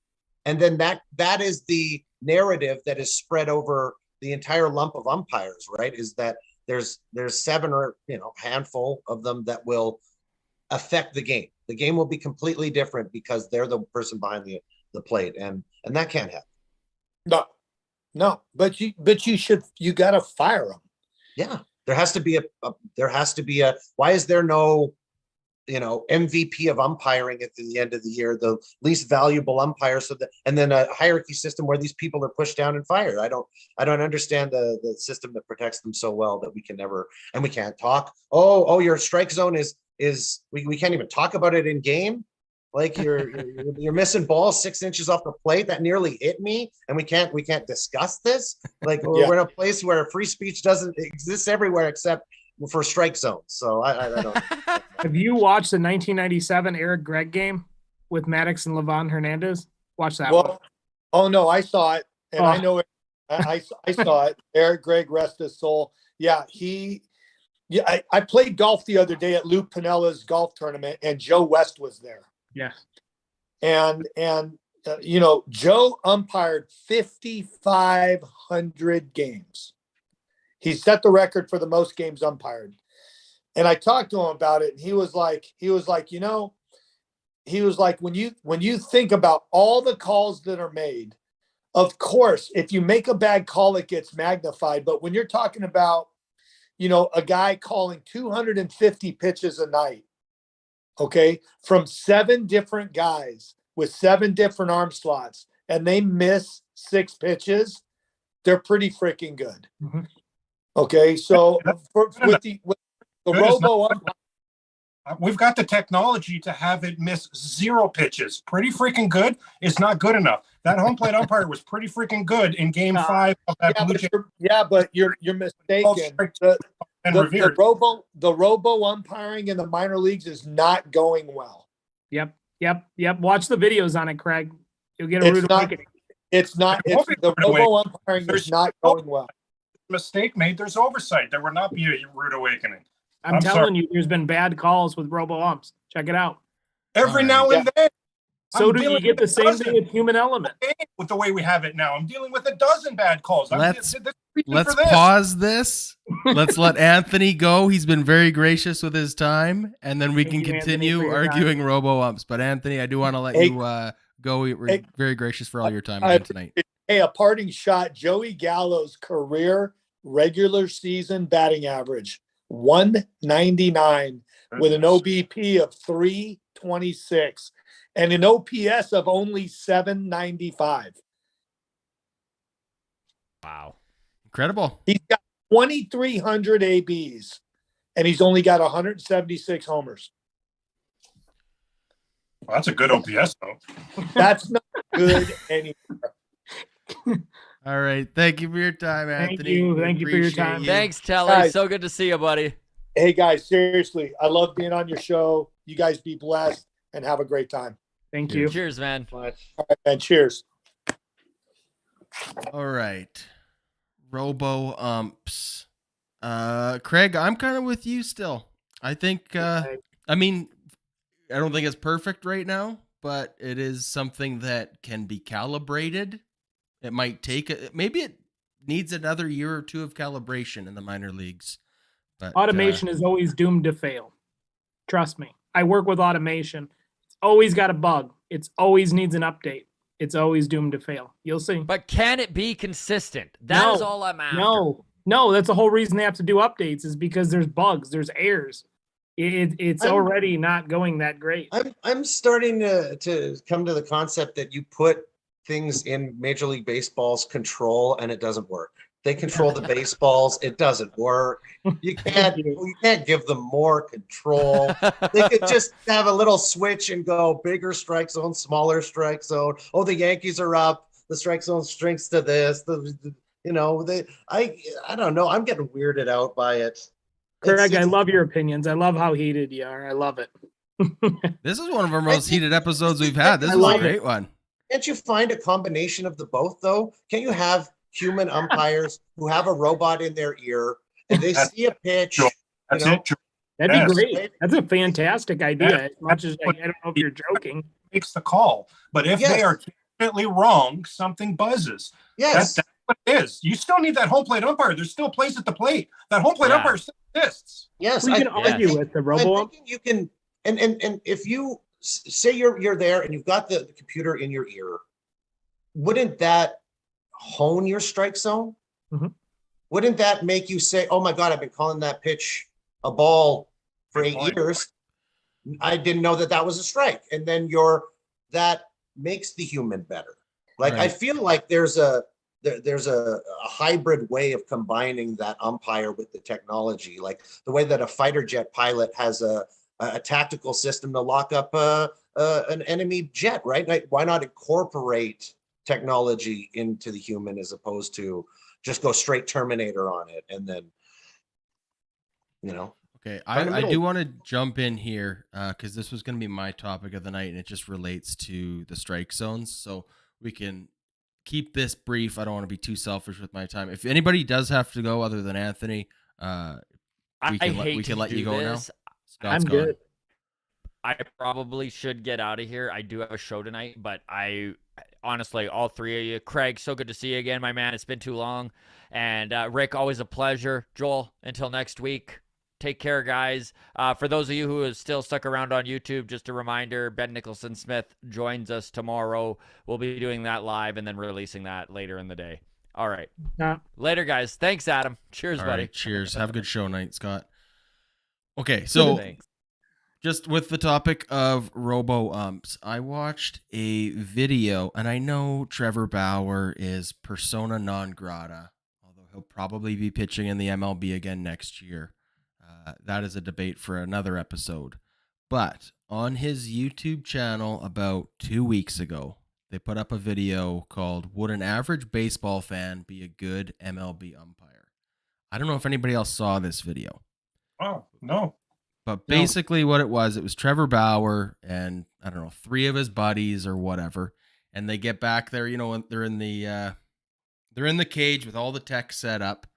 And then that is the narrative that is spread over the entire lump of umpires, right? Is that there's 7 or handful of them that will affect the game. The game will be completely different because they're the person behind the plate, and that can't happen. No, but you got to fire them. Yeah, there has to be a why is there no MVP of umpiring at the end of the year, the least valuable umpire, and then a hierarchy system where these people are pushed down and fired. I don't understand the system that protects them so well that we can't talk. Oh, your strike zone is we can't even talk about it in game. Like you're missing balls 6 inches off the plate that nearly hit me, and we can't discuss this. Like we're in a place where free speech doesn't exist everywhere except for strike zones. So I don't. Have you watched the 1997 Eric Gregg game with Maddox and Levon Hernandez? Watch that one. Oh no, I saw it, and I know it. I saw it. Eric Gregg, rest his soul. Yeah, I played golf the other day at Lou Pinella's golf tournament, and Joe West was there. Yeah. And Joe umpired 5,500 games. He set the record for the most games umpired. And I talked to him about it, and he was like, when you think about all the calls that are made, of course, if you make a bad call, it gets magnified. But when you're talking about, a guy calling 250 pitches a night, okay, from 7 different guys with 7 different arm slots, and they miss 6 pitches, they're pretty freaking good. Mm-hmm. Okay, so with the Robo, we've got the technology to have it miss 0 pitches. Pretty freaking good. It's not good enough. That home plate umpire was pretty freaking good in Game 5 of that Blue Jays. But you're mistaken. The Robo umpiring in the minor leagues is not going well. Yep. Watch the videos on it, Craig. You'll get a rude awakening. The Robo umpiring is not going well. Mistake made. There's oversight. There will not be a rude awakening. I'm telling you, there's been bad calls with Robo-umps. Check it out. Every now and then. So do you get the same thing with human element? With the way we have it now, I'm dealing with a dozen bad calls. Let's pause this. Let's let Anthony go. He's been very gracious with his time, and then we can continue arguing Robo-umps. But Anthony, I do want to let you go. We're very gracious for all your time tonight. Hey, a parting shot. Joey Gallo's career regular season batting average, 199 with an OBP of 326 and an OPS of only 795. Wow. Incredible. He's got 2,300 ABs, and he's only got 176 homers. Well, that's a good OPS, though. That's not good anymore. All right. Thank you for your time, Anthony. Thank you for your time. Thanks, Telly. Guys. So good to see you, buddy. Hey, guys, seriously, I love being on your show. You guys be blessed and have a great time. Thank you. Cheers, man. All right, man. Cheers. All right. Robo-umps. Craig, I'm kind of with you still. I think, I don't think it's perfect right now, but it is something that can be calibrated. It might take maybe it needs another year or two of calibration in the minor leagues. But automation is always doomed to fail. Trust me. I work with automation. It's always got a bug. It's always needs an update. It's always doomed to fail. You'll see. But can it be consistent? That is all I'm after. No, that's the whole reason they have to do updates is because there's bugs, there's errors. It's already not going that great. I'm starting to come to the concept that you put things in Major League Baseball's control and it doesn't work. They control the baseballs. It doesn't work. You can't give them more control. They could just have a little switch and go bigger strike zone, smaller strike zone. Oh, the Yankees are up. The strike zone shrinks to this. I don't know. I'm getting weirded out by it. Craig, I love your opinions. I love how heated you are. I love it. This is one of our most heated episodes we've had. This is a great one. Can't you find a combination of the both, though? Can't you have human umpires who have a robot in their ear and they That's- see a pitch, Sure. That's it. Joe. That'd Yes. be great. That's a fantastic idea. Yeah. As much as I don't know if you're joking. Makes the call. But if they Yes. are definitely wrong, something buzzes. yes, That's what it is. You still need that home plate umpire. There's still plays at the plate. That home plate Yeah. umpire still exists. yes. We can I argue think- with the I'm Robo-ump. thinking you can, and if you say you're there and you've got the computer in your ear, wouldn't that hone your strike zone? Mhm. Wouldn't that make you say, "Oh my God, I've been calling that pitch a ball for Good 8 point. years. I didn't know that was a strike." And then that makes the human better. Like I Right. feel like there's a hybrid way of combining that umpire with the technology, like the way that a fighter jet pilot has a tactical system to lock up an enemy jet, right? Like, why not incorporate technology into the human as opposed to just go straight Terminator on it and then, Okay, Find a I middle. do want to jump in here because this was going to be my topic of the night, and it just relates to the strike zones. So we can keep this brief. I don't want to be too selfish with my time. If anybody does have to go, other than Anthony, we I can hate to let you do go this. now. Scott's I'm gone. good. I probably should get out of here. I do have a show tonight, but I honestly, all three of you, Craig, so good to see you again, my man. It's been too long. And Rick, always a pleasure. Joel, until next week, take care, guys. For those of you who are still stuck around on YouTube, just a reminder, Ben Nicholson Smith joins us tomorrow. We'll be doing that live and then releasing that later in the day. All right. Later, guys. Thanks, Adam. Cheers, All buddy. right, cheers. Have a good show night, Scott. Okay, so Thanks. just with the topic of robo-umps, I watched a video, and I know Trevor Bauer is persona non grata, although he'll probably be pitching in the MLB again next year. That is a debate for another episode. But on his YouTube channel about 2 weeks ago, they put up a video called "Would an Average Baseball Fan Be a Good MLB Umpire?" I don't know if anybody else saw this video. Oh, no. But basically what it was Trevor Bauer and I don't know, 3 of his buddies or whatever, and they get back there, and they're in the cage with all the tech set up,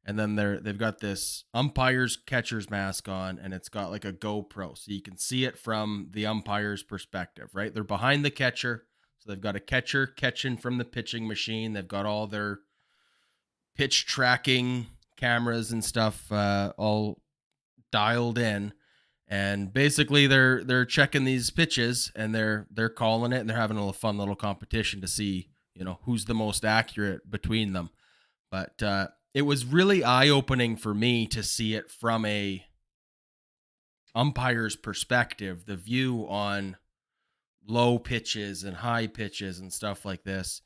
and then they've got this umpire's catcher's mask on, and it's got like a GoPro, so you can see it from the umpire's perspective, right? They're behind the catcher, so they've got a catcher catching from the pitching machine. They've got all their pitch tracking cameras and stuff all dialed in, and basically they're checking these pitches, and they're calling it, and they're having a fun little competition to see who's the most accurate between them. But it was really eye-opening for me to see it from a umpire's perspective, the view on low pitches and high pitches and stuff like this.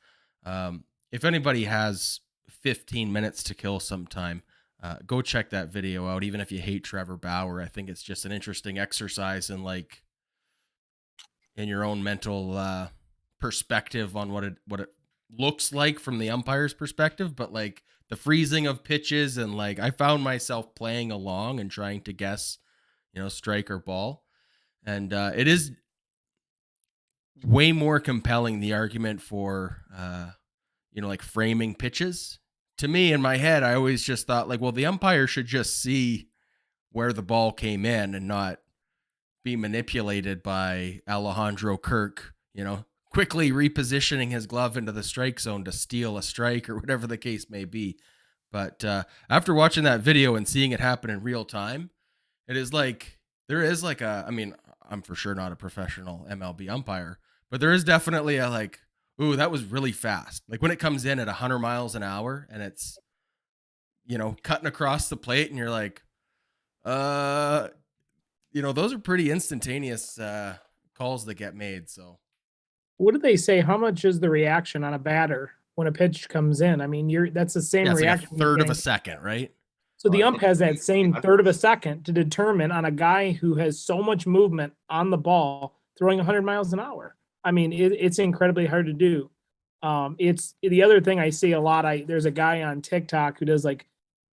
If anybody has 15 minutes to kill sometime, go check that video out. Even if you hate Trevor Bauer, I think it's just an interesting exercise in your own mental perspective on what it looks like from the umpire's perspective. But like the freezing of pitches, and like I found myself playing along and trying to guess, strike or ball, and it is way more compelling, the argument for like framing pitches. To me, in my head, I always just thought the umpire should just see where the ball came in and not be manipulated by Alejandro Kirk, quickly repositioning his glove into the strike zone to steal a strike or whatever the case may be. But after watching that video and seeing it happen in real time, it is I'm for sure not a professional MLB umpire, but there is definitely a ooh, that was really fast. Like when it comes in at 100 miles an hour and it's, cutting across the plate, and you're like, those are pretty instantaneous calls that get made. So What do they say? How much is the reaction on a batter when a pitch comes in? I mean, that's the same it's reaction. like a third of a second, right? So the ump has that same third of a second to determine on a guy who has so much movement on the ball throwing 100 miles an hour. I mean, it's incredibly hard to do. It's the other thing I see a lot. There's a guy on TikTok who does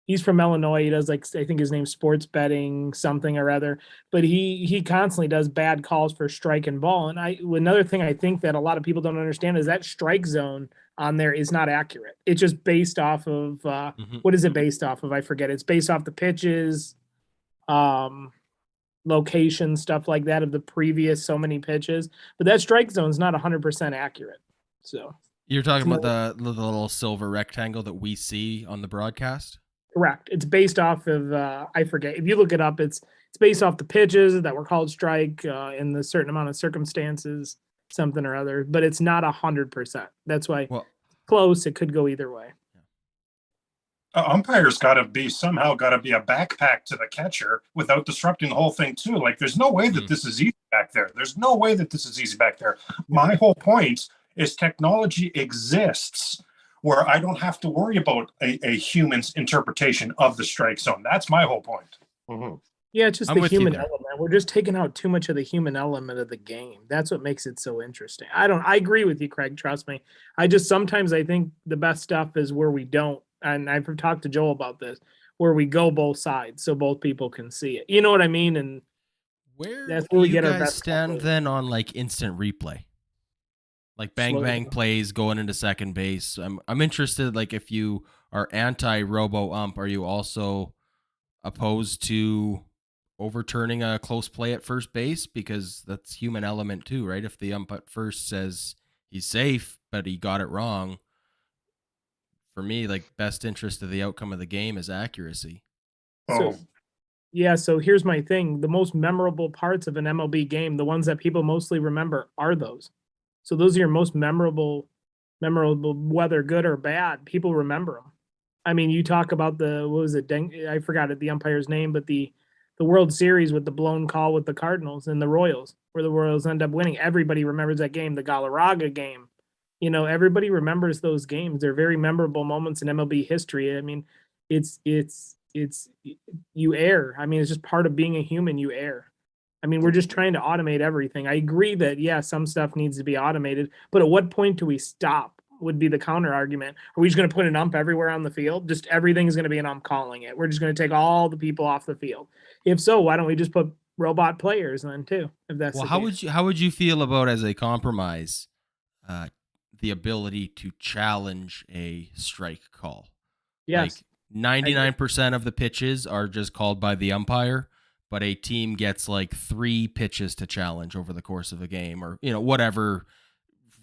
he's from Illinois. He does I think his name's sports betting something or other, but he constantly does bad calls for strike and ball. And another thing I think that a lot of people don't understand is that strike zone on there is not accurate. It's just based off of what is it based off of? I forget. It's based off the pitches, location, stuff like that of the previous so many pitches. But that strike zone is not 100% accurate. So You're talking about the little silver rectangle that we see on the broadcast? correct. It's based off of I forget. If you look it up, it's based off the pitches that were called strike in the certain amount of circumstances, something or other. But it's not 100%. That's why close. It could go either way. Umpires got to be a backpack to the catcher without disrupting the whole thing too. Like, there's no way that this is easy back there. My whole point is technology exists where I don't have to worry about a human's interpretation of the strike zone. That's my whole point. Mm-hmm. Yeah, it's just the human element. We're just taking out too much of the human element of the game. That's what makes it so interesting. I agree with you, Craig. Trust me. Sometimes I think the best stuff is where we don't. And I've talked to Joel about this, where we go both sides so both people can see it. You know what I mean? And that's where we get our best stand then on like instant replay, like bang plays going into second base. I'm interested. Like, if you are anti Robo-ump, are you also opposed to overturning a close play at first base? Because that's human element too, right? If the ump at first says he's safe, but he got it wrong. For me, like, best interest of the outcome of the game is accuracy. So here's my thing. The most memorable parts of an MLB game, the ones that people mostly remember, are those. So those are your most memorable, whether good or bad, people remember them. I mean, you talk about I forgot the umpire's name, but the World Series with the blown call with the Cardinals and the Royals, where the Royals end up winning. Everybody remembers that game, the Galarraga game. You know, everybody remembers those games. They're very memorable moments in MLB history. I mean, it's you err. I mean, it's just part of being a human. You err. I mean, we're just trying to automate everything. I agree that, some stuff needs to be automated, but at what point do we stop would be the counter argument. Are we just going to put an ump everywhere on the field? Just everything's going to be an ump calling it. We're just going to take all the people off the field. If so, why don't we just put robot players then too? If that's how would you feel about, as a compromise, the ability to challenge a strike call? Yes. Like 99% of the pitches are just called by the umpire, but a team gets like 3 pitches to challenge over the course of a game, or, whatever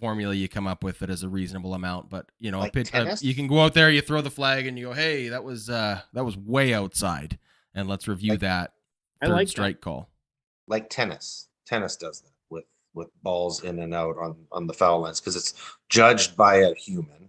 formula you come up with that is a reasonable amount. But, Like a pitch, tennis? you can go out there, you throw the flag and you go, hey, that was way outside. And let's review that third strike call. Like tennis. Tennis does that with balls in and out on the foul lines, because it's judged by a human.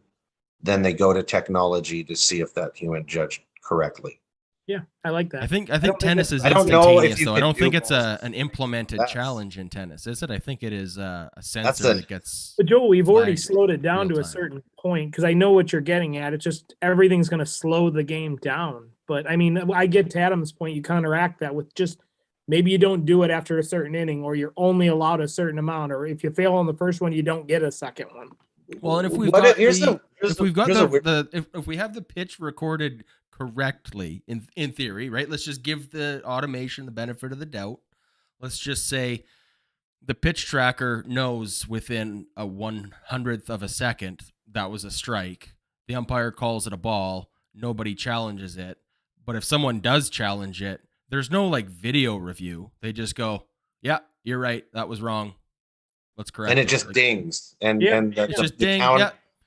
Then they go to technology to see if that human judged correctly. Yeah, I like that. I think tennis is I don't know if instantaneous, you though. I could don't think do it's an implemented challenge in tennis, is it? I think it is a sensor that gets. But Joel, we've already flagged slowed it down to a real-time. certain point, because I know what you're getting at. It's just everything's going to slow the game down. But I mean, I get to Adam's point. You counteract that with just maybe you don't do it after a certain inning, or you're only allowed a certain amount, or if you fail on the first one, you don't get a second one. Well, and if we have the pitch recorded correctly, in theory, right? Let's just give the automation the benefit of the doubt. Let's just say the pitch tracker knows within a 100th of a second that was a strike. The umpire calls it a ball. Nobody challenges it. But if someone does challenge it, there's no like video review. They just go, yeah, you're right. That was wrong. Let's correct it. And it just dings. And it's just ding.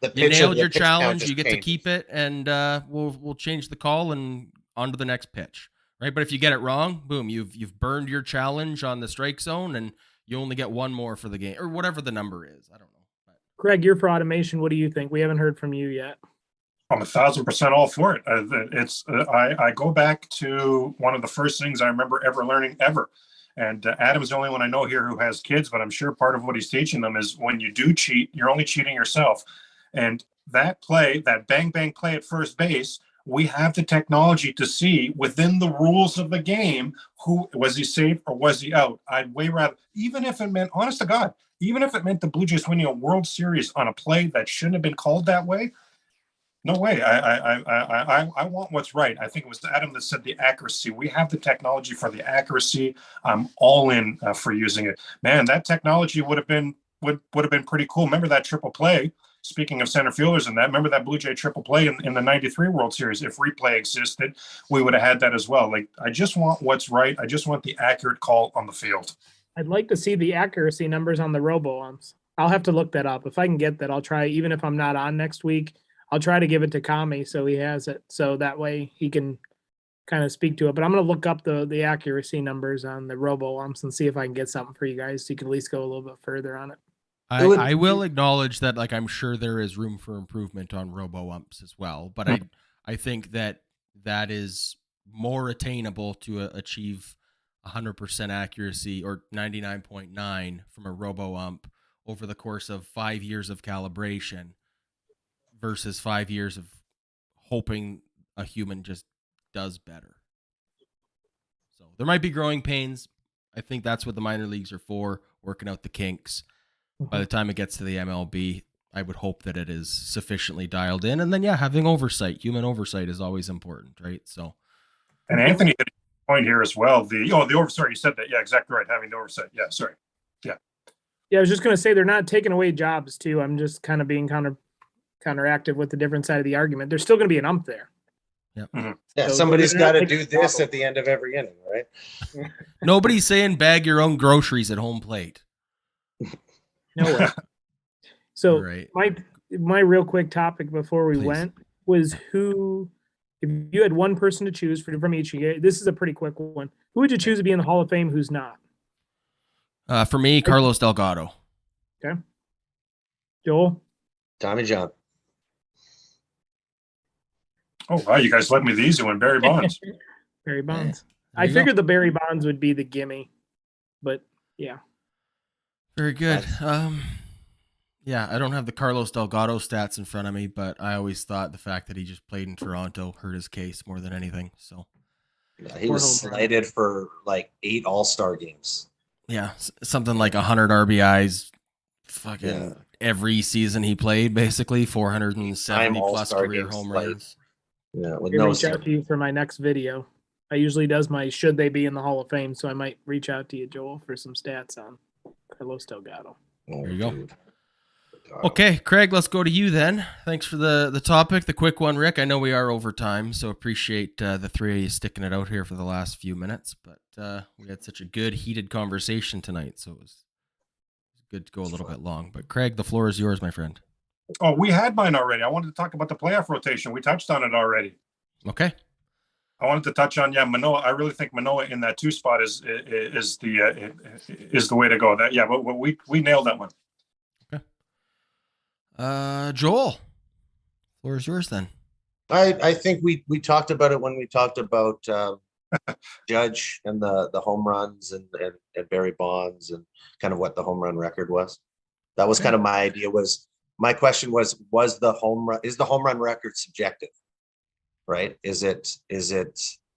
The You nailed your challenge. You get to keep it, and we'll change the call and on to the next pitch. Right? But if you get it wrong, boom, you've burned your challenge on the strike zone, and you only get one more for the game, or whatever the number is. I don't know. Craig, you're for automation. What do you think? We haven't heard from you yet. I'm 1,000% all for it. I go back to one of the first things I remember ever learning ever. And Adam's the only one I know here who has kids, but I'm sure part of what he's teaching them is when you do cheat, you're only cheating yourself. And that play, that bang, bang play at first base, we have the technology to see within the rules of the game, who was he safe or was he out? I'd way rather, even if it meant, honest to God, even if it meant the Blue Jays winning a World Series on a play that shouldn't have been called that way, no way. I want what's right. I think it was Adam that said the accuracy. We have the technology for the accuracy. I'm all in for using it. Man, that technology would have been pretty cool. Remember that triple play? speaking of center fielders and that, remember that Blue Jay triple play in the 93 World Series? If replay existed, we would have had that as well. Like, I just want what's right. I just want the accurate call on the field. I'd like to see the accuracy numbers on the Robo-umps. I'll have to look that up. If I can get that, I'll try, even if I'm not on next week, I'll try to give it to Kami so he has it. So that way he can kind of speak to it. But I'm going to look up the accuracy numbers on the Robo-umps and see if I can get something for you guys so you can at least go a little bit further on it. I will acknowledge that, like, I'm sure there is room for improvement on Robo-umps as well, but I think that is more attainable to achieve 100% accuracy or 99.9 from a Robo-ump over the course of 5 years of calibration versus 5 years of hoping a human just does better. So there might be growing pains. I think that's what the minor leagues are for, working out the kinks. By the time it gets to the MLB, I would hope that it is sufficiently dialed in. And then, yeah, having oversight, human oversight is always important, right? So, and Anthony hit a point here as well. The oversight, you said that. Yeah, exactly right. Having the oversight. Yeah, sorry. Yeah. Yeah, I was just going to say they're not taking away jobs too. I'm just kind of being counteractive with the different side of the argument. There's still going to be an ump there. Yeah. Mm-hmm. Yeah, so somebody's got to do this problem. at the end of every inning, right? Nobody's saying bag your own groceries at home plate. No way. So Right. my real quick topic before we Please. went was who, if you had one person to choose from each of you, this is a pretty quick one. Who would you choose to be in the Hall of Fame? Who's not? For me, Carlos Delgado. Okay. Joel? Tommy John. Oh, wow, you guys let me the easy one. Barry Bonds. Barry Bonds. There I you go. figured the Barry Bonds would be the gimme, but yeah. Very good. Yeah, I don't have the Carlos Delgado stats in front of me, but I always thought the fact that he just played in Toronto hurt his case more than anything. So, Yeah, he was slated for like 8 All-Star games. yeah, something like 100 RBIs fucking Yeah. every season he played, basically 470 plus All-Star career games home played. runs. Yeah, with Maybe no reach out to you for my next video. I usually does my should they be in the Hall of Fame, so I might reach out to you, Joel, for some stats on Carlos Delgado. There you go. Okay, Craig, let's go to you then. Thanks for the topic, the quick one, Rick. I know we are over time, so appreciate the three of you sticking it out here for the last few minutes. But we had such a good, heated conversation tonight, so it was good to go a little bit long. But Craig, the floor is yours, my friend. Oh, we had mine already. I wanted to talk about the playoff rotation. We touched on it already. Okay. I wanted to touch on Manoah. I really think Manoah in that 2 spot is the way to go. That but we nailed that one. Joel, floor is yours then. I think we talked about it when we talked about Judge and the home runs and Barry Bonds and kind of what the home run record was. That was kind of my idea. My question was the home run record subjective? Right? Is it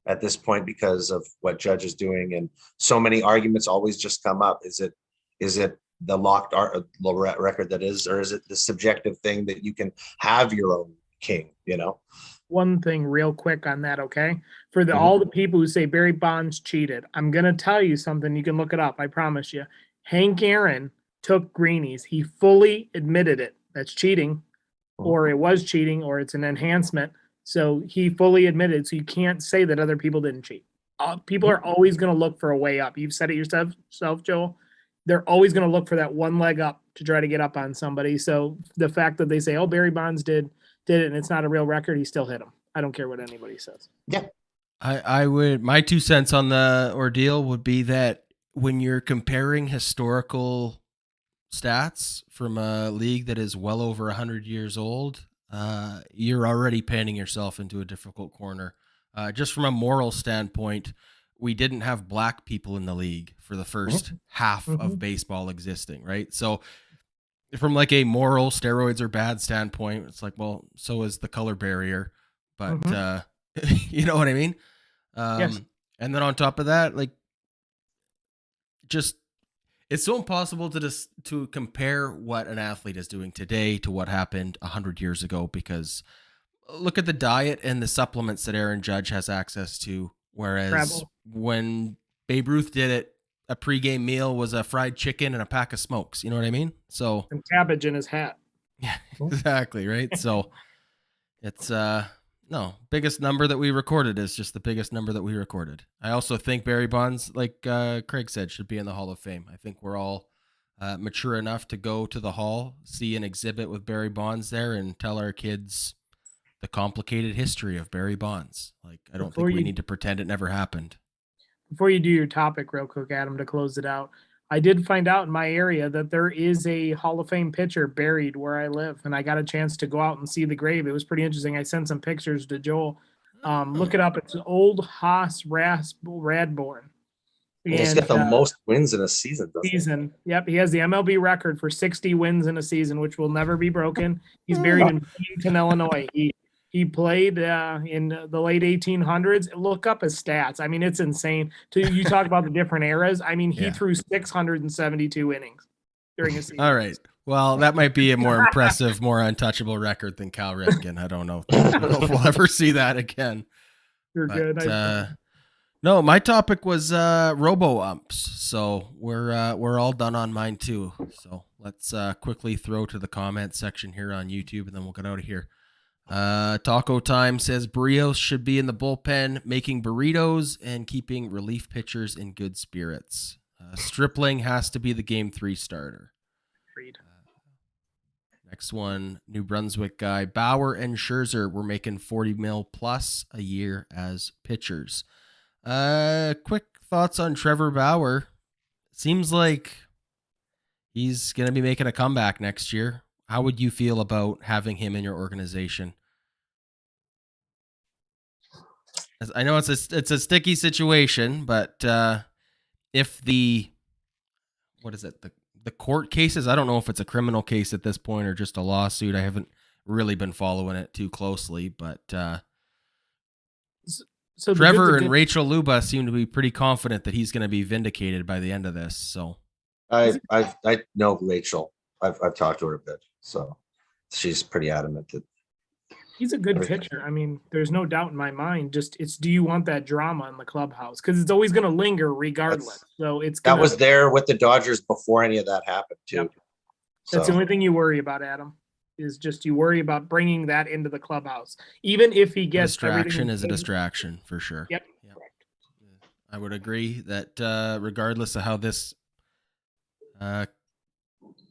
at this point because of what Judge is doing and so many arguments always just come up? Is it the locked record that is, or is it the subjective thing that you can have your own king? One thing real quick on that, okay? For all the people who say Barry Bonds cheated, I'm gonna tell you something. You can look it up. I promise you. Hank Aaron took greenies. He fully admitted it. That's cheating, or it was cheating, or it's an enhancement. So he fully admitted. So you can't say that other people didn't cheat. People are always going to look for a way up. You've said it yourself, Joel. They're always going to look for that one leg up to try to get up on somebody. So the fact that they say, "Oh, Barry Bonds did it," and it's not a real record, he still hit him. I don't care what anybody says. Yeah, I would. My 2 cents on the ordeal would be that when you're comparing historical stats from a league that is well over 100 years old, you're already painting yourself into a difficult corner. Just from a moral standpoint, we didn't have black people in the league for the first half of baseball existing, right? So from like a moral steroids are bad standpoint, it's like, well, so is the color barrier, but you know what I mean? Yes. And then on top of that, like, just it's so impossible to compare what an athlete is doing today to what happened 100 years ago, because look at the diet and the supplements that Aaron Judge has access to. Whereas when Babe Ruth did it, a pregame meal was a fried chicken and a pack of smokes. You know what I mean? So, And cabbage in his hat. Yeah, exactly, right? So it's no, biggest number that we recorded is just the biggest number that we recorded. I also think Barry Bonds, like Craig said, should be in the Hall of Fame. I think we're all mature enough to go to the hall, see an exhibit with Barry Bonds there, and tell our kids the complicated history of Barry Bonds. Like, I don't think we need to pretend it never happened. Before you do your topic real quick, Adam, to close it out, I did find out in my area that there is a Hall of Fame pitcher buried where I live, and I got a chance to go out and see the grave. It was pretty interesting. I sent some pictures to Joel. Look it up. It's old Haas Radborn. And he's got the most wins in a season. Yep, he has the MLB record for 60 wins in a season, which will never be broken. He's buried in Bloomington, Illinois. He played in the late 1800s. Look up his stats. I mean, it's insane. You talk about the different eras. I mean, he threw 672 innings during a season. All right. Well, that might be a more impressive, more untouchable record than Cal Ripken. I don't know if we'll ever see that again. You're good. No, my topic was Robo-umps. So we're all done on mine too. So let's quickly throw to the comment section here on YouTube, and then we'll get out of here. Taco Time says Berrios should be in the bullpen making burritos and keeping relief pitchers in good spirits. Stripling has to be the game 3 starter. Next one, New Brunswick guy. Bauer and Scherzer were making $40 million plus a year as pitchers. Quick thoughts on Trevor Bauer. Seems like he's going to be making a comeback next year. How would you feel about having him in your organization? I know it's a sticky situation, but if the court cases, I don't know if it's a criminal case at this point or just a lawsuit. I haven't really been following it too closely, but so Trevor and Rachel Luba seem to be pretty confident that he's going to be vindicated by the end of this. So I know Rachel. I've talked to her a bit, so she's pretty adamant that he's a good pitcher. I mean, there's no doubt in my mind. Just do you want that drama in the clubhouse? Because it's always going to linger regardless. That was there with the Dodgers before any of that happened too. Yep. That's the only thing you worry about, Adam. Is just you worry about bringing that into the clubhouse. Even if he gets distraction is a distraction for sure. Yep. Correct. I would agree that regardless of how this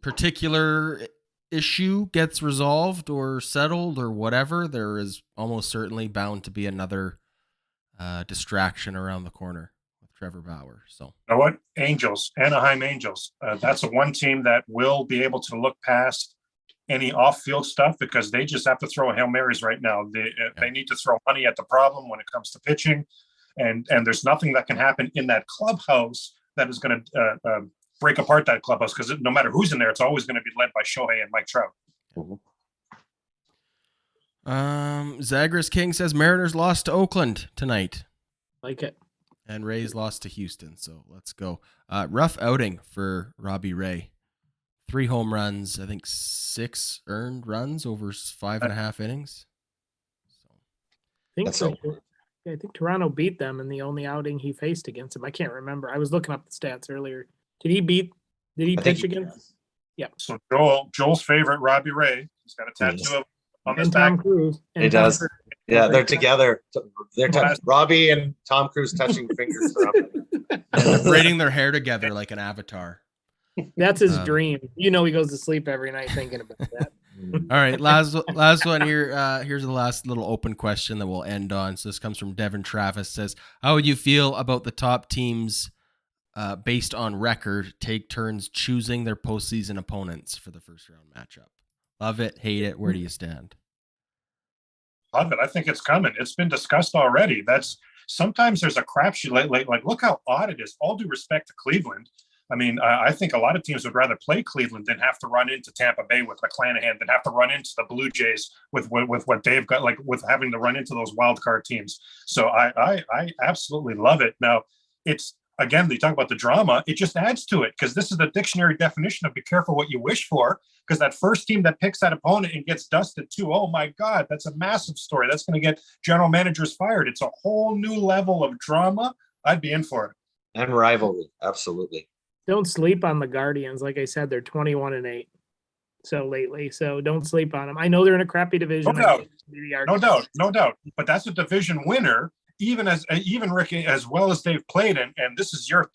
particular issue gets resolved or settled or whatever, there is almost certainly bound to be another distraction around the corner with Trevor Bauer. So, you know what? Anaheim Angels. That's the one team that will be able to look past any off-field stuff because they just have to throw Hail Marys right now. They need to throw money at the problem when it comes to pitching, and there's nothing that can happen in that clubhouse that is going to break apart that clubhouse because no matter who's in there, it's always going to be led by Shohei and Mike Trout. Zagreus King says Mariners lost to Oakland tonight. Like it. And Rays lost to Houston. So let's go. Rough outing for Robbie Ray. 3 home runs, I think 6 earned runs over 5.5 innings. I think Toronto beat them in the only outing he faced against him. I can't remember. I was looking up the stats earlier. Did he pitch against? Yeah. So Joel's favorite, Robbie Ray, he's got a tattoo on his back. Tom Cruise. He does. Yeah, they're together. Robbie and Tom Cruise touching fingers. Braiding their hair together like an avatar. That's his dream. You know, he goes to sleep every night thinking about that. All right, last one here. Here's the last little open question that we'll end on. So this comes from Devin Travis. Says, how would you feel about the top teams based on record take turns choosing their postseason opponents for the first round matchup? Love it, hate it. Where do you stand? Love it. I think it's coming. It's been discussed already. Sometimes there's a crapshoot. Like look how odd it is. All due respect to Cleveland. I mean, I think a lot of teams would rather play Cleveland than have to run into Tampa Bay with McClanahan, than have to run into the Blue Jays with what they've got, like with having to run into those wild card teams. So I absolutely love it. Now, it's, again, they talk about the drama. It just adds to it because this is the dictionary definition of be careful what you wish for, because that first team that picks that opponent and gets dusted too, oh my God, that's a massive story. That's going to get general managers fired. It's a whole new level of drama. I'd be in for it. And rivalry. Absolutely. Don't sleep on the Guardians. Like I said, they're 21-8. so lately. So don't sleep on them. I know they're in a crappy division. No doubt. No doubt. But that's a division winner. Even Ricky, as well as they've played, and this is your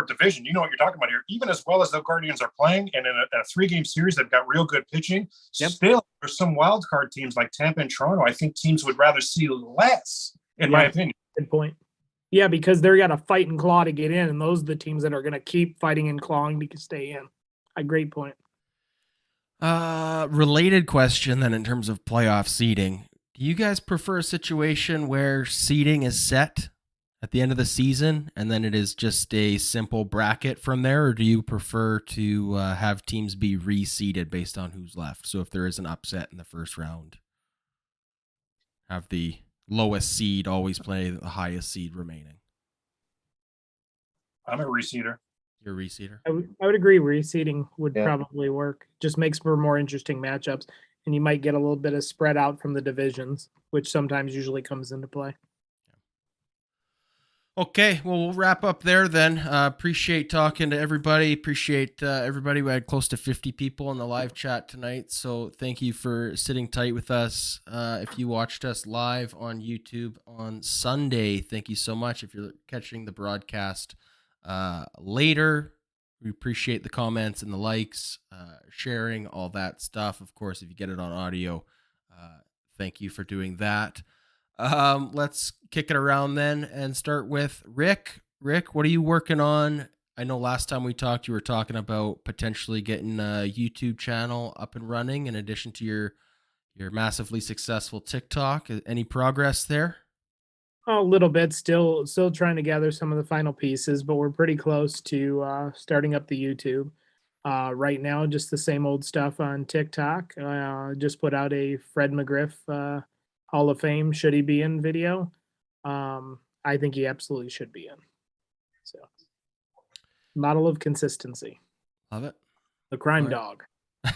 division. You know what you're talking about here. Even as well as the Guardians are playing, and in a 3-game series, they've got real good pitching. Yep. Still, there's some wild card teams like Tampa and Toronto. I think teams would rather see less, in my opinion. Good point. Yeah, because they're got to fight and claw to get in, and those are the teams that are going to keep fighting and clawing to stay in. A great point. Related question then in terms of playoff seeding. Do you guys prefer a situation where seeding is set at the end of the season and then it is just a simple bracket from there, or do you prefer to have teams be reseeded based on who's left? So if there is an upset in the first round, have the lowest seed always play the highest seed remaining? I'm a reseeder. You're a reseeder? I would agree. Reseeding would Yeah. probably work. Just makes for more interesting matchups, and you might get a little bit of spread out from the divisions, which sometimes usually comes into play. Okay, well, we'll wrap up there then. Appreciate talking to everybody. Appreciate everybody. We had close to 50 people in the live chat tonight, so thank you for sitting tight with us. If you watched us live on YouTube on Sunday, thank you so much. If you're catching the broadcast later, we appreciate the comments and the likes, sharing, all that stuff. Of course, if you get it on audio, thank you for doing that. Let's kick it around then and start with Rick. Rick, what are you working on? I know last time we talked, you were talking about potentially getting a YouTube channel up and running in addition to your massively successful TikTok. Any progress there? A little bit, still trying to gather some of the final pieces, but we're pretty close to starting up the YouTube. Right now, just the same old stuff on TikTok. Just put out a Fred McGriff Hall of Fame, should he be in video? I think he absolutely should be in. So, model of consistency. Love it. The crime All right. dog.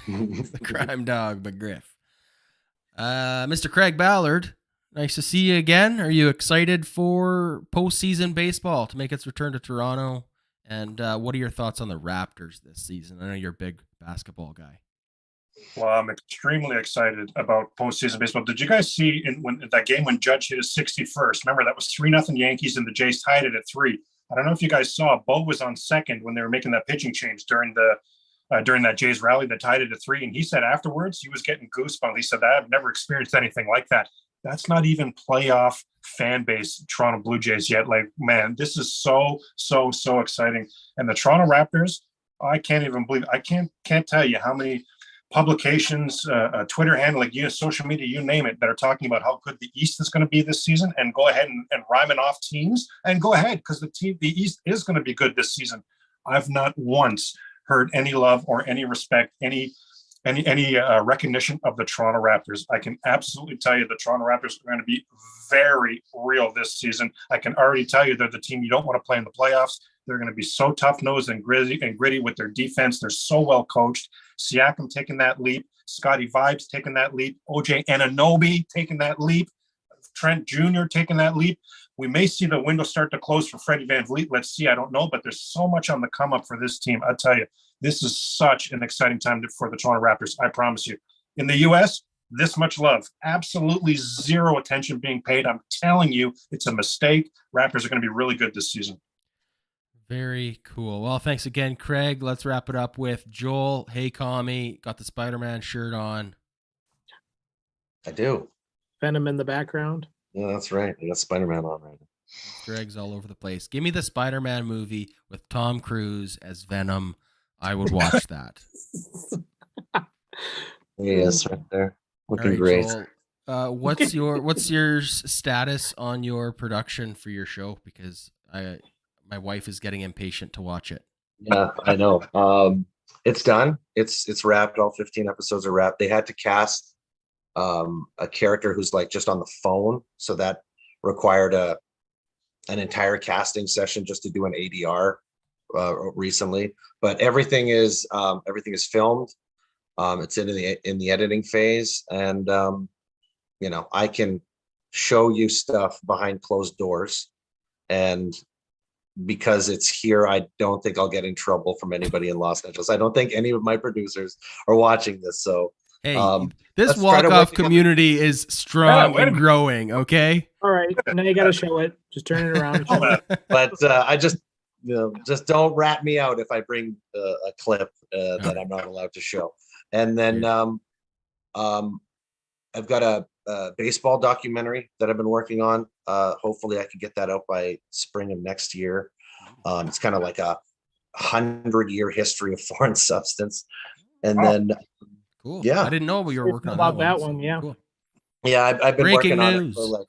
The crime dog, McGriff. Mr. Craig Ballard, nice to see you again. Are you excited for postseason baseball to make its return to Toronto? And what are your thoughts on the Raptors this season? I know you're a big basketball guy. Well, I'm extremely excited about postseason baseball. Did you guys see in that game when Judge hit his 61st? Remember, that was 3-0 Yankees, and the Jays tied it at 3. I don't know if you guys saw. Bo was on second when they were making that pitching change during that Jays rally that tied it at 3, and he said afterwards he was getting goosebumps. He said, "I've never experienced anything like that." That's not even playoff fan base Toronto Blue Jays yet. Like, man, this is so exciting. And the Toronto Raptors, I can't even believe. I can't tell you how many publications, Twitter handle, like social media, you name it, that are talking about how good the East is going to be this season, and go ahead and rhyming off teams, and go ahead, because the East is going to be good this season. I've not once heard any love or any respect, any recognition of the Toronto Raptors. I can absolutely tell you the Toronto Raptors are going to be very real this season. I can already tell you they're the team you don't want to play in the playoffs. They're going to be so tough-nosed and gritty with their defense. They're so well coached. Siakam taking that leap. Scotty Vibes taking that leap. OJ Anunoby taking that leap. Trent Jr. taking that leap. We may see the window start to close for Freddie VanVleet. Let's see. I don't know, but there's so much on the come up for this team. I'll tell you, this is such an exciting time for the Toronto Raptors. I promise you. In the U.S., this much love, absolutely zero attention being paid. I'm telling you, it's a mistake. Raptors are going to be really good this season. Very cool. Well, thanks again, Craig. Let's wrap it up with Joel. Hey, Kami, got the Spider-Man shirt on. I do. Venom in the background. Yeah, that's right. I got Spider-Man on right now. Greg's all over the place. Give me the Spider-Man movie with Tom Cruise as Venom. I would watch that. Yes, right there. Looking All right, great. Joel, what's your status on your production for your show? Because my wife is getting impatient to watch it. Yeah, I know. It's done. It's wrapped. All 15 episodes are wrapped. They had to cast a character who's like just on the phone, so that required an entire casting session just to do an ADR recently. But everything is filmed. It's in the editing phase, and I can show you stuff behind closed doors, and because it's here, I don't think I'll get in trouble from anybody in Los Angeles. I don't think any of my producers are watching this. So Hey, um, this let's try to work walk-off together. community is strong wait a and minute. growing, okay? All right, now you got to show it. Just turn it around. And show Hold it. But I just, just don't rat me out if I bring a clip that I'm not allowed to show. And then I've got a baseball documentary that I've been working on. Hopefully I can get that out by spring of next year. It's kind of like a 100-year history of foreign substance. And then, Cool. yeah. I didn't know we were working on About that so one, yeah. Cool. Yeah, I've been Breaking working on news. it for like,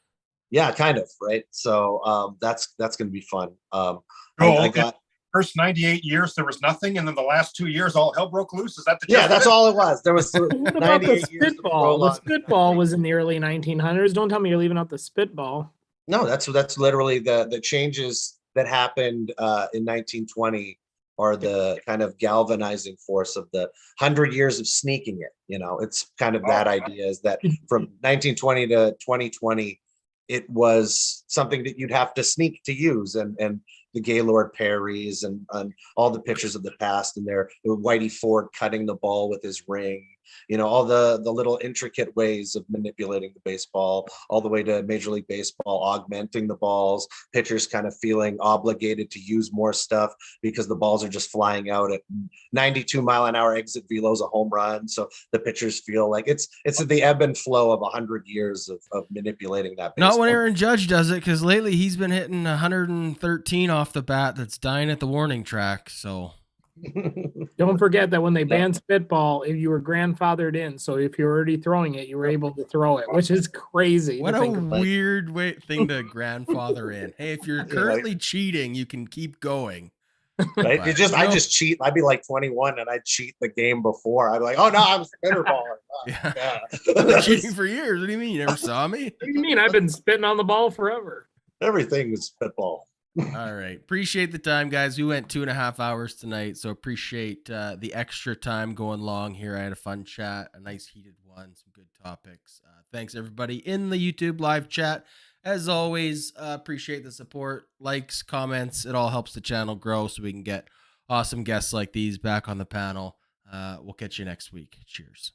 yeah, kind of, right? So that's going to be fun. I Joel, got, first 98 years there was nothing, and then the last 2 years all hell broke loose. Is that the yeah, gist of that's it? all it was. There was What about the 98 years of spitball? The prolonged- spitball was in the early 1900s. Don't tell me you're leaving out the spitball. No, that's literally the changes that happened in 1920 are the kind of galvanizing force of the 100 years of sneaking it. It's kind of that idea is that from 1920 to 2020, it was something that you'd have to sneak to use, and the Gaylord Perrys and all the pictures of the past, and there Whitey Ford cutting the ball with his ring, all the little intricate ways of manipulating the baseball, all the way to Major League Baseball augmenting the balls, pitchers kind of feeling obligated to use more stuff because the balls are just flying out at 92-mile-an-hour exit velos, a home run. So the pitchers feel like it's the ebb and flow of 100 years of manipulating that baseball. Not when Aaron Judge does it, because lately he's been hitting 113 off the bat that's dying at the warning track. So Don't forget that when they banned spitball, if you were grandfathered in, so if you're already throwing it, you were able to throw it, which is crazy. what to a think about. weird thing to grandfather in. Hey, if you're currently cheating, you can keep going. Right? But, I just cheat. I'd be like 21 and I'd cheat the game before. I'd be like, oh no, I'm a spinner baller. Yeah. I've been cheating for years. What do you mean? You never saw me? What do you mean? I've been spitting on the ball forever. Everything is spitball. All right. Appreciate the time, guys. We went 2.5 hours tonight, so appreciate the extra time going long here. I had a fun chat, a nice heated one, some good topics. Thanks, everybody in the YouTube live chat. As always, appreciate the support, likes, comments. It all helps the channel grow so we can get awesome guests like these back on the panel. We'll catch you next week. Cheers.